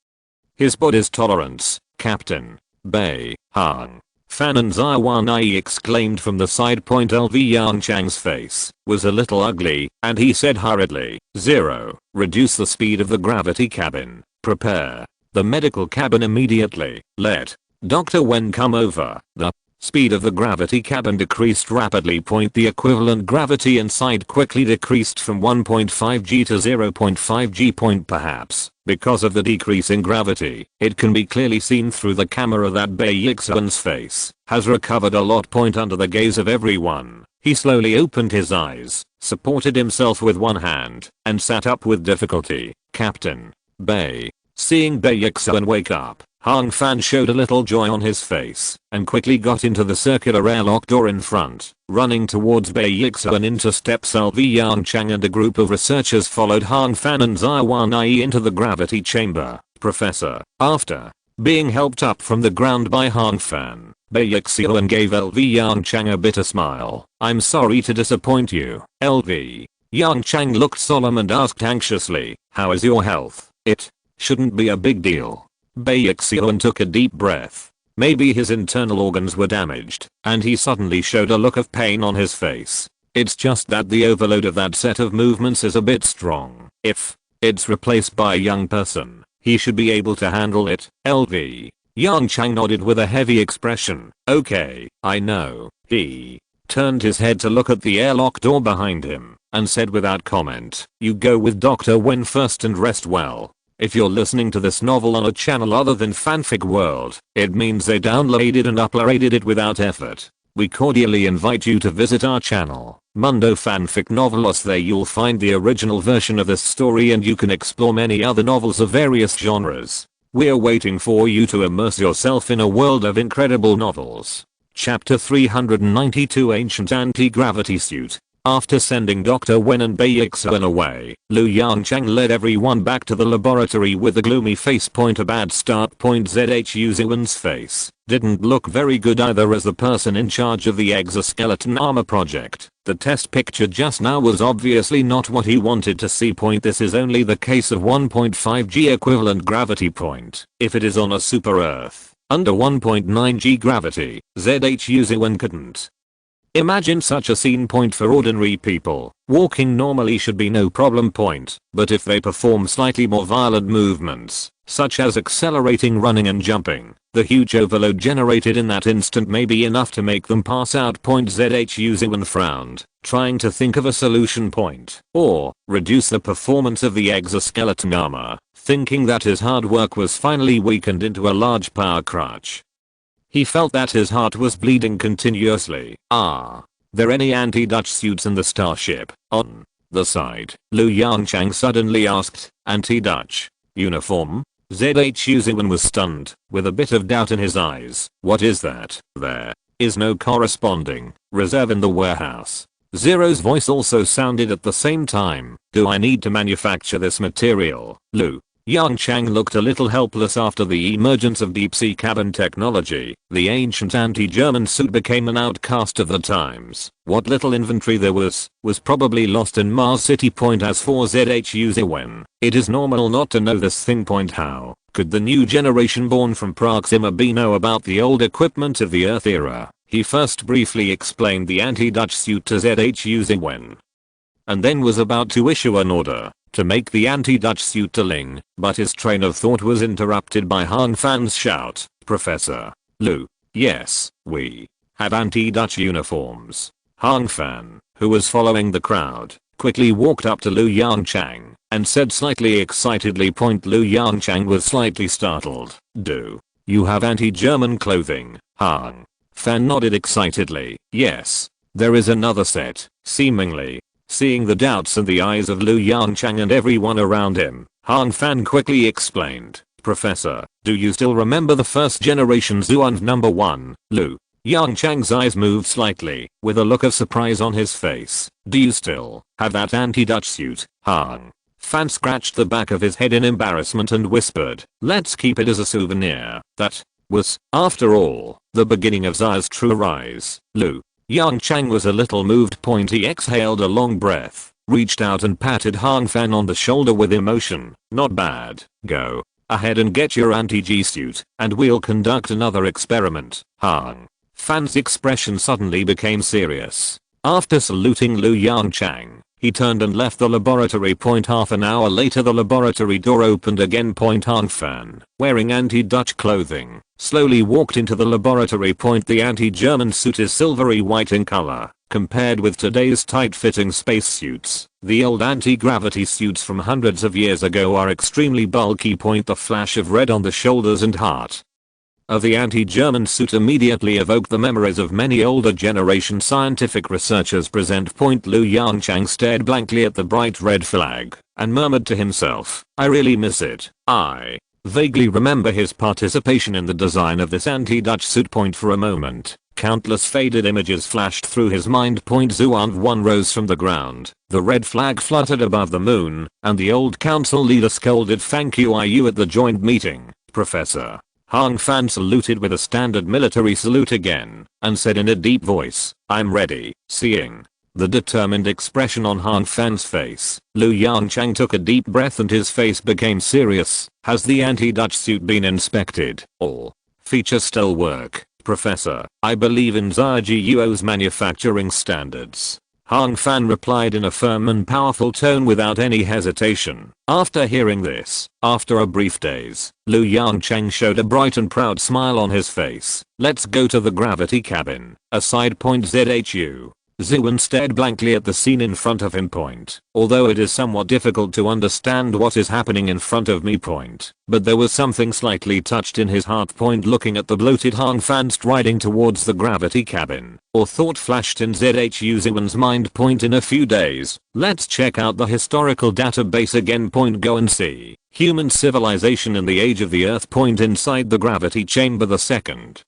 his body's tolerance. Captain Bai Hang Fan and Zaiwanai exclaimed from the side point. LV Yongchang's face was a little ugly, and he said hurriedly, "Zero, reduce the speed of the gravity cabin. Prepare the medical cabin immediately. Let Dr. Wen come over." The speed of the gravity cabin decreased rapidly. The equivalent gravity inside quickly decreased from 1.5 g to 0.5 g. Perhaps because of the decrease in gravity, it can be clearly seen through the camera that Baekhyun's face has recovered a lot. Under the gaze of everyone, he slowly opened his eyes, supported himself with one hand, and sat up with difficulty. Captain Bai, seeing Baekhyun wake up, Hang Fan showed a little joy on his face and quickly got into the circular airlock door in front. Running towards Baekhyun into steps LV Yongchang and a group of researchers followed Hang Fan and Zaiwanai into the gravity chamber. Professor, after being helped up from the ground by Hang Fan, Baekhyun gave LV Yongchang a bitter smile. "I'm sorry to disappoint you, LV." Yongchang looked solemn and asked anxiously, "How is your health?" "It shouldn't be a big deal." Baekhyun took a deep breath. Maybe his internal organs were damaged, and he suddenly showed a look of pain on his face. "It's just that the overload of that set of movements is a bit strong. If it's replaced by a young person, he should be able to handle it." LV Yongchang nodded with a heavy expression. "Okay, I know." He turned his head to look at the airlock door behind him and said without comment, "You go with Dr. Wen first and rest well." If you're listening to this novel on a channel other than Fanfic World, it means they downloaded and uploaded it without effort. We cordially invite you to visit our channel, Mundo Fanfic Novelos. There you'll find the original version of this story and you can explore many other novels of various genres. We're waiting for you to immerse yourself in a world of incredible novels. Chapter 392 Ancient Anti-Gravity Suit. After sending Dr. Wen and Baekhyun away, Lu Yongchang led everyone back to the laboratory with a gloomy face. A bad start. Zhu Ziwen's face didn't look very good either. As the person in charge of the exoskeleton armor project, the test picture just now was obviously not what he wanted to see. This is only the case of 1.5 g equivalent gravity. If it is on a super Earth, under 1.9 g gravity, Zhu Ziwen couldn't imagine such a scene. For ordinary people, walking normally should be no problem. But if they perform slightly more violent movements, such as accelerating, running and jumping, the huge overload generated in that instant may be enough to make them pass out. Zhu Ziwen frowned, trying to think of a solution. Or reduce the performance of the exoskeleton armor, thinking that his hard work was finally weakened into a large power crutch. He felt that his heart was bleeding continuously. "Are there any anti-Dutch suits in the starship?" On the side, Lu Yongchang suddenly asked. "Anti-Dutch uniform?" Zhu Ziwen was stunned, with a bit of doubt in his eyes. "What is that?" "There is no corresponding reserve in the warehouse." Zero's voice also sounded at the same time. "Do I need to manufacture this material?" Lu Yongchang looked a little helpless. After the emergence of deep-sea cabin technology, the ancient anti-German suit became an outcast of the times. What little inventory there was probably lost in Mars City. As for Zhu Ziwen, it is normal not to know this thing. How could the new generation born from Proxima B know about the old equipment of the Earth era? He first briefly explained the anti-Dutch suit to Zhu Ziwen, and then was about to issue an order to make the anti-Dutch suit to Ling, but his train of thought was interrupted by Hang Fan's shout. "Professor Lu, yes, we have anti-Dutch uniforms." Hang Fan, who was following the crowd, quickly walked up to Lu Yongchang and said slightly excitedly. Lu Yongchang was slightly startled. "Do you have anti-German clothing?" Hang Fan nodded excitedly. "Yes, there is another set." Seemingly seeing the doubts in the eyes of Lu Yongchang and everyone around him, Hang Fan quickly explained. "Professor, do you still remember the first generation Zhuan number 1? Lu Yongchang's eyes moved slightly, with a look of surprise on his face. Do you still have that anti-Dutch suit, Hang? Fan scratched the back of his head in embarrassment and whispered, let's keep it as a souvenir. That was, after all, the beginning of Za's true rise. Lu. Yongchang was a little moved. He exhaled a long breath, reached out and patted Hang Fan on the shoulder with emotion. Not bad. Go ahead and get your anti-G suit, and we'll conduct another experiment. Hang Fan's expression suddenly became serious. After saluting Lu Yongchang, he turned and left the laboratory. Half an hour later the laboratory door opened again. Hang Fan, wearing anti-Dutch clothing, slowly walked into the laboratory. The anti-German suit is silvery white in color. Compared with today's tight-fitting spacesuits, the old anti-gravity suits from hundreds of years ago are extremely bulky. The flash of red on the shoulders and heart of the anti-German suit immediately evoked the memories of many older generation scientific researchers present. Lu Yongchang stared blankly at the bright red flag and murmured to himself, I really miss it. I vaguely remember his participation in the design of this anti-Dutch suit. For a moment, countless faded images flashed through his mind. Zuan One rose from the ground, the red flag fluttered above the moon, and the old council leader scolded, thank you. Are you at the joint meeting, Professor? Hang Fan saluted with a standard military salute again, and said in a deep voice, I'm ready. Seeing the determined expression on Hang Fan's face, Lu Yongchang took a deep breath and his face became serious. Has the anti-Dutch suit been inspected? All features still work, Professor. I believe in ZAGUO's manufacturing standards. Hang Fan replied in a firm and powerful tone without any hesitation. After hearing this, after a brief daze, Lu Yongchang showed a bright and proud smile on his face. Let's go to the gravity cabin. Aside. ZHU. Zuan stared blankly at the scene in front of him. Although it is somewhat difficult to understand what is happening in front of me. But there was something slightly touched in his heart. Looking at the bloated Hang Fan striding towards the gravity cabin, or thought flashed in ZHU Zuan's mind. In a few days, let's check out the historical database again. Go and see human civilization in the age of the earth. Inside the gravity chamber the second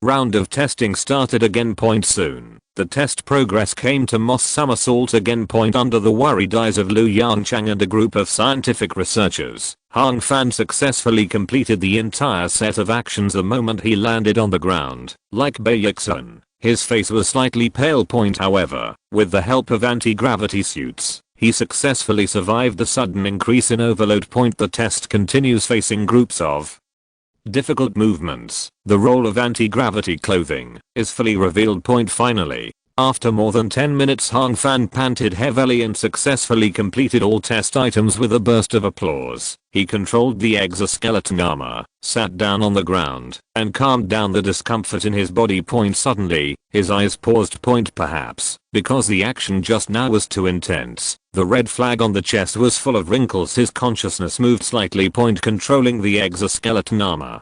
round of testing started again. Soon, the test progress came to Moss somersault again. Under the worried eyes of Lu Yongchang and a group of scientific researchers, Hang Fan successfully completed the entire set of actions the moment he landed on the ground. Like Baeksun, his face was slightly pale. However, with the help of anti-gravity suits, he successfully survived the sudden increase in overload. The test continues facing groups of difficult movements. The role of anti-gravity clothing is fully revealed. Finally, after more than 10 minutes Hang Fan panted heavily and successfully completed all test items with a burst of applause. He controlled the exoskeleton armor, sat down on the ground, and calmed down the discomfort in his body. Suddenly, his eyes paused. Perhaps because the action just now was too intense, the red flag on the chest was full of wrinkles. His consciousness moved slightly. Controlling the exoskeleton armor,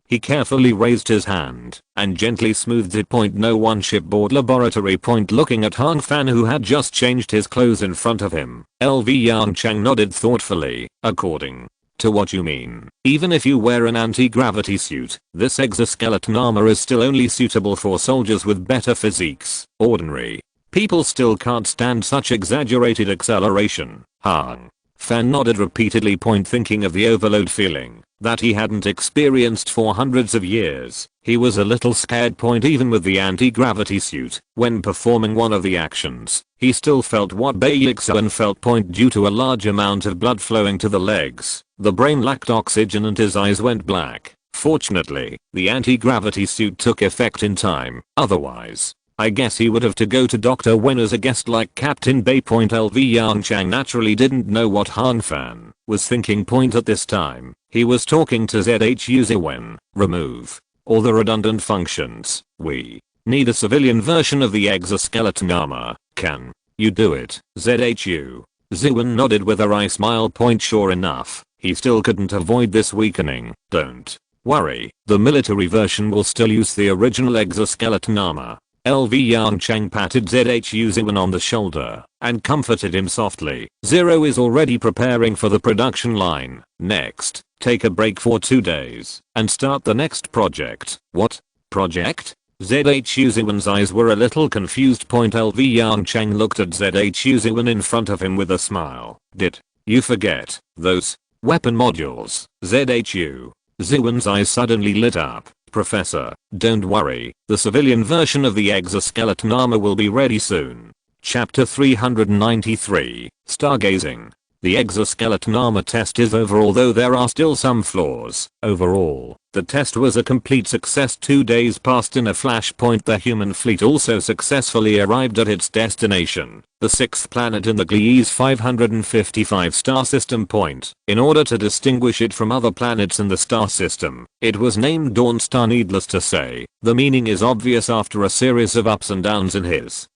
he carefully raised his hand and gently smoothed it. No one shipboard laboratory. Looking at Hang Fan who had just changed his clothes in front of him, LV Yongchang nodded thoughtfully. According to what you mean, even if you wear an anti-gravity suit, this exoskeleton armor is still only suitable for soldiers with better physiques. Ordinary people still can't stand such exaggerated acceleration. Hang Fan nodded repeatedly. Thinking of the overload feeling that he hadn't experienced for hundreds of years, he was a little scared. Even with the anti-gravity suit, when performing one of the actions, he still felt what Baeksun felt. Due to a large amount of blood flowing to the legs, the brain lacked oxygen and his eyes went black. Fortunately, the anti-gravity suit took effect in time. Otherwise, I guess he would have to go to Dr. Wen as a guest like Captain Bay. LV Yongchang naturally didn't know what Hang Fan was thinking. At this time, he was talking to ZHU Zuan. Remove all the redundant functions. We need a civilian version of the exoskeleton armor. Can you do it? ZHU Zuan nodded with a wry smile. Sure enough, he still couldn't avoid this weakening. Don't worry, the military version will still use the original exoskeleton armor. LV Yongchang patted ZHU Zuan on the shoulder and comforted him softly. Zero is already preparing for the production line. Next, take a break for 2 days and start the next project. What project? ZHU Ziwen's eyes were a little confused. LV Yongchang looked at ZHU Ziwen in front of him with a smile. Did you forget those weapon modules? ZHU Ziwen's eyes suddenly lit up. Professor, don't worry, the civilian version of the exoskeleton armor will be ready soon. Chapter 393, Stargazing. The exoskeleton armor test is over, although there are still some flaws. Overall, the test was a complete success. 2 days passed in a flashpoint. The human fleet also successfully arrived at its destination, the 6th planet in the Gliese 555 star system point. In order to distinguish it from other planets in the star system, it was named Dawn Star. Needless to say, the meaning is obvious after a series of ups and downs in his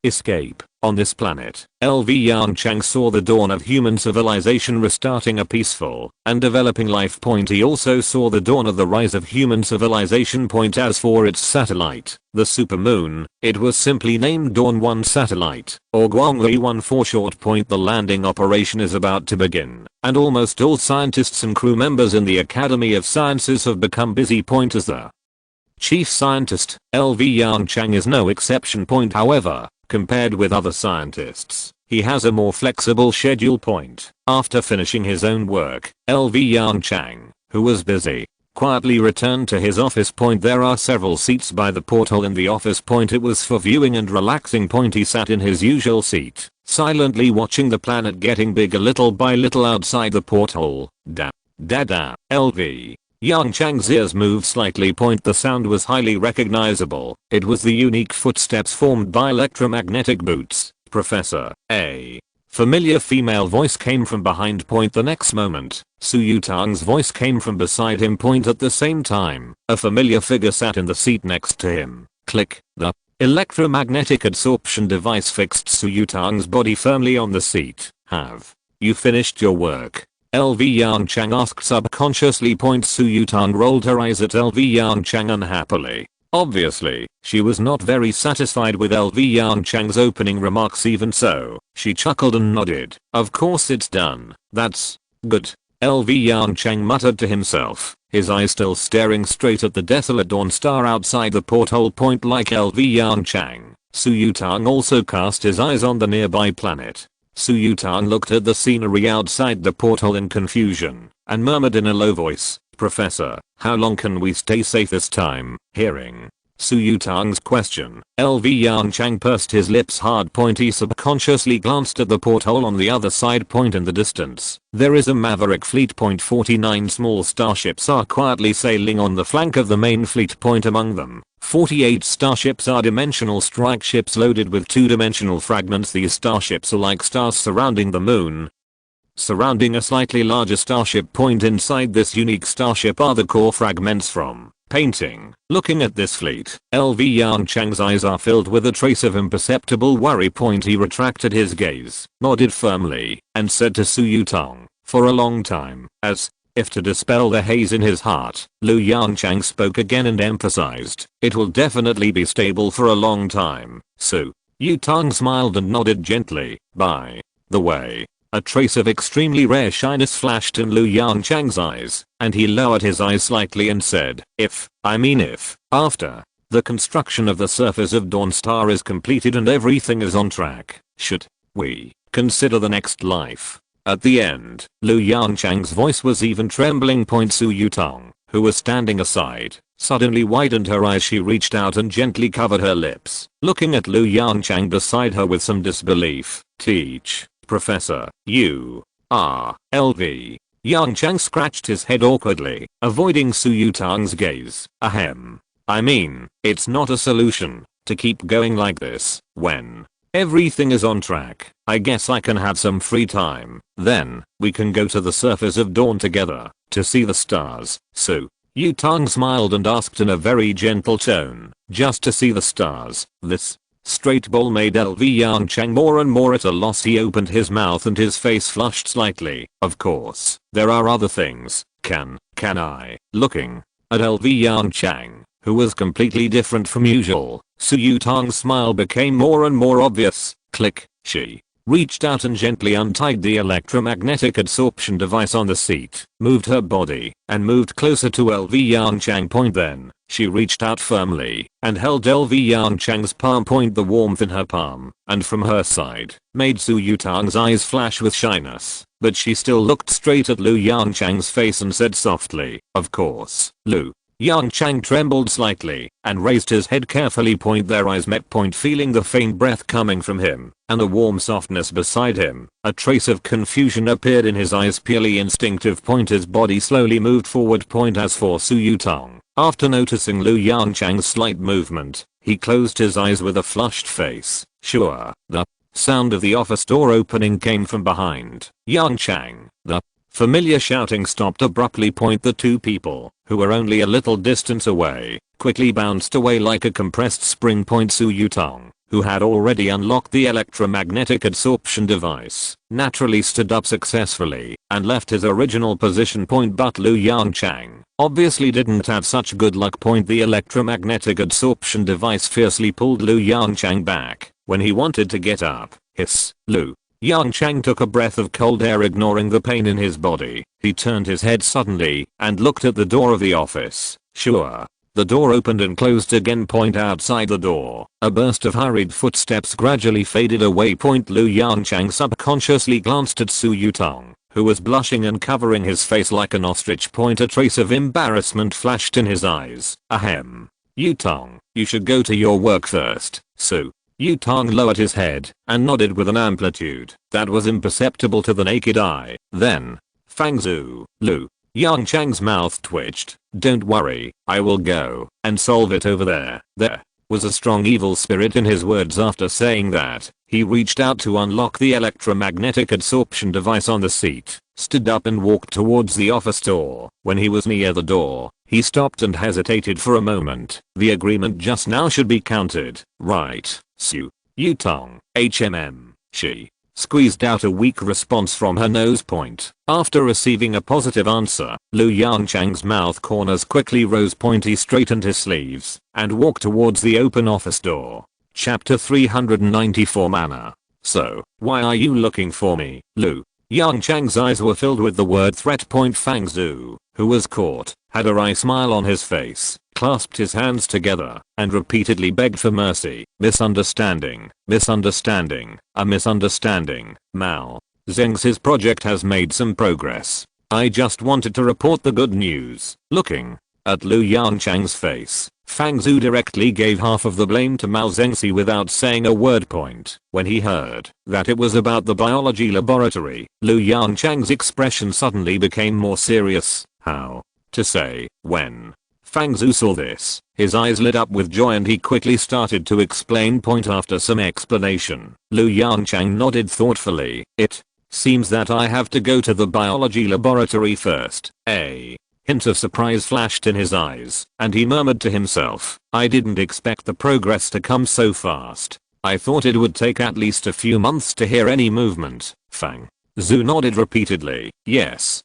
escape. On this planet, LV Yongchang saw the dawn of human civilization restarting a peaceful and developing life point. He also saw the dawn of the rise of human civilization point. As for its satellite, the supermoon, it was simply named Dawn 1 satellite, or Guangli 1 for short. The landing operation is about to begin, and almost all scientists and crew members in the Academy of Sciences have become busy. As the chief scientist, LV Yongchang is no exception. However, compared with other scientists, he has a more flexible schedule. After finishing his own work, LV Yongchang, who was busy, quietly returned to his office. There are several seats by the portal in the office. It was for viewing and relaxing. He sat in his usual seat, silently watching the planet getting bigger little by little outside the portal. LV Yongchang's ears moved slightly. The sound was highly recognizable. It was the unique footsteps formed by electromagnetic boots. Professor, a familiar female voice came from behind. The next moment, Su Yutang's voice came from beside him. At the same time, a familiar figure sat in the seat next to him. Click. The electromagnetic absorption device fixed Su Yutang's body firmly on the seat. Have you finished your work? LV Yongchang asked subconsciously. Su Yutang rolled her eyes at LV Yongchang unhappily. Obviously, she was not very satisfied with LV Yongchang's opening remarks. Even so, she chuckled and nodded. Of course it's done. That's good. LV Yongchang muttered to himself, his eyes still staring straight at the desolate dawn star outside the porthole. Like LV Yongchang, Su Yutang also cast his eyes on the nearby planet. Su Yutang looked at the scenery outside the portal in confusion, and murmured in a low voice, Professor, how long can we stay safe this time? Hearing Su Yutang's question, LV Yongchang pursed his lips hard. He subconsciously glanced at the porthole on the other side. In the distance, there is a maverick fleet. 49 small starships are quietly sailing on the flank of the main fleet. Among them, 48 starships are dimensional strike ships loaded with two-dimensional fragments. These starships are like stars surrounding the moon. Surrounding a slightly larger starship. Inside this unique starship are the core fragments from painting. Looking at this fleet, LV Yongchang's eyes are filled with a trace of imperceptible worry. He retracted his gaze, nodded firmly, and said to Su Yutang, for a long time, as if to dispel the haze in his heart, Lu Yongchang spoke again and emphasized, it will definitely be stable for a long time. Su Yutang smiled and nodded gently. By the way, a trace of extremely rare shyness flashed in Lu Yongchang's eyes, and he lowered his eyes slightly and said, if, after the construction of the surface of Dawn Star is completed and everything is on track, should we consider the next life? At the end, Lu Yongchang's voice was even trembling. Su Yutang, who was standing aside, suddenly widened her eyes. She reached out and gently covered her lips, looking at Lu Yongchang beside her with some disbelief. Teach, Professor, you are LV. Yongchang scratched his head awkwardly, avoiding Su Yutang's gaze. Ahem. It's not a solution to keep going like this. When everything is on track, I guess I can have some free time. Then, we can go to the surface of Dawn together, to see the stars. Su Yutang smiled and asked in a very gentle tone, just to see the stars. This straight bowl made LV Yongchang more and more at a loss. He opened his mouth and his face flushed slightly. Of course, there are other things. Can I? Looking at LV Yongchang, who was completely different from usual, Su Yutang's smile became more and more obvious. Click. She reached out and gently untied the electromagnetic absorption device on the seat, moved her body, and moved closer to LV Yongchang point. Then, she reached out firmly, and held LV Yongchang's palm point. The warmth in her palm, and from her side, made Su Yutang's eyes flash with shyness, but she still looked straight at Lu Yongchang's face and said softly, "Of course, Lu." Yongchang trembled slightly, and raised his head carefully. Their eyes met. Feeling the faint breath coming from him, and a warm softness beside him, a trace of confusion appeared in his eyes. Purely instinctive. His body slowly moved forward. As for Su Yutang, after noticing Lu Yongchang's slight movement, he closed his eyes with a flushed face. Sure. The sound of the office door opening came from behind Yongchang. The familiar shouting stopped abruptly. The two people, who were only a little distance away, quickly bounced away like a compressed spring. Su Yutang, who had already unlocked the electromagnetic absorption device, naturally stood up successfully and left his original position. But Lu Yongchang obviously didn't have such good luck. The electromagnetic absorption device fiercely pulled Lu Yongchang back when he wanted to get up. Hiss. Lu Yongchang took a breath of cold air. Ignoring the pain in his body, he turned his head suddenly and looked at the door of the office. Sure. The door opened and closed again. Outside the door, a burst of hurried footsteps gradually faded away. Lu Yongchang subconsciously glanced at Su Yutang, who was blushing and covering his face like an ostrich. A trace of embarrassment flashed in his eyes. Ahem. Yutang, you should go to your work first. Su Yutang lowered his head and nodded with an amplitude that was imperceptible to the naked eye. Then, Fangzhu, Lu Yongchang's mouth twitched. Don't worry, I will go and solve it over there. There was a strong evil spirit in his words. After saying that, he reached out to unlock the electromagnetic absorption device on the seat, stood up and walked towards the office door. When he was near the door, he stopped and hesitated for a moment. The agreement just now should be counted, right, Su Yutang? She squeezed out a weak response from her nose point. After receiving a positive answer, Lu Yongchang's mouth corners quickly rose. He straightened his sleeves and walked towards the open office door. Chapter 394 Manner. So, why are you looking for me, Lu? Yongchang's eyes were filled with the word threat. Fangzhu, who was caught, had a wry smile on his face, clasped his hands together, and repeatedly begged for mercy. Misunderstanding, misunderstanding, a misunderstanding. Mao Zengxi's project has made some progress. I just wanted to report the good news. Looking at Lu Yongchang's face, Fangzhu directly gave half of the blame to Mao Zengxi without saying a word. When he heard that it was about the biology laboratory, Lu Yongchang's expression suddenly became more serious. How to say, when Fangzhu saw this, his eyes lit up with joy and he quickly started to explain. After some explanation, Lu Yongchang nodded thoughtfully. It seems that I have to go to the biology laboratory first. A hint of surprise flashed in his eyes, and he murmured to himself, I didn't expect the progress to come so fast. I thought it would take at least a few months to hear any movement. Fangzhu nodded repeatedly. Yes,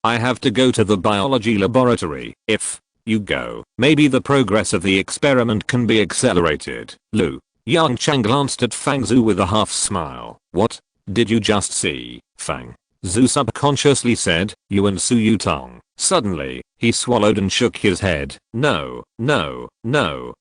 I have to go to the biology laboratory. If you go, maybe the progress of the experiment can be accelerated. Lu Yongchang glanced at Fangzhu with a half smile. What did you just see? Fangzhu subconsciously said, you and Su Yutang. Suddenly, he swallowed and shook his head. No,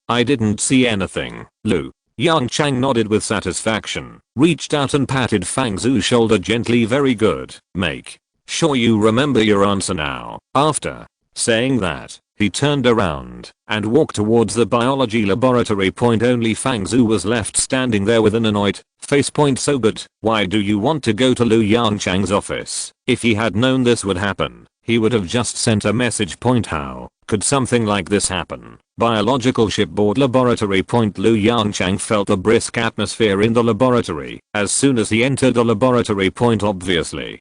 I didn't see anything. Lu Yongchang nodded with satisfaction, reached out and patted Fangzhu's shoulder gently. Very good. Make sure you remember your answer now. After saying that, he turned around and walked towards the biology laboratory. Only Fangzhu was left standing there with an annoyed face. So but why do you want to go to Lu Yongchang's office? If he had known this would happen, he would have just sent a message. How could something like this happen? Biological shipboard laboratory. Lu Yongchang felt the brisk atmosphere in the laboratory as soon as he entered the laboratory. Obviously,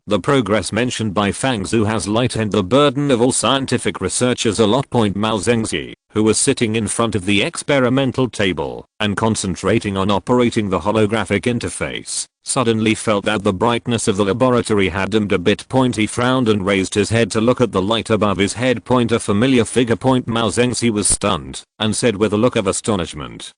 the progress mentioned by Fangzhu has lightened the burden of all scientific researchers a lot. Mao Zengxi, who was sitting in front of the experimental table and concentrating on operating the holographic interface, suddenly felt that the brightness of the laboratory had dimmed a bit. He frowned and raised his head to look at the light above his head. A familiar figure. Mao Zengxi was stunned and said with a look of astonishment,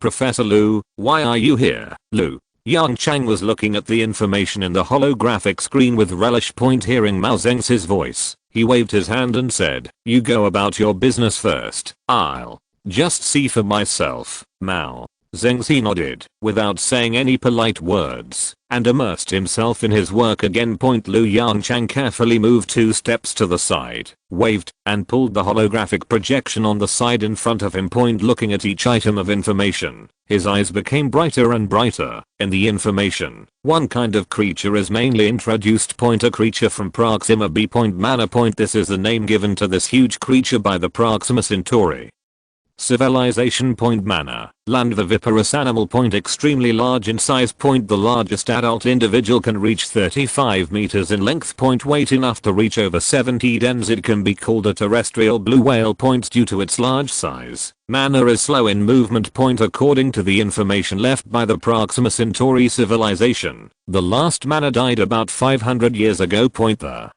Professor Lu, why are you here? Lu Yongchang was looking at the information in the holographic screen with relish. Hearing Mao Zedong's voice, he waved his hand and said, "You go about your business first. I'll just see for myself." Mao Zedong nodded without saying any polite words and immersed himself in his work again. Liu Yongchang carefully moved 2 steps to the side, waved, and pulled the holographic projection on the side in front of him. Looking at each item of information, his eyes became brighter and brighter. In the information, one kind of creature is mainly introduced. A creature from Proxima B. Mana. This is the name given to this huge creature by the Proxima Centauri civilization. Mana, land viviparous animal. Extremely large in size. The largest adult individual can reach 35 meters in length. Weight enough to reach over 70 tons. It can be called a terrestrial blue whale. Due to its large size, Mana is slow in movement. According to the information left by the Proxima Centauri civilization, the last Mana died about 500 years ago. The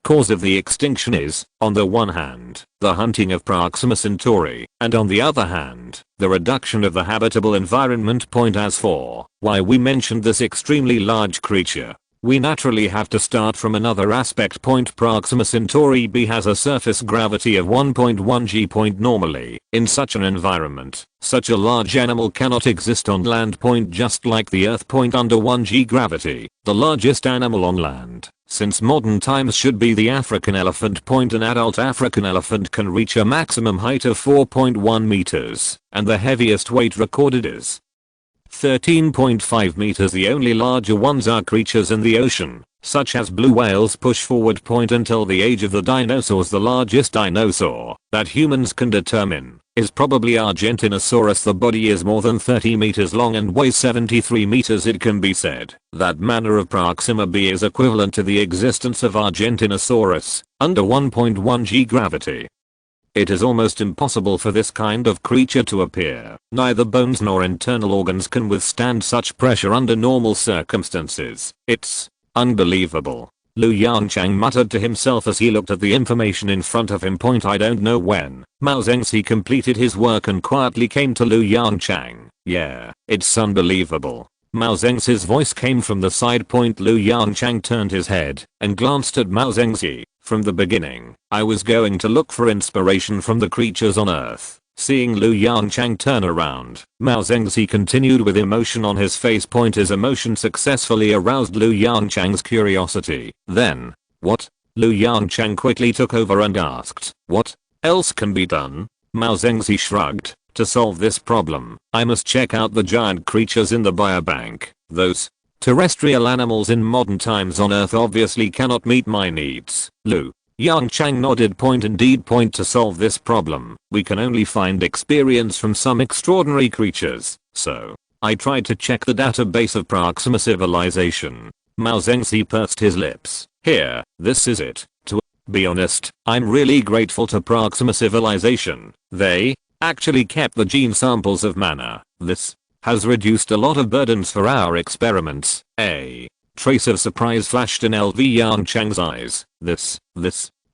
cause of the extinction is, on the one hand, the hunting of Proxima Centauri, and on the other hand, the reduction of the habitable environment. As for why we mentioned this extremely large creature, we naturally have to start from another aspect. Proxima Centauri B has a surface gravity of 1.1 g. Normally, in such an environment, such a large animal cannot exist on land. Just like the Earth. Under 1 g gravity, the largest animal on land, since modern times, should be the African elephant. An adult African elephant can reach a maximum height of 4.1 meters, and the heaviest weight recorded is 13.5 meters. The only larger ones are creatures in the ocean, such as blue whales. Push forward. Until the age of the dinosaurs. The largest dinosaur that humans can determine is probably Argentinosaurus. The body is more than 30 meters long and weighs 73 meters. It can be said that Mana of Proxima B is equivalent to the existence of Argentinosaurus under 1.1 g gravity. It is almost impossible for this kind of creature to appear. Neither bones nor internal organs can withstand such pressure under normal circumstances. It's unbelievable. Liu Yongchang muttered to himself as he looked at the information in front of him. I don't know when Mao Zedong completed his work and quietly came to Liu Yongchang. "Yeah, it's unbelievable." Mao Zedong's voice came from the side. Liu Yongchang turned his head and glanced at Mao Zedong. "From the beginning, I was going to look for inspiration from the creatures on Earth." Seeing Liu Yongchang turn around, Mao Zedong continued with emotion on his face. His emotion successfully aroused Liu Yongchang's curiosity. "Then, what?" Liu Yongchang quickly took over and asked, "What else can be done?" Mao Zedong shrugged. "To solve this problem, I must check out the giant creatures in the biobank. Those terrestrial animals in modern times on Earth obviously cannot meet my needs." Liu Yongchang nodded. Indeed. To solve this problem, we can only find experience from some extraordinary creatures. So, I tried to check the database of Proxima civilization. Mao Zedong pursed his lips. "Here, this is it. To be honest, I'm really grateful to Proxima civilization. They actually kept the gene samples of Mana. This has reduced a lot of burdens for our experiments." A trace of surprise flashed in LV Yongchang's eyes. This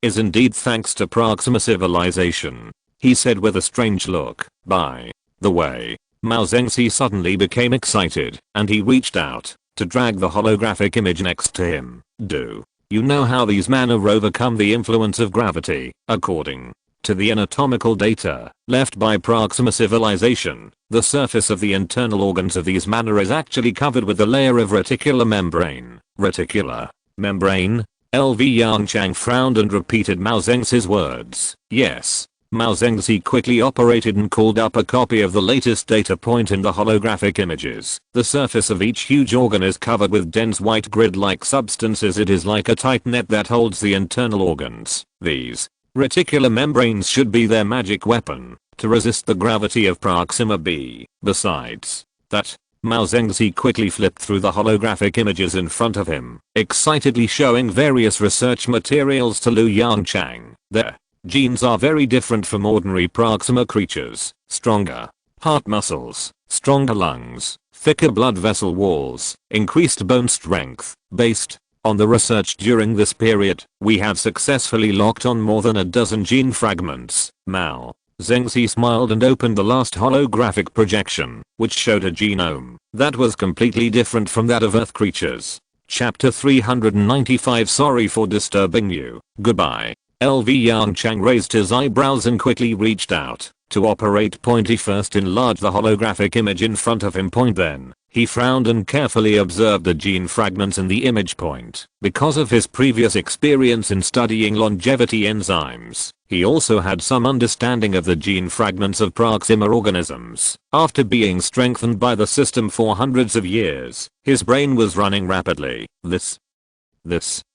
is indeed thanks to Proxima civilization," he said with a strange look. "By the way," Mao Zedong suddenly became excited, and he reached out to drag the holographic image next to him. "Do you know how these Mana overcome the influence of gravity?" According to the anatomical data left by Proxima civilization, the surface of the internal organs of these Mana is actually covered with a layer of reticular membrane. Reticular membrane? LV Yongchang frowned and repeated Mao Zedong's words. "Yes." Mao Zedong quickly operated and called up a copy of the latest data point in the holographic images. The surface of each huge organ is covered with dense white grid-like substances. It is like a tight net that holds the internal organs. These reticular membranes should be their magic weapon to resist the gravity of Proxima B. Besides that, Mao Zedong quickly flipped through the holographic images in front of him, excitedly showing various research materials to Liu Yongchang. Their genes are very different from ordinary Proxima creatures. Stronger heart muscles, stronger lungs, thicker blood vessel walls, increased bone strength. Based on the research during this period, we have successfully locked on more than a dozen gene fragments. Mao Zhengzi smiled and opened the last holographic projection, which showed a genome that was completely different from that of Earth creatures. Chapter 395. Sorry for disturbing you. Goodbye. LV Yongchang raised his eyebrows and quickly reached out to operate point. He first enlarged the holographic image in front of him. Then he frowned and carefully observed the gene fragments in the image point. Because of his previous experience in studying longevity enzymes, he also had some understanding of the gene fragments of Proxima organisms. After being strengthened by the system for hundreds of years, his brain was running rapidly. This,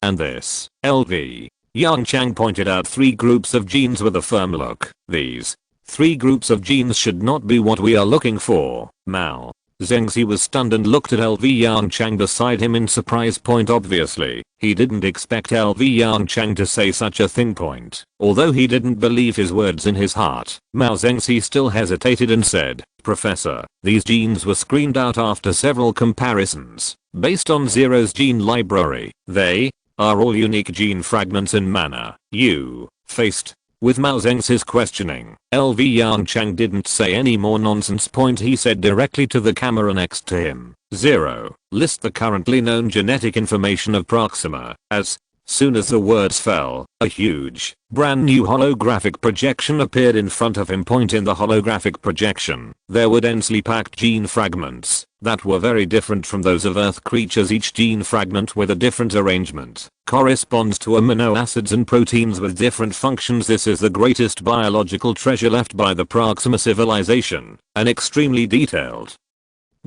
and this. LV Yongchang pointed out 3 groups of genes with a firm look. These 3 groups of genes should not be what we are looking for. Mao Zhengzi was stunned and looked at LV Yongchang beside him in surprise. Obviously, he didn't expect LV Yongchang to say such a thing. Although he didn't believe his words in his heart, Mao Zhengzi still hesitated and said, "Professor, these genes were screened out after several comparisons. Based on Zero's gene library, they are all unique gene fragments in manner." You faced with Mao Zhengzi's questioning, LV Yongchang didn't say any more nonsense. He said directly to the camera next to him, "Zero, list the currently known genetic information of Proxima." As soon as the words fell, a huge, brand new holographic projection appeared in front of him. In the holographic projection, there were densely packed gene fragments that were very different from those of Earth creatures. Each gene fragment with a different arrangement corresponds to amino acids and proteins with different functions. This is the greatest biological treasure left by the Proxima civilization, an extremely detailed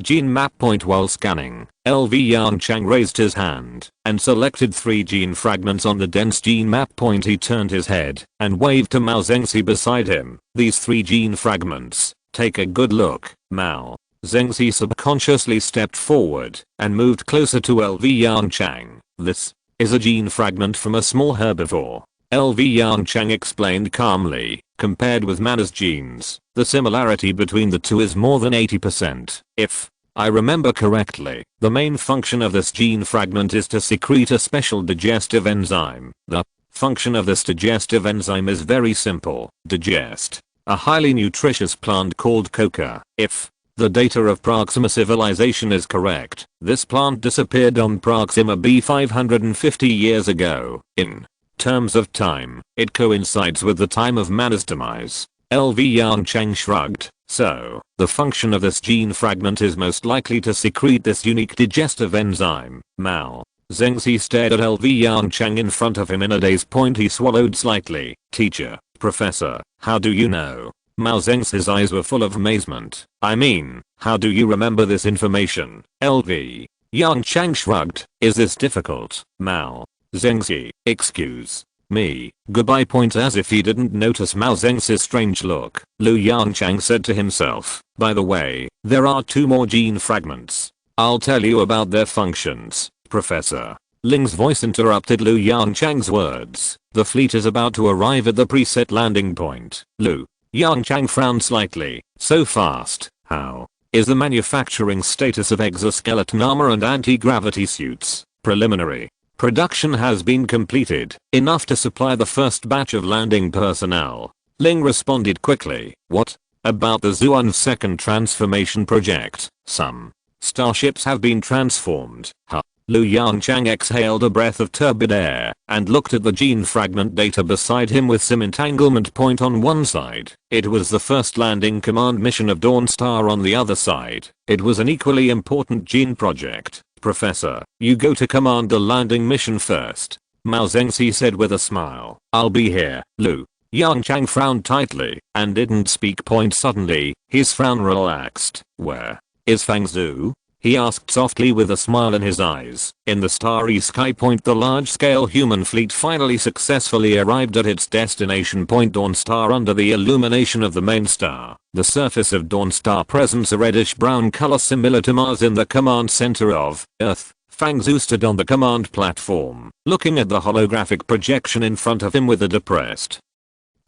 gene map. While scanning, LV Yongchang raised his hand and selected 3 gene fragments on the dense gene map. He turned his head and waved to Mao Zhengzi beside him. "These 3 gene fragments, take a good look." Mao Zhengzi subconsciously stepped forward and moved closer to LV Yongchang. "This is a gene fragment from a small herbivore," LV Yongchang explained calmly. "Compared with man's genes, the similarity between the two is more than 80%. If I remember correctly, the main function of this gene fragment is to secrete a special digestive enzyme. The function of this digestive enzyme is very simple: digest a highly nutritious plant called coca. If the data of Proxima civilization is correct, this plant disappeared on Proxima b 550 years ago. In terms of time, it coincides with the time of man's demise." LV Yongchang shrugged. "So, the function of this gene fragment is most likely to secrete this unique digestive enzyme." Mao Zhengzi stared at LV Yongchang in front of him in a daze. He swallowed slightly. "Teacher, professor, how do you know?" Mao Zhengzi's eyes were full of amazement. "I mean, how do you remember this information?" LV Yongchang shrugged. "Is this difficult?" Mao Zhengzi, "Excuse me, goodbye." As if he didn't notice Mao Zhengzi's strange look, Lu Yongchang said to himself, "By the way, there are 2 more gene fragments. I'll tell you about their functions, Professor." Ling's voice interrupted Lu Yongchang's words. "The fleet is about to arrive at the preset landing point." Lu Yongchang frowned slightly. "So fast? How is the manufacturing status of exoskeleton armor and anti-gravity suits?" "Preliminary production has been completed, enough to supply the first batch of landing personnel." Ling responded quickly. "What about the Zhuan's second transformation project?" "Some starships have been transformed." Huh. Lu Yongchang exhaled a breath of turbid air and looked at the gene fragment data beside him with some entanglement. On one side, it was the first landing command mission of Dawnstar. On the other side, it was an equally important gene project. "Professor, you go to command the landing mission first," Mao Zhengzi said with a smile. "I'll be here." Lu Yongchang frowned tightly and didn't speak. Suddenly, his frown relaxed. "Where is Fang Zhu?" he asked softly with a smile in his eyes. In the starry sky. The large-scale human fleet finally successfully arrived at its destination. Dawnstar. Under the illumination of the main star, the surface of Dawnstar presents a reddish-brown color similar to Mars. In the command center of Earth, Fang Zhu stood on the command platform, looking at the holographic projection in front of him with a depressed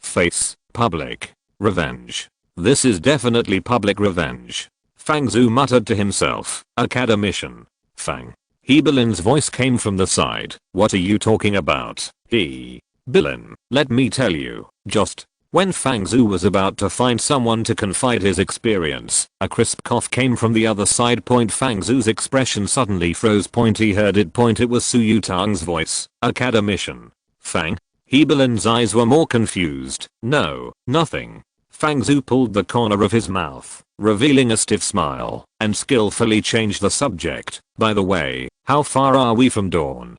face. "Public revenge. This is definitely public revenge," Fang Zhu muttered to himself. "Academician. Fang." Hebelin's voice came from the side. "What are you talking about?" Bilin, let me tell you, just When Fang Zhu was about to find someone to confide his experience, a crisp cough came from the other side. Fang Zhu's expression suddenly froze. He heard it. It was Su Yutang's voice. Academician. Fang? Hebelin's eyes were more confused. No, nothing. Fang Zhu pulled the corner of his mouth, revealing a stiff smile, and skillfully changed the subject. By the way, how far are we from dawn?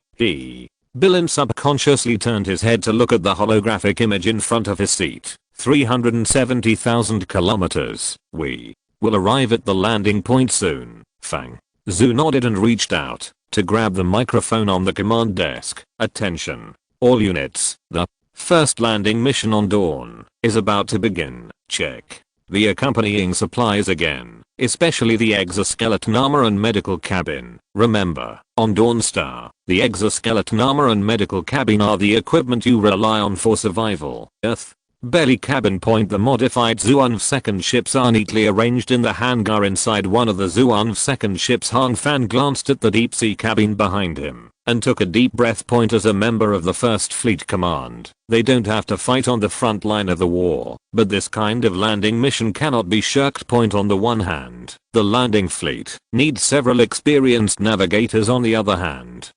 Bilin subconsciously turned his head to look at the holographic image in front of his seat. 370,000 kilometers. We will arrive at the landing point soon. Fang Zhu nodded and reached out to grab the microphone on the command desk. Attention. All units. The first landing mission on Dawn is about to begin. Check the accompanying supplies again, especially the exoskeleton armor and medical cabin. Remember, on Dawn Star, the exoskeleton armor and medical cabin are the equipment you rely on for survival. Earth. Belly cabin. The modified Zhuan second ships are neatly arranged in the hangar inside one of the Zhuan second ships. Han Fan glanced at the deep sea cabin behind him and took a deep breath. As a member of the First Fleet Command, they don't have to fight on the front line of the war, but this kind of landing mission cannot be shirked. On the one hand, the landing fleet needs several experienced navigators. On the other hand,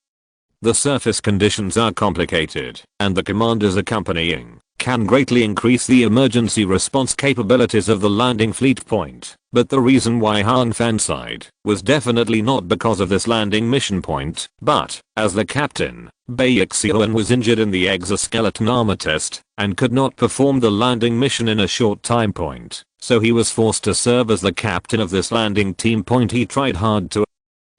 the surface conditions are complicated, and the commanders accompanying can greatly increase the emergency response capabilities of the landing fleet. But the reason why Han Fan sighed was definitely not because of this landing mission but, as the captain, Bai Xiuan was injured in the exoskeleton armor test and could not perform the landing mission in a short time. So he was forced to serve as the captain of this landing team. He tried hard to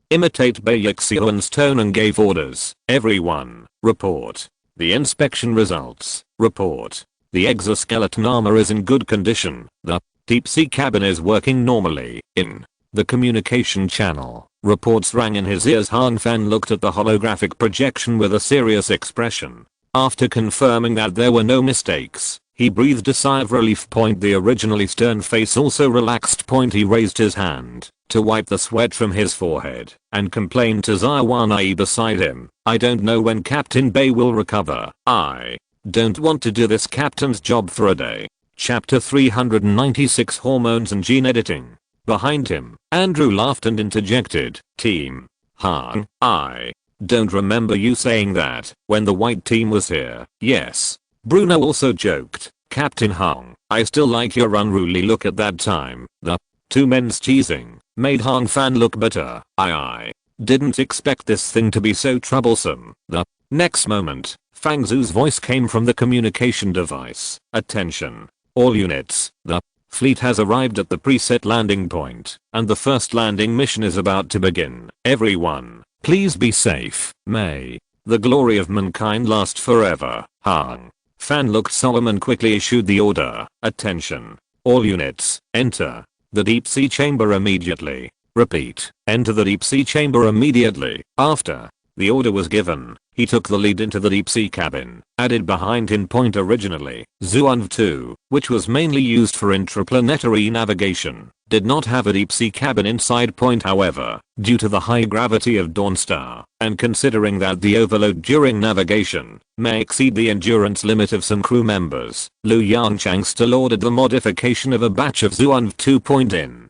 imitate Bai Xiuan's tone and gave orders. Everyone, report the inspection results. Report. The exoskeleton armor is in good condition. The deep sea cabin is working normally. In the communication channel, reports rang in his ears. Han Fan looked at the holographic projection with a serious expression. After confirming that there were no mistakes, he breathed a sigh of relief. The originally stern face also relaxed. He raised his hand to wipe the sweat from his forehead and complained to Zaiwanai beside him. I don't know when Captain Bai will recover. I don't want to do this captain's job for a day. Chapter 396 Hormones and Gene Editing. Behind him, Andrew laughed and interjected, Team Han, I don't remember you saying that when the white team was here. Yes. Bruno also joked, Captain Han, I still like your unruly look at that time. The two men's teasing made Han Fan look bitter. I didn't expect this thing to be so troublesome. The next moment, Fang Zhu's voice came from the communication device. Attention. All units. The fleet has arrived at the preset landing point, and the first landing mission is about to begin. Everyone, please be safe. May the glory of mankind last forever. Han Fan looked solemn and quickly issued the order. Attention. All units, enter the deep sea chamber immediately. Repeat, enter the deep sea chamber immediately. After the order was given, he took the lead into the deep sea cabin, added behind him. Originally, Zhuan 2, which was mainly used for intraplanetary navigation, did not have a deep sea cabin inside. However, due to the high gravity of Dawn Star, and considering that the overload during navigation may exceed the endurance limit of some crew members, Yongchang still ordered the modification of a batch of Zhuan 2. In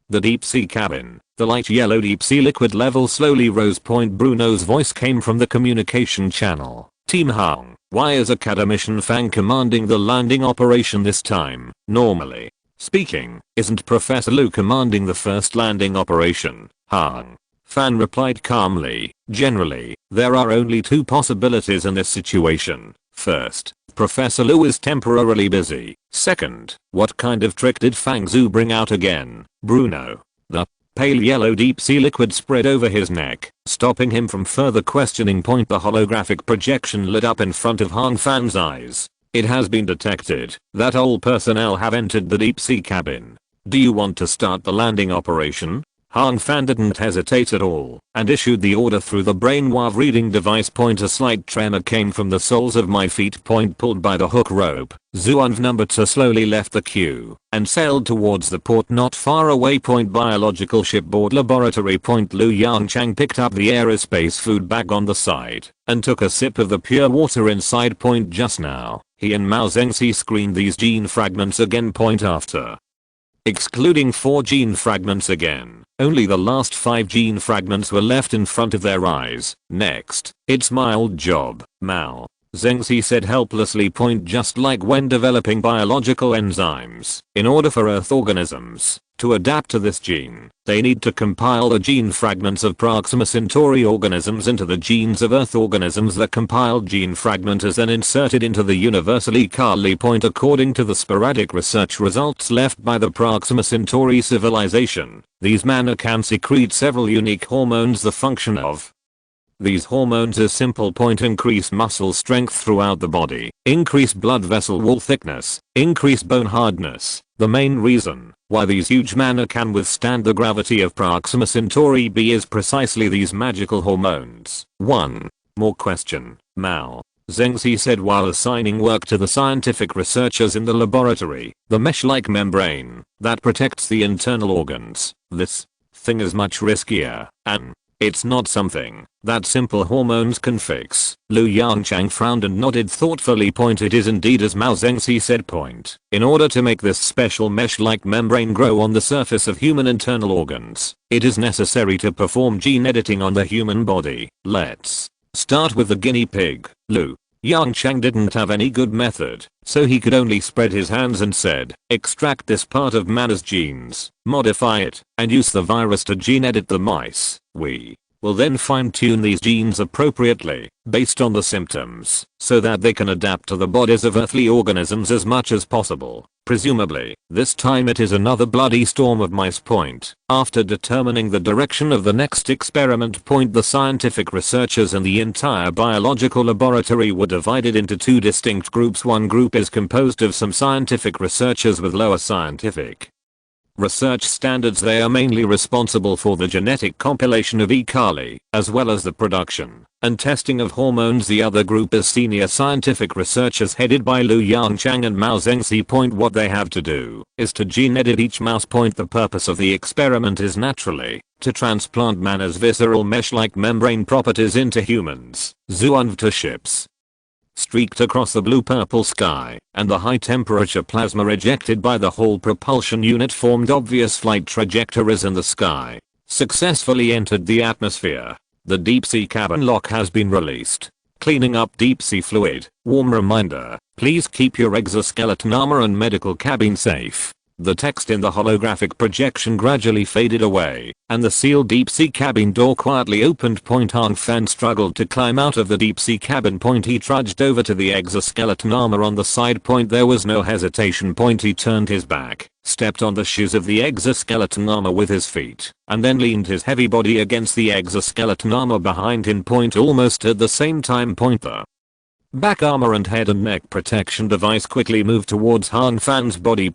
the deep sea cabin, the light yellow deep sea liquid level slowly rose. Bruno's voice came from the communication channel. Team Han, why is Academician Fang commanding the landing operation this time? Normally speaking, isn't Professor Lu commanding the first landing operation? Han Fan replied calmly, generally, there are only two possibilities in this situation. First, Professor Lu is temporarily busy. Second, what kind of trick did Fang Zhu bring out again? Bruno. The pale yellow deep sea liquid spread over his neck, stopping him from further questioning. The holographic projection lit up in front of Han Fan's eyes. It has been detected that all personnel have entered the deep sea cabin. Do you want to start the landing operation? Hang Fan didn't hesitate at all and issued the order through the brainwave reading device. A slight tremor came from the soles of my feet. Pulled by the hook rope, Zuanv number 2 slowly left the queue and sailed towards the port not far away. Biological shipboard laboratory. Lu Yongchang picked up the aerospace food bag on the side and took a sip of the pure water inside. Just now, he and Mao Zengxi screened these gene fragments again. After excluding 4 gene fragments again, only the last 5 gene fragments were left in front of their eyes. Next, it's my old job, Mao Zengxi said helplessly. Just like when developing biological enzymes, in order for Earth organisms to adapt to this gene, they need to compile the gene fragments of Proxima Centauri organisms into the genes of Earth organisms. The compiled gene fragment is then inserted into the universally Kali. According to the sporadic research results left by the Proxima Centauri civilization, these mana can secrete several unique hormones. The function of these hormones is simple. Increase muscle strength throughout the body, increase blood vessel wall thickness, increase bone hardness. The main reason why these huge mana can withstand the gravity of Proxima Centauri b is precisely these magical hormones. 1. More question, Mao Zengxi said while assigning work to the scientific researchers in the laboratory. The mesh-like membrane that protects the internal organs. This thing is much riskier, and it's not something that simple hormones can fix. Lu Yongchang frowned and nodded thoughtfully. It is indeed as Mao Zengxi said. In order to make this special mesh-like membrane grow on the surface of human internal organs, it is necessary to perform gene editing on the human body. Let's start with the guinea pig. Lu Yongchang didn't have any good method, so he could only spread his hands and said, extract this part of Mana's genes, modify it, and use the virus to gene edit the mice. We will then fine-tune these genes appropriately, based on the symptoms, so that they can adapt to the bodies of earthly organisms as much as possible. Presumably, this time it is another bloody storm of mice. After determining the direction of the next experiment. The scientific researchers and the entire biological laboratory were divided into 2 distinct groups. One group is composed of some scientific researchers with lower scientific research standards. They are mainly responsible for the genetic compilation of E. coli, as well as the production and testing of hormones. The other group is senior scientific researchers headed by Lu Yongchang and Mao Zengxi. What they have to do is to gene edit each mouse. The purpose of the experiment is naturally to transplant Mana's visceral mesh-like membrane properties into humans. Zuanv ships streaked across the blue-purple sky, and the high-temperature plasma ejected by the whole propulsion unit formed obvious flight trajectories in the sky. Successfully entered the atmosphere. The deep-sea cabin lock has been released, cleaning up deep-sea fluid. Warm reminder, please keep your exoskeleton armor and medical cabin safe. The text in the holographic projection gradually faded away, and the sealed deep-sea cabin door quietly opened. Hang Fan struggled to climb out of the deep-sea cabin. He trudged over to the exoskeleton armor on the side. There was no hesitation. He turned his back, stepped on the shoes of the exoskeleton armor with his feet, and then leaned his heavy body against the exoskeleton armor behind him. Almost at the same time. The back armor and head and neck protection device quickly moved towards Hang Fan's body.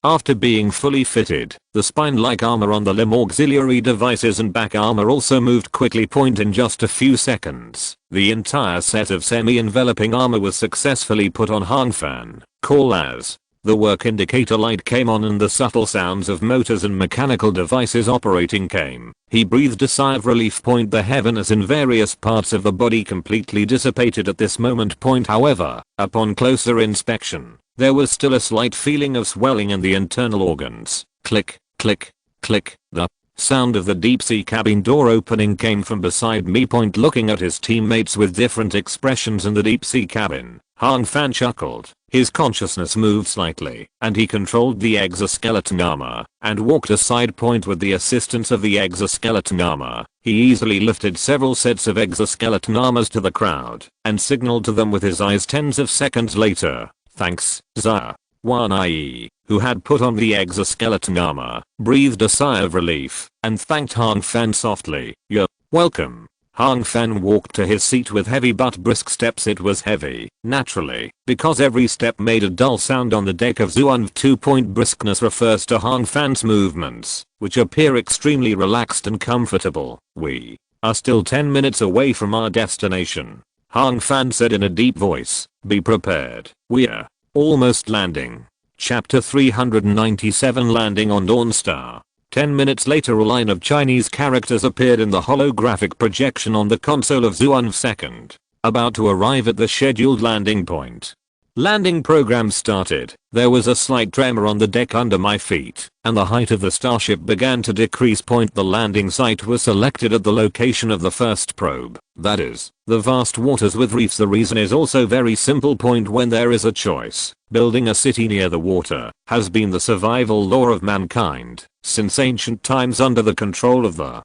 After being fully fitted, the spine-like armor on the limb auxiliary devices and back armor also moved quickly. In just a few seconds, the entire set of semi-enveloping armor was successfully put on Hang Fan. Call as the work indicator light came on and the subtle sounds of motors and mechanical devices operating came. He breathed a sigh of relief. The heaviness in various parts of the body completely dissipated at this moment. However, upon closer inspection, there was still a slight feeling of swelling in the internal organs. Click, click, click. The sound of the deep-sea cabin door opening came from beside me. Looking at his teammates with different expressions in the deep-sea cabin, Hang Fan chuckled. His consciousness moved slightly, and he controlled the exoskeleton armor, and walked aside. With the assistance of the exoskeleton armor, he easily lifted several sets of exoskeleton armors to the crowd, and signaled to them with his eyes. Tens of seconds later, thanks, Zia. Wanai, who had put on the exoskeleton armor, breathed a sigh of relief, and thanked Hang Fan softly. You're welcome. Hang Fan walked to his seat with heavy but brisk steps. It was heavy, naturally, because every step made a dull sound on the deck of Zhuan. 2. Briskness refers to Hang Fan's movements, which appear extremely relaxed and comfortable. We are still 10 minutes away from our destination. Hang Fan said in a deep voice. Be prepared. We're almost landing. Chapter 397 Landing on Dawn Star. 10 minutes later a line of Chinese characters appeared in the holographic projection on the console of Zhuan 2nd. About to arrive at the scheduled landing point. Landing program started. There was a slight tremor on the deck under my feet, and the height of the starship began to decrease. The landing site was selected at the location of the first probe, that is, the vast waters with reefs. The reason is also very simple. When there is a choice, building a city near the water has been the survival law of mankind since ancient times under the control of the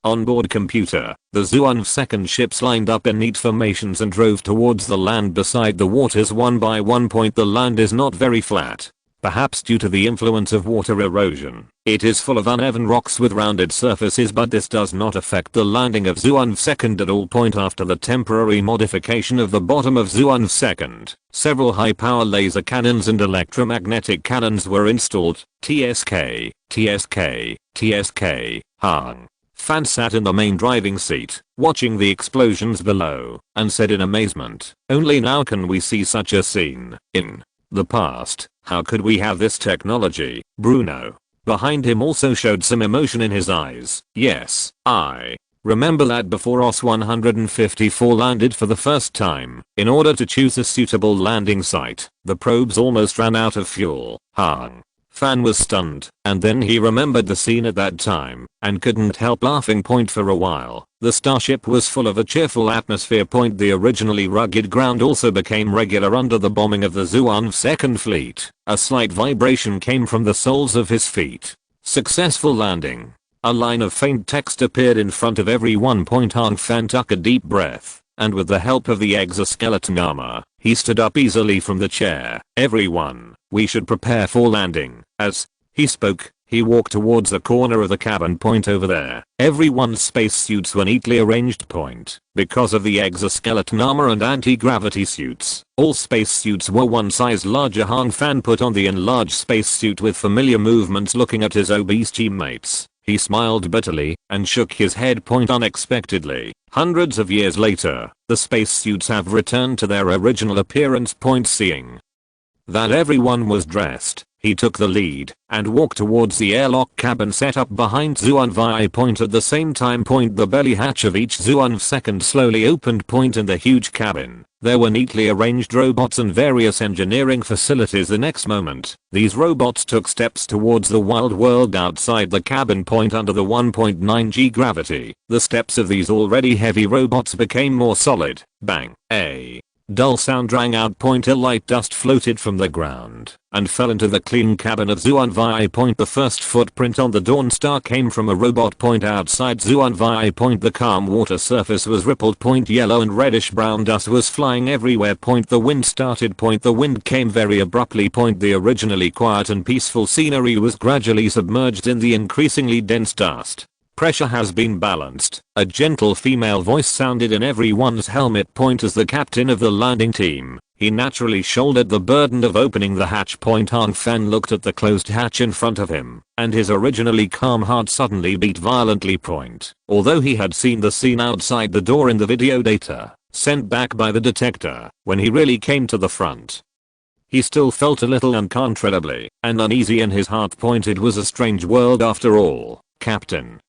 onboard computer. The Zhuan 2nd ships lined up in neat formations and drove towards the land beside the waters one by one. The land is not very flat, perhaps due to the influence of water erosion. It is full of uneven rocks with rounded surfaces, but this does not affect the landing of Zhuan 2nd at all. After the temporary modification of the bottom of Zhuan 2nd, several high-power laser cannons and electromagnetic cannons were installed. TSK, TSK, TSK, Hang Fan sat in the main driving seat, watching the explosions below, and said in amazement, only now can we see such a scene. In the past, how could we have this technology? Bruno, behind him, also showed some emotion in his eyes. Yes, I remember that before OS 154 landed for the first time. In order to choose a suitable landing site, the probes almost ran out of fuel. Hang Fan was stunned, and then he remembered the scene at that time, and couldn't help laughing. For a while, the starship was full of a cheerful atmosphere. The originally rugged ground also became regular under the bombing of the Zhuan 2nd fleet. A slight vibration came from the soles of his feet. Successful landing. A line of faint text appeared in front of everyone. Hang Fan took a deep breath, and with the help of the exoskeleton armor, he stood up easily from the chair. Everyone, we should prepare for landing. As he spoke, he walked towards the corner of the cabin. Over there, everyone's spacesuits were neatly arranged. Because of the exoskeleton armor and anti-gravity suits, all spacesuits were one size larger. Hang Fan put on the enlarged spacesuit with familiar movements. Looking at his obese teammates, he smiled bitterly and shook his head. Unexpectedly, hundreds of years later, the spacesuits have returned to their original appearance. Seeing that everyone was dressed, he took the lead and walked towards the airlock cabin set up behind Zhuan Vi. At the same time, the belly hatch of each Zhuan 2nd slowly opened. In the huge cabin, there were neatly arranged robots and various engineering facilities. The next moment, these robots took steps towards the wild world outside the cabin. Under the 1.9 g gravity, the steps of these already heavy robots became more solid. Bang! A dull sound rang out. A light dust floated from the ground and fell into the clean cabin of Zhuan Vi. The first footprint on the Dawn Star came from a robot. Outside Zhuan Vi. The calm water surface was rippled. Yellow and reddish brown dust was flying everywhere. The wind started. The wind came very abruptly. The originally quiet and peaceful scenery was gradually submerged in the increasingly dense dust. Pressure has been balanced. A gentle female voice sounded in everyone's helmet. As the captain of the landing team, he naturally shouldered the burden of opening the hatch. Hang Fan looked at the closed hatch in front of him, and his originally calm heart suddenly beat violently. Although he had seen the scene outside the door in the video data sent back by the detector, when he really came to the front, he still felt a little uncontrollably and uneasy in his heart. It was a strange world after all. Captain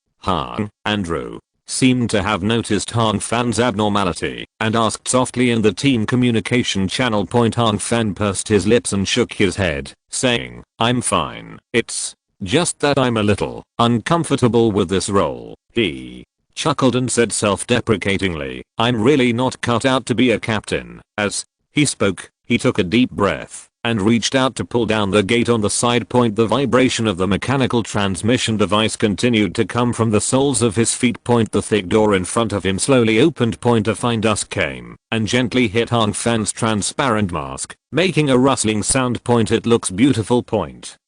Andrew seemed to have noticed Hang Fan's abnormality and asked softly in the team communication channel. Hang Fan pursed his lips and shook his head, saying, I'm fine. It's just that I'm a little uncomfortable with this role. He chuckled and said self-deprecatingly, I'm really not cut out to be a captain. As he spoke, he took a deep breath and reached out to pull down the gate on the side. The vibration of the mechanical transmission device continued to come from the soles of his feet. The thick door in front of him slowly opened. A fine dust came and gently hit Hang Fan's transparent mask, making a rustling sound. It looks beautiful.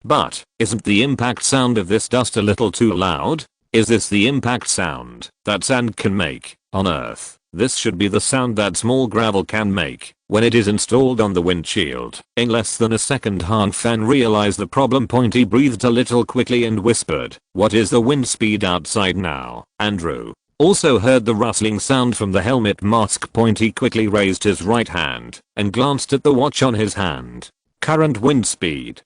But isn't the impact sound of this dust a little too loud? Is this the impact sound that sand can make on Earth? This should be the sound that small gravel can make when it is installed on the windshield. In less than a second, Han Fan realized the problem point. He breathed a little quickly and whispered, "What is the wind speed outside now?" Andrew also heard the rustling sound from the helmet mask point. He quickly raised his right hand and glanced at the watch on his hand. Current wind speed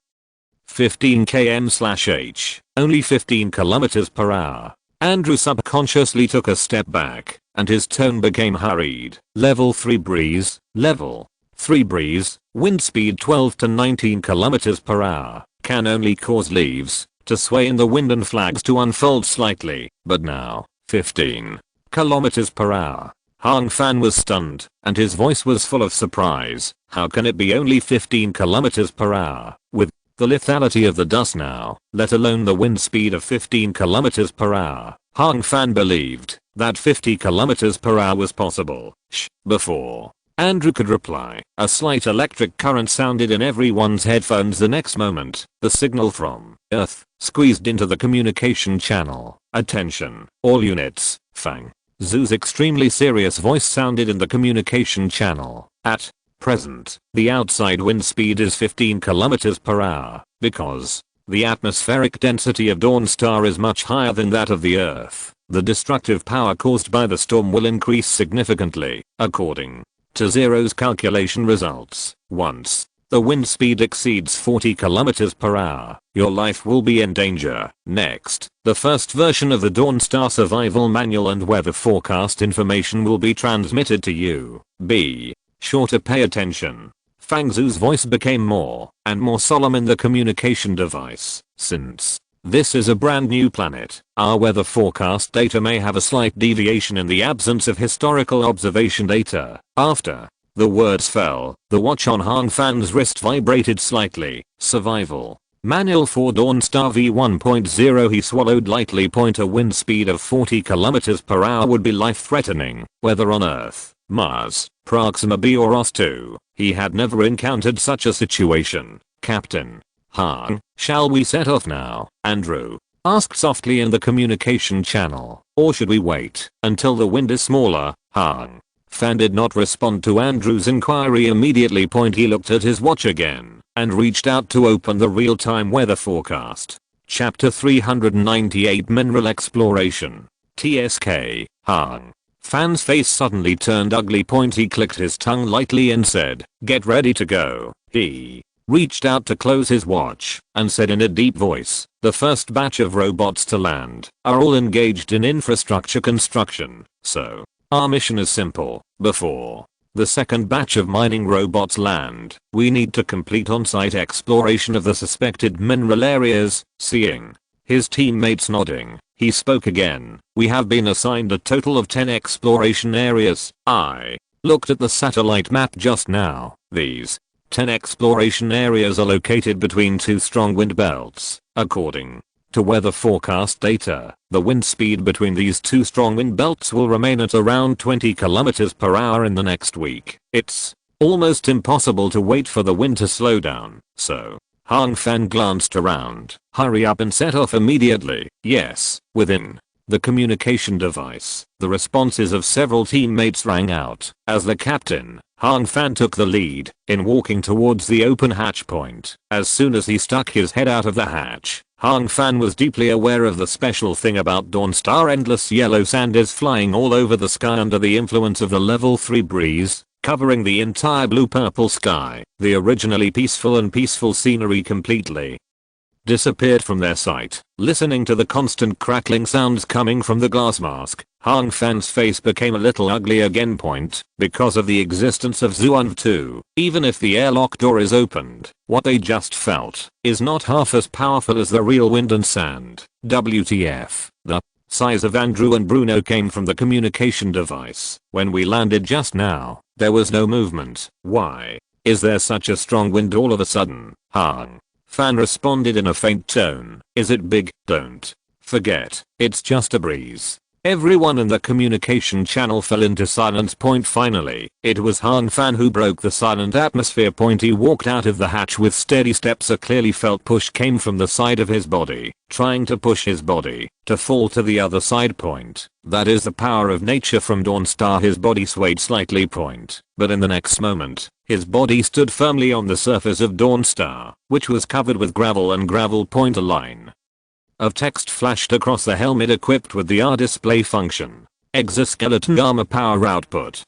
15 km/h, only 15 km per hour. Andrew subconsciously took a step back, and his tone became hurried. Level 3 breeze, level 3 breeze, wind speed 12 to 19 km per hour, can only cause leaves to sway in the wind and flags to unfold slightly, but now, 15 km per hour. Han Fan was stunned, and his voice was full of surprise. How can it be only 15 km per hour, with the lethality of the dust now, let alone the wind speed of 15 km per hour? Han Fan believed that 50 km per hour was possible. Before Andrew could reply, a slight electric current sounded in everyone's headphones. The next moment, the signal from Earth squeezed into the communication channel. "Attention, all units." Fang Zhu's extremely serious voice sounded in the communication channel. "At present, the outside wind speed is 15 km per hour, because the atmospheric density of Dawnstar is much higher than that of the Earth. The destructive power caused by the storm will increase significantly, according to Zero's calculation results. Once the wind speed exceeds 40 km per hour, your life will be in danger." Next, the first version of the Dawnstar survival manual and weather forecast information will be transmitted to you. Be sure to pay attention. Fang Zhu's voice became more and more solemn in the communication device. "Since this is a brand new planet, our weather forecast data may have a slight deviation in the absence of historical observation data." After the words fell, the watch on Han Fan's wrist vibrated slightly. "Survival manual for Dawnstar v1.0." He swallowed lightly. A wind speed of 40 km per hour would be life-threatening, whether on Earth, Mars, Proxima b or Os2. He had never encountered such a situation. "Captain Han, shall we set off now?" Andrew asked softly in the communication channel. "Or should we wait until the wind is smaller?" Han Fan did not respond to Andrew's inquiry immediately. He looked at his watch again and reached out to open the real-time weather forecast. Chapter 398, Mineral Exploration. TSK. Han Fan's face suddenly turned ugly. He clicked his tongue lightly and said, "Get ready to go." He reached out to close his watch and said in a deep voice, "The first batch of robots to land are all engaged in infrastructure construction, so our mission is simple. Before the second batch of mining robots land, we need to complete on-site exploration of the suspected mineral areas." Seeing his teammates nodding, he spoke again. "We have been assigned a total of 10 exploration areas." I looked at the satellite map just now. These 10 exploration areas are located between two strong wind belts. According to weather forecast data, the wind speed between these two strong wind belts will remain at around 20 km per hour in the next week. It's almost impossible to wait for the wind to slow down, so Han Fan glanced around. "Hurry up and set off immediately." "Yes." Within the communication device, the responses of several teammates rang out. As the captain, Han Fan took the lead in walking towards the open hatch point. As soon as he stuck his head out of the hatch, Han Fan was deeply aware of the special thing about Dawnstar. Endless yellow sand is flying all over the sky under the influence of the level 3 breeze, covering the entire blue-purple sky. The originally peaceful scenery completely disappeared from their sight. Listening to the constant crackling sounds coming from the glass mask, Han Fan's face became a little ugly again. Because of the existence of Zhuan 2, even if the airlock door is opened, what they just felt is not half as powerful as the real wind and sand. WTF. The sighs of Andrew and Bruno came from the communication device. "When we landed just now, there was no movement. Why is there such a strong wind all of a sudden?" Han Fan responded in a faint tone. "Is it big?" "Don't forget, it's just a breeze. Everyone in the communication channel fell into silence. Finally, it was Han Fan who broke the silent atmosphere. He walked out of the hatch with steady steps. A clearly felt push came from the side of his body, trying to push his body to fall to the other side. That is the power of nature from Dawnstar. His body swayed slightly. But in the next moment, his body stood firmly on the surface of Dawnstar, which was covered with gravel and gravel. A line of text flashed across the helmet equipped with the R display function. Exoskeleton armor power output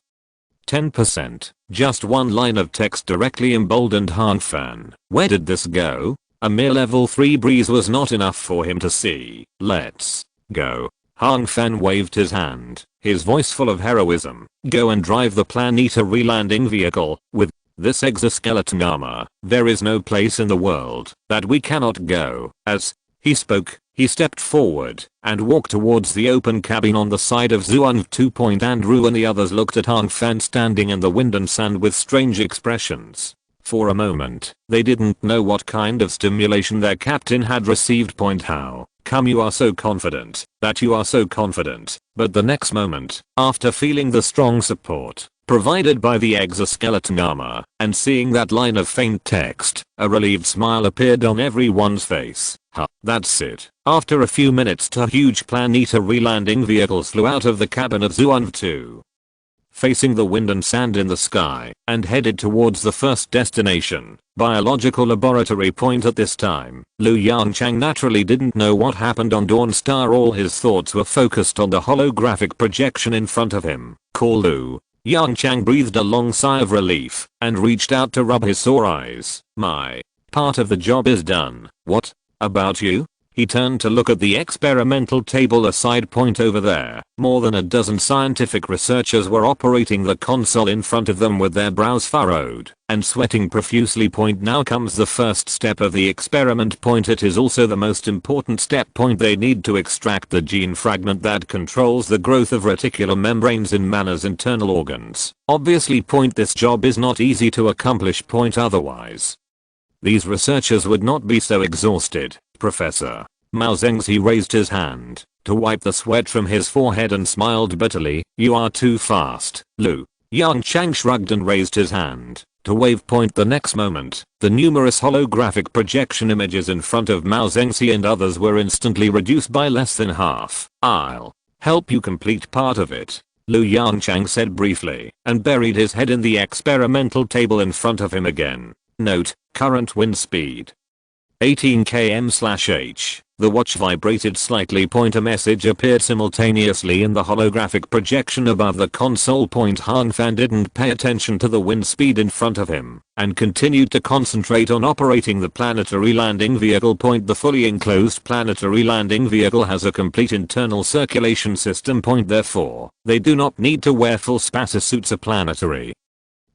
10%. Just one line of text directly emboldened Han Fan. Where did this go? A mere level 3 breeze was not enough for him to see. Let's go. Han Fan waved his hand, his voice full of heroism. Go and drive the planetary landing vehicle. With this exoskeleton armor, there is no place in the world that we cannot go. As he spoke, he stepped forward and walked towards the open cabin on the side of Zhuan 2. Andrew and the others looked at Han Fan standing in the wind and sand with strange expressions. For a moment, they didn't know what kind of stimulation their captain had received. How come you are so confident that you are so confident? But the next moment, after feeling the strong support provided by the exoskeleton armor and seeing that line of faint text, a relieved smile appeared on everyone's face. That's it. After a few minutes, two huge planetary landing vehicles flew out of the cabin of Zhuan 2, facing the wind and sand in the sky, and headed towards the first destination, biological laboratory. At this time, Yongchang naturally didn't know what happened on Dawnstar. All his thoughts were focused on the holographic projection in front of him. Call Yongchang breathed a long sigh of relief and reached out to rub his sore eyes. My part of the job is done. What about you? He turned to look at the experimental table aside. Over there, more than a dozen scientific researchers were operating the console in front of them with their brows furrowed and sweating profusely. Now comes the first step of the experiment. It is also the most important step. They need to extract the gene fragment that controls the growth of reticular membranes in man's internal organs. Obviously. This job is not easy to accomplish. Otherwise, these researchers would not be so exhausted. Professor Mao Zengzi raised his hand to wipe the sweat from his forehead and smiled bitterly. You are too fast, Lu. Yongchang shrugged and raised his hand to wave. The next moment, the numerous holographic projection images in front of Mao Zengzi and others were instantly reduced by less than half. I'll help you complete part of it, Lu Yongchang said briefly, and buried his head in the experimental table in front of him again. Note, current wind speed 18 km/h. The watch vibrated slightly. A message appeared simultaneously in the holographic projection above the console. Han Fan didn't pay attention to the wind speed in front of him and continued to concentrate on operating the planetary landing vehicle. The fully enclosed planetary landing vehicle has a complete internal circulation system. Therefore, they do not need to wear full spacesuits. A planetary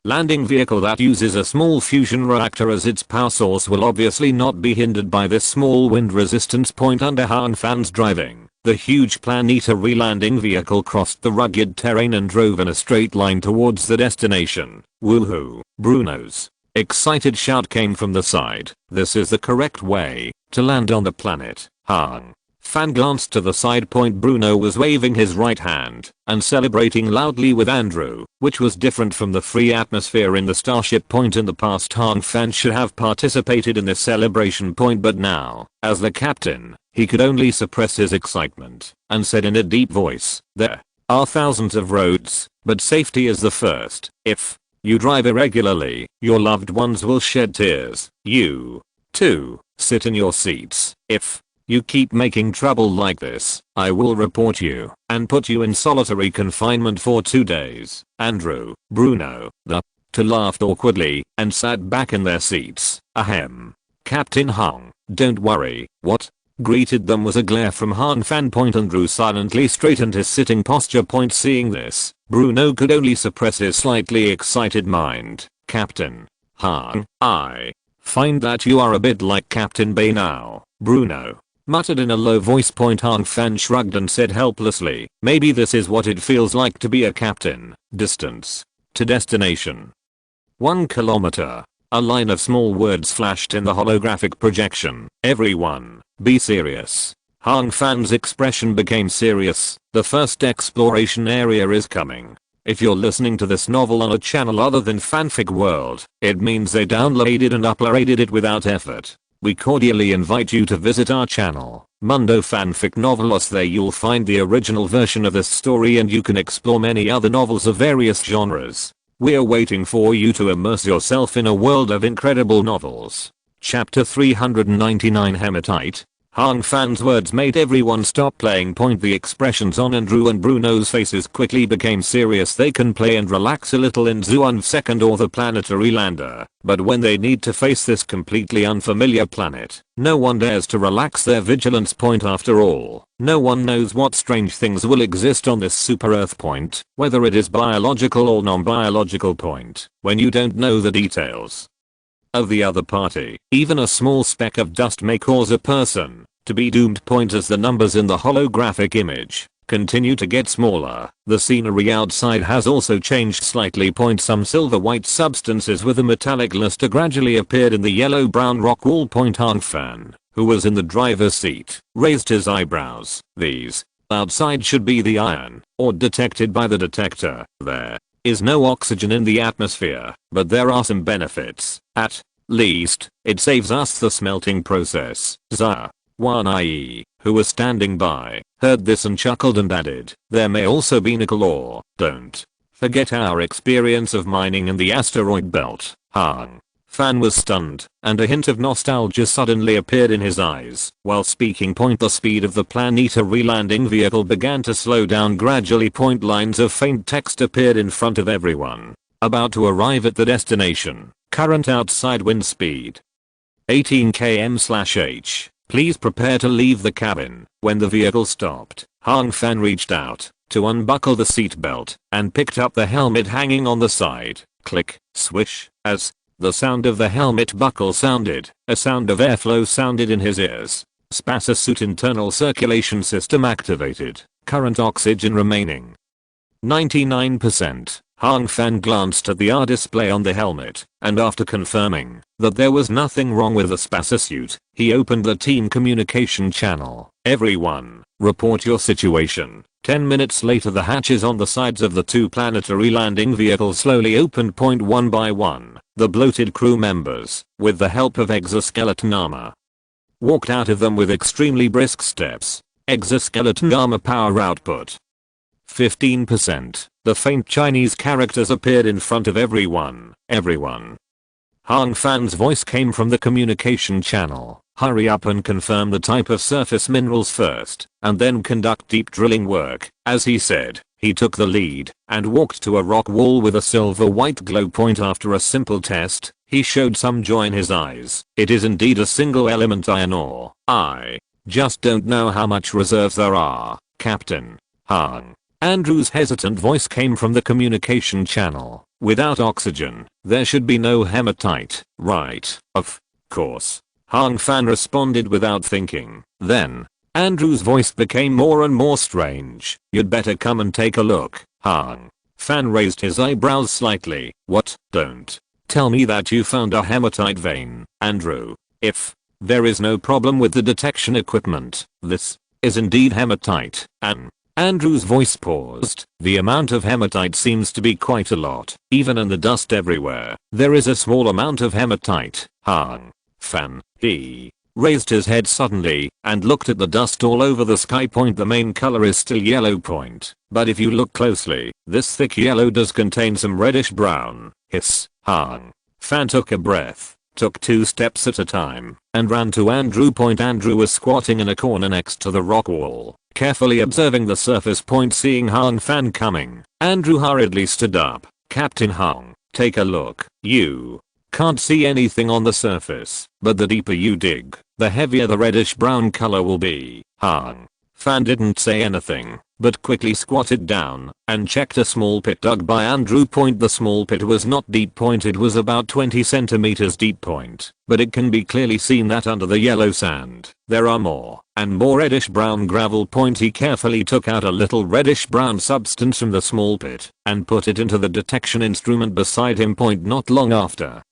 landing vehicle that uses a small fusion reactor as its power source will obviously not be hindered by this small wind resistance. Under Han Fan's driving, the huge planetary landing vehicle crossed the rugged terrain and drove in a straight line towards the destination. Woohoo! Bruno's excited shout came from the side. This is the correct way to land on the planet. Han Fan glanced to the side. Bruno was waving his right hand and celebrating loudly with Andrew, which was different from the free atmosphere in the starship. In the past, Han Fan should have participated in this celebration. But now, as the captain, he could only suppress his excitement and said in a deep voice, there are thousands of roads, but safety is the first. If you drive irregularly, your loved ones will shed tears. You, too, sit in your seats. If you keep making trouble like this, I will report you and put you in solitary confinement for 2 days. Andrew, Bruno, the two laughed awkwardly and sat back in their seats. Ahem. Captain Hong, don't worry. What greeted them was a glare from Han Fan. Andrew silently straightened his sitting posture. Seeing this, Bruno could only suppress his slightly excited mind. Captain Han, I find that you are a bit like Captain Bay now. Bruno muttered in a low voice. Han Fan shrugged and said helplessly, maybe this is what it feels like to be a captain. Distance to destination 1 kilometer. A line of small words flashed in the holographic projection. Everyone, be serious. Han Fan's expression became serious. The first exploration area is coming. If you're listening to this novel on a channel other than Fanfic World, it means they downloaded and uploaded it without effort. We cordially invite you to visit our channel, Mundo Fanfic Novelos. There you'll find the original version of this story and you can explore many other novels of various genres. We're waiting for you to immerse yourself in a world of incredible novels. Chapter 399 Hematite. Han Fan's words made everyone stop playing. The expressions on Andrew and Bruno's faces quickly became serious. They can play and relax a little in Zuan Second or the planetary lander, but when they need to face this completely unfamiliar planet, no one dares to relax their vigilance. After all, no one knows what strange things will exist on this super Earth point, whether it is biological or non-biological point, when you don't know the details of the other party. Even a small speck of dust may cause a person to be doomed. As the numbers in the holographic image continue to get smaller, the scenery outside has also changed slightly. Some silver white substances with a metallic luster gradually appeared in the yellow brown rock wall. Han Fan, who was in the driver's seat, raised his eyebrows. These outside should be the iron ore detected by the detector. There is no oxygen in the atmosphere, but there are some benefits. At least, it saves us the smelting process. Wan-Ie, who was standing by, heard this and chuckled and added, there may also be nickel ore. Don't forget our experience of mining in the asteroid belt. Han Fan was stunned, and a hint of nostalgia suddenly appeared in his eyes. While speaking, the speed of the planetary landing vehicle began to slow down gradually. Lines of faint text appeared in front of everyone. About to arrive at the destination. Current outside wind speed 18 km/h. Please prepare to leave the cabin. When the vehicle stopped, Han Fan reached out to unbuckle the seatbelt and picked up the helmet hanging on the side. Click, swish, as the sound of the helmet buckle sounded, a sound of airflow sounded in his ears. Spacesuit internal circulation system activated. Current oxygen remaining 99%. Han Fan glanced at the R display on the helmet, and after confirming that there was nothing wrong with the spacesuit, he opened the team communication channel. Everyone, report your situation. 10 minutes later, the hatches on the sides of the two planetary landing vehicles slowly opened. One by one, the bloated crew members, with the help of exoskeleton armor, walked out of them with extremely brisk steps. Exoskeleton armor power output 15%. The faint Chinese characters appeared in front of everyone. Everyone. Han Fan's voice came from the communication channel. Hurry up and confirm the type of surface minerals first, and then conduct deep drilling work. As he said, he took the lead and walked to a rock wall with a silver white glow. After a simple test, he showed some joy in his eyes. It is indeed a single element iron ore. I just don't know how much reserves there are, Captain. Han. Andrew's hesitant voice came from the communication channel. Without oxygen, there should be no hematite, right? Of course. Han Fan responded without thinking. Then, Andrew's voice became more and more strange. You'd better come and take a look. Han Fan raised his eyebrows slightly. What? Don't tell me that you found a hematite vein, Andrew. If there is no problem with the detection equipment, this is indeed hematite. Andrew's voice paused. The amount of hematite seems to be quite a lot. Even in the dust everywhere, there is a small amount of hematite. Han Fan. He raised his head suddenly and looked at the dust all over the sky. The main color is still yellow. But if you look closely, this thick yellow does contain some reddish brown. Hiss. Han Fan took a breath, took 2 steps at a time, and ran to Andrew. Andrew was squatting in a corner next to the rock wall, carefully observing the surface. Seeing Han Fan coming, Andrew hurriedly stood up. Captain Han, take a look. You can't see anything on the surface, but the deeper you dig, the heavier the reddish brown color will be. Han Fan didn't say anything, but quickly squatted down and checked a small pit dug by Andrew. The small pit was not deep. It was about 20 centimeters deep. But it can be clearly seen that under the yellow sand, there are more and more reddish brown gravel. He carefully took out a little reddish brown substance from the small pit and put it into the detection instrument beside him. Not long after,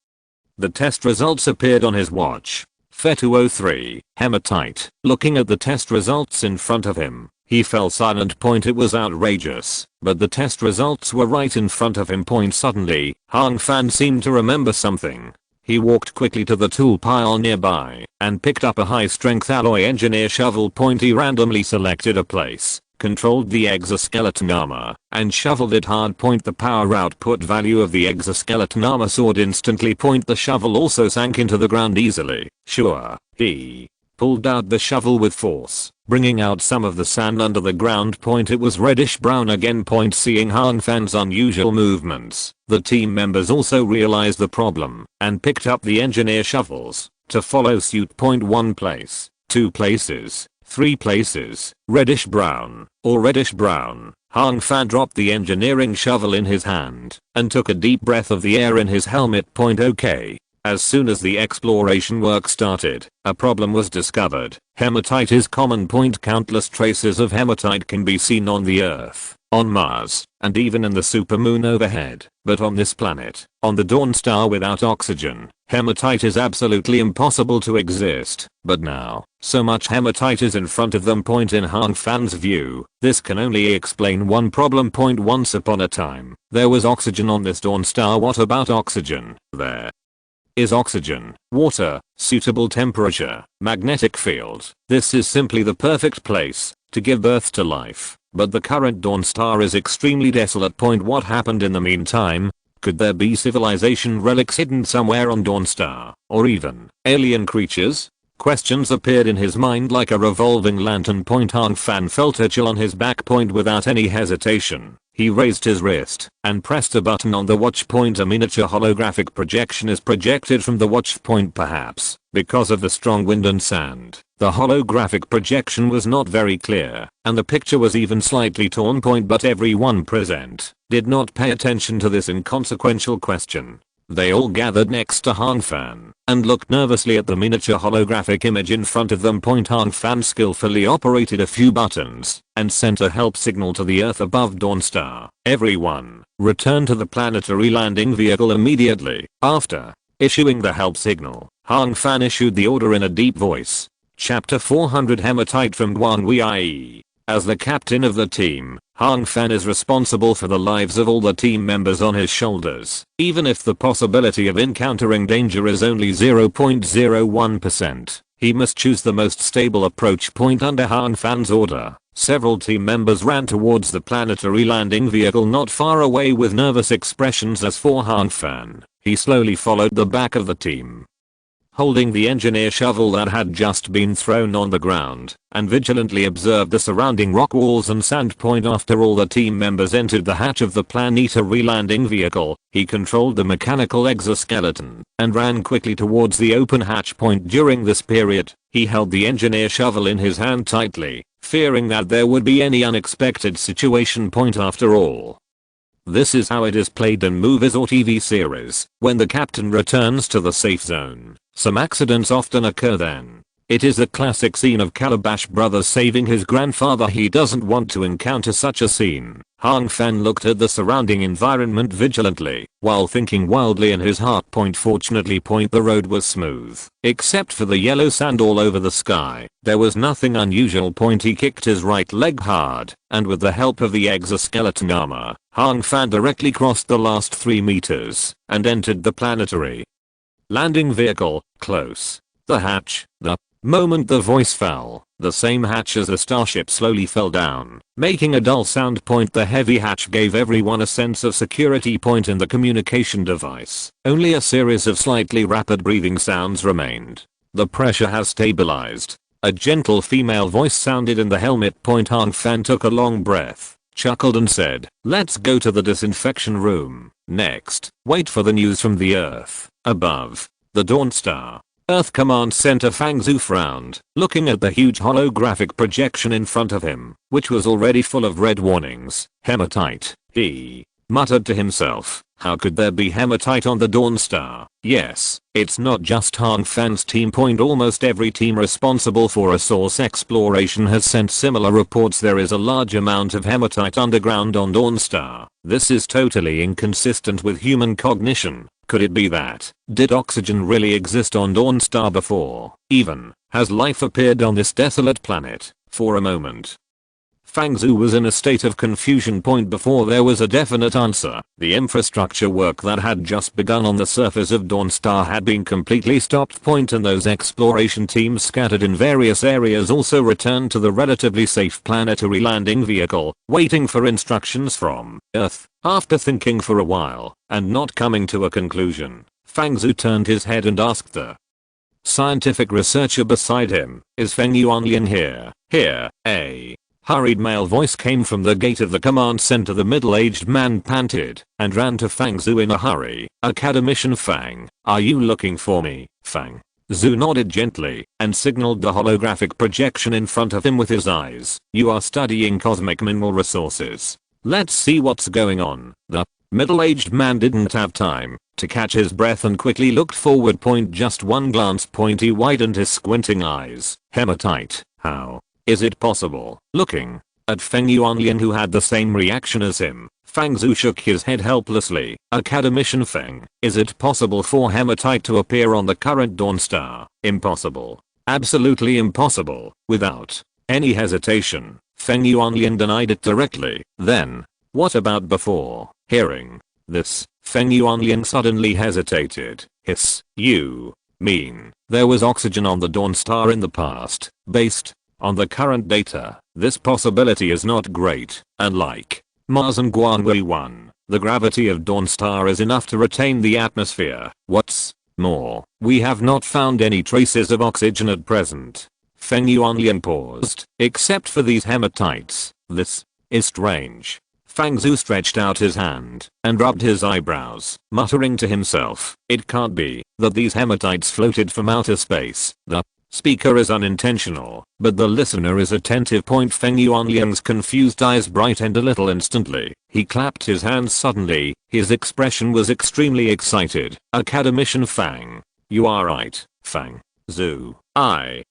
the test results appeared on his watch. Fe203, hematite. Looking at the test results in front of him, he fell silent. It was outrageous, but the test results were right in front of him. Suddenly, Hang Fan seemed to remember something. He walked quickly to the tool pile nearby and picked up a high-strength alloy engineer shovel. He randomly selected a place, controlled the exoskeleton armor, and shoveled it hard. The power output value of the exoskeleton armor soared instantly. The shovel also sank into the ground easily. Sure, he pulled out the shovel with force, bringing out some of the sand under the ground. It was reddish brown again. Seeing Hang Fan's unusual movements, the team members also realized the problem and picked up the engineer shovels to follow suit. 1 place, 2 places, 3 places, reddish brown, or reddish brown. Hang Fan dropped the engineering shovel in his hand and took a deep breath of the air in his helmet. Okay. As soon as the exploration work started, a problem was discovered. Hematite is common. Countless traces of hematite can be seen on the Earth, on Mars, and even in the supermoon overhead. But on this planet, on the Dawn Star without oxygen, hematite is absolutely impossible to exist. But now, so much hematite is in front of them. In Hang Fan's view, this can only explain one problem. Once upon a time, there was oxygen on this Dawn Star. What about oxygen? There is oxygen, water, suitable temperature, magnetic field. This is simply the perfect place to give birth to life. But the current Dawn Star is extremely desolate. What happened in the meantime? Could there be civilization relics hidden somewhere on Dawn Star? Or even alien creatures? Questions appeared in his mind like a revolving lantern. Hang Fan felt a chill on his back. Without any hesitation, he raised his wrist and pressed a button on the watch. A miniature holographic projection is projected from the watch. Perhaps because of the strong wind and sand, the holographic projection was not very clear, and the picture was even slightly torn. But everyone present did not pay attention to this inconsequential question. They all gathered next to Hang Fan and looked nervously at the miniature holographic image in front of them. Hang Fan skillfully operated a few buttons and sent a help signal to the Earth above Dawn Star. Everyone, return to the planetary landing vehicle immediately. After issuing the help signal, Hang Fan issued the order in a deep voice. Chapter 400 Hematite from Guanwei. As the captain of the team, Hang Fan is responsible for the lives of all the team members on his shoulders. Even if the possibility of encountering danger is only 0.01%, he must choose the most stable approach. Under Hang Fan's order, several team members ran towards the planetary landing vehicle not far away with nervous expressions. As for Hang Fan, he slowly followed the back of the team, holding the engineer shovel that had just been thrown on the ground, and vigilantly observed the surrounding rock walls and sand. After all the team members entered the hatch of the planetary landing vehicle, he controlled the mechanical exoskeleton and ran quickly towards the open hatch. During this period, he held the engineer shovel in his hand tightly, fearing that there would be any unexpected situation. After all, this is how it is played in movies or TV series. When the captain returns to the safe zone, some accidents often occur then. It is a classic scene of Calabash brothers saving his grandfather. He doesn't want to encounter such a scene. Hang Fan looked at the surrounding environment vigilantly, while thinking wildly in his heart. Fortunately, the road was smooth, except for the yellow sand all over the sky. There was nothing unusual. He kicked his right leg hard, and with the help of the exoskeleton armor, Hang Fan directly crossed the last 3 meters and entered the planetary landing vehicle. Close the hatch. The moment the voice fell, the same hatch as the starship slowly fell down, making a dull sound. The heavy hatch gave everyone a sense of security. In the communication device, only a series of slightly rapid breathing sounds remained. The pressure has stabilized. A gentle female voice sounded in the helmet. Hang Fan took a long breath, chuckled and said, "Let's go to the disinfection room. Next, wait for the news from the Earth above the Dawn Star." Earth Command Center. Fang Zhu frowned, looking at the huge holographic projection in front of him, which was already full of red warnings. Hematite, he muttered to himself. How could there be hematite on the Dawn Star? Yes, it's not just Han Fang's team. Almost every team responsible for a source exploration has sent similar reports. There is a large amount of hematite underground on Dawn Star. This is totally inconsistent with human cognition. Could it be that? Did oxygen really exist on Dawn Star before? Even, has life appeared on this desolate planet? For a moment, Fang Zhu was in a state of confusion before there was a definite answer. The infrastructure work that had just begun on the surface of Dawn Star had been completely stopped and those exploration teams scattered in various areas also returned to the relatively safe planetary landing vehicle, waiting for instructions from Earth. After thinking for a while and not coming to a conclusion, Fang Zhu turned his head and asked the scientific researcher beside him, "Is Feng Yuanlian here?" "Here." A hurried male voice came from the gate of the command center. The middle-aged man panted and ran to Fang Zhu in a hurry. "Academician Fang, are you looking for me?" Fang Zhu nodded gently and signaled the holographic projection in front of him with his eyes. "You are studying cosmic mineral resources. Let's see what's going on." The middle-aged man didn't have time to catch his breath and quickly looked forward. Just one glance. He widened his squinting eyes. "Hematite? How is it possible?" Looking at Feng Yuanlian, who had the same reaction as him, Fang Zhu shook his head helplessly. "Academician Feng, is it possible for hematite to appear on the current Dawn Star?" "Impossible. Absolutely impossible." Without any hesitation, Feng Yuanlian denied it directly. "Then, what about before?" Hearing this, Feng Yuanlian suddenly hesitated. "You mean there was oxygen on the Dawn Star in the past? Based on the current data, this possibility is not great. Unlike Mars and Guangwei 1, the gravity of Dawn Star is enough to retain the atmosphere. What's more, we have not found any traces of oxygen at present." Feng Yuanlian paused. "Except for these hematites. This is strange." Fang Zhu stretched out his hand and rubbed his eyebrows, muttering to himself, "It can't be that these hematites floated from outer space." The speaker is unintentional, but the listener is attentive. Feng Yuanlian's confused eyes brightened a little instantly. He clapped his hands suddenly. His expression was extremely excited. "Academician Fang, you are right, Fang Zhu.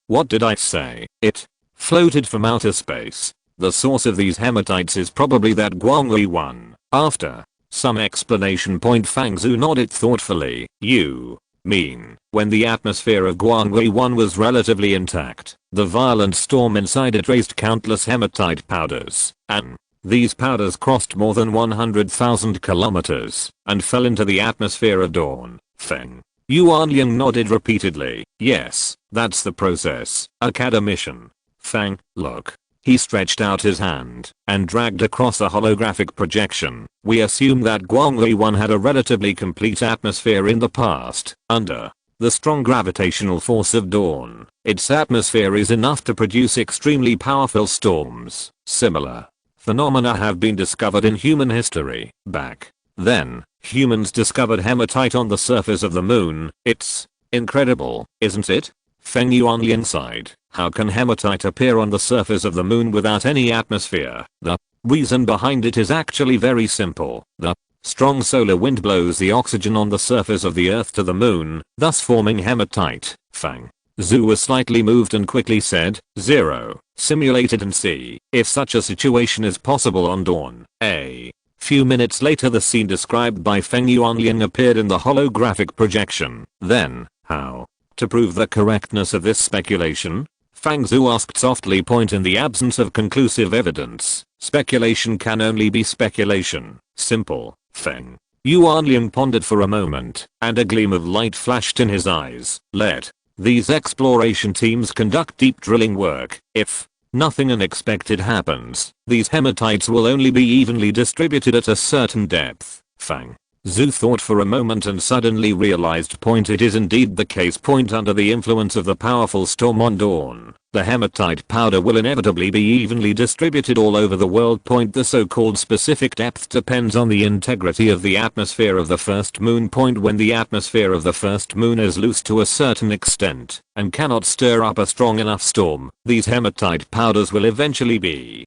What did I say? It floated from outer space. The source of these hematites is probably that Guangwei 1. After some explanation, Fang Zhu nodded thoughtfully. "You mean when the atmosphere of Guangwei 1 was relatively intact, the violent storm inside it raised countless hematite powders, and these powders crossed more than 100,000 kilometers and fell into the atmosphere of Dawn?" Feng Yuanlian nodded repeatedly. "Yes, that's the process, Academician Fang. Look." He stretched out his hand and dragged across a holographic projection. "We assume that Guangwei 1 had a relatively complete atmosphere in the past. Under the strong gravitational force of Dawn, its atmosphere is enough to produce extremely powerful storms. Similar phenomena have been discovered in human history. Back then, humans discovered hematite on the surface of the moon. It's incredible, isn't it?" Feng Yuanlian sighed. "How can hematite appear on the surface of the moon without any atmosphere?" The reason behind it is actually very simple. The strong solar wind blows the oxygen on the surface of the Earth to the moon, thus forming hematite. Fang Zhu was slightly moved and quickly said, "Zero. Simulate it and see if such a situation is possible on Dawn." A few minutes later, the scene described by Feng Yuanlian appeared in the holographic projection. "Then, how to prove the correctness of this speculation?" Fang Zhu asked softly. "In the absence of conclusive evidence, speculation can only be speculation. Simple." Feng Yuanlian pondered for a moment, and a gleam of light flashed in his eyes. "Let these exploration teams conduct deep drilling work. If nothing unexpected happens, these hematites will only be evenly distributed at a certain depth." Fang Zhu thought for a moment and suddenly realized. It is indeed the case. Under the influence of the powerful storm on Dawn, the hematite powder will inevitably be evenly distributed all over the world. The so-called specific depth depends on the integrity of the atmosphere of the first moon. When the atmosphere of the first moon is loose to a certain extent and cannot stir up a strong enough storm, these hematite powders will eventually be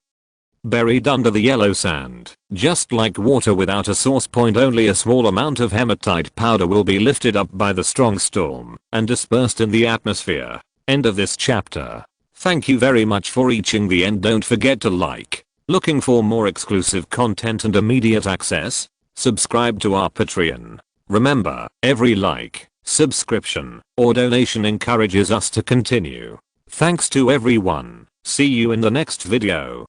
buried under the yellow sand. Just like water without a source point, only a small amount of hematite powder will be lifted up by the strong storm and dispersed in the atmosphere. End of this chapter. Thank you very much for reaching the end. Don't forget to like. Looking for more exclusive content and immediate access? Subscribe to our Patreon. Remember, every like, subscription, or donation encourages us to continue. Thanks to everyone. See you in the next video.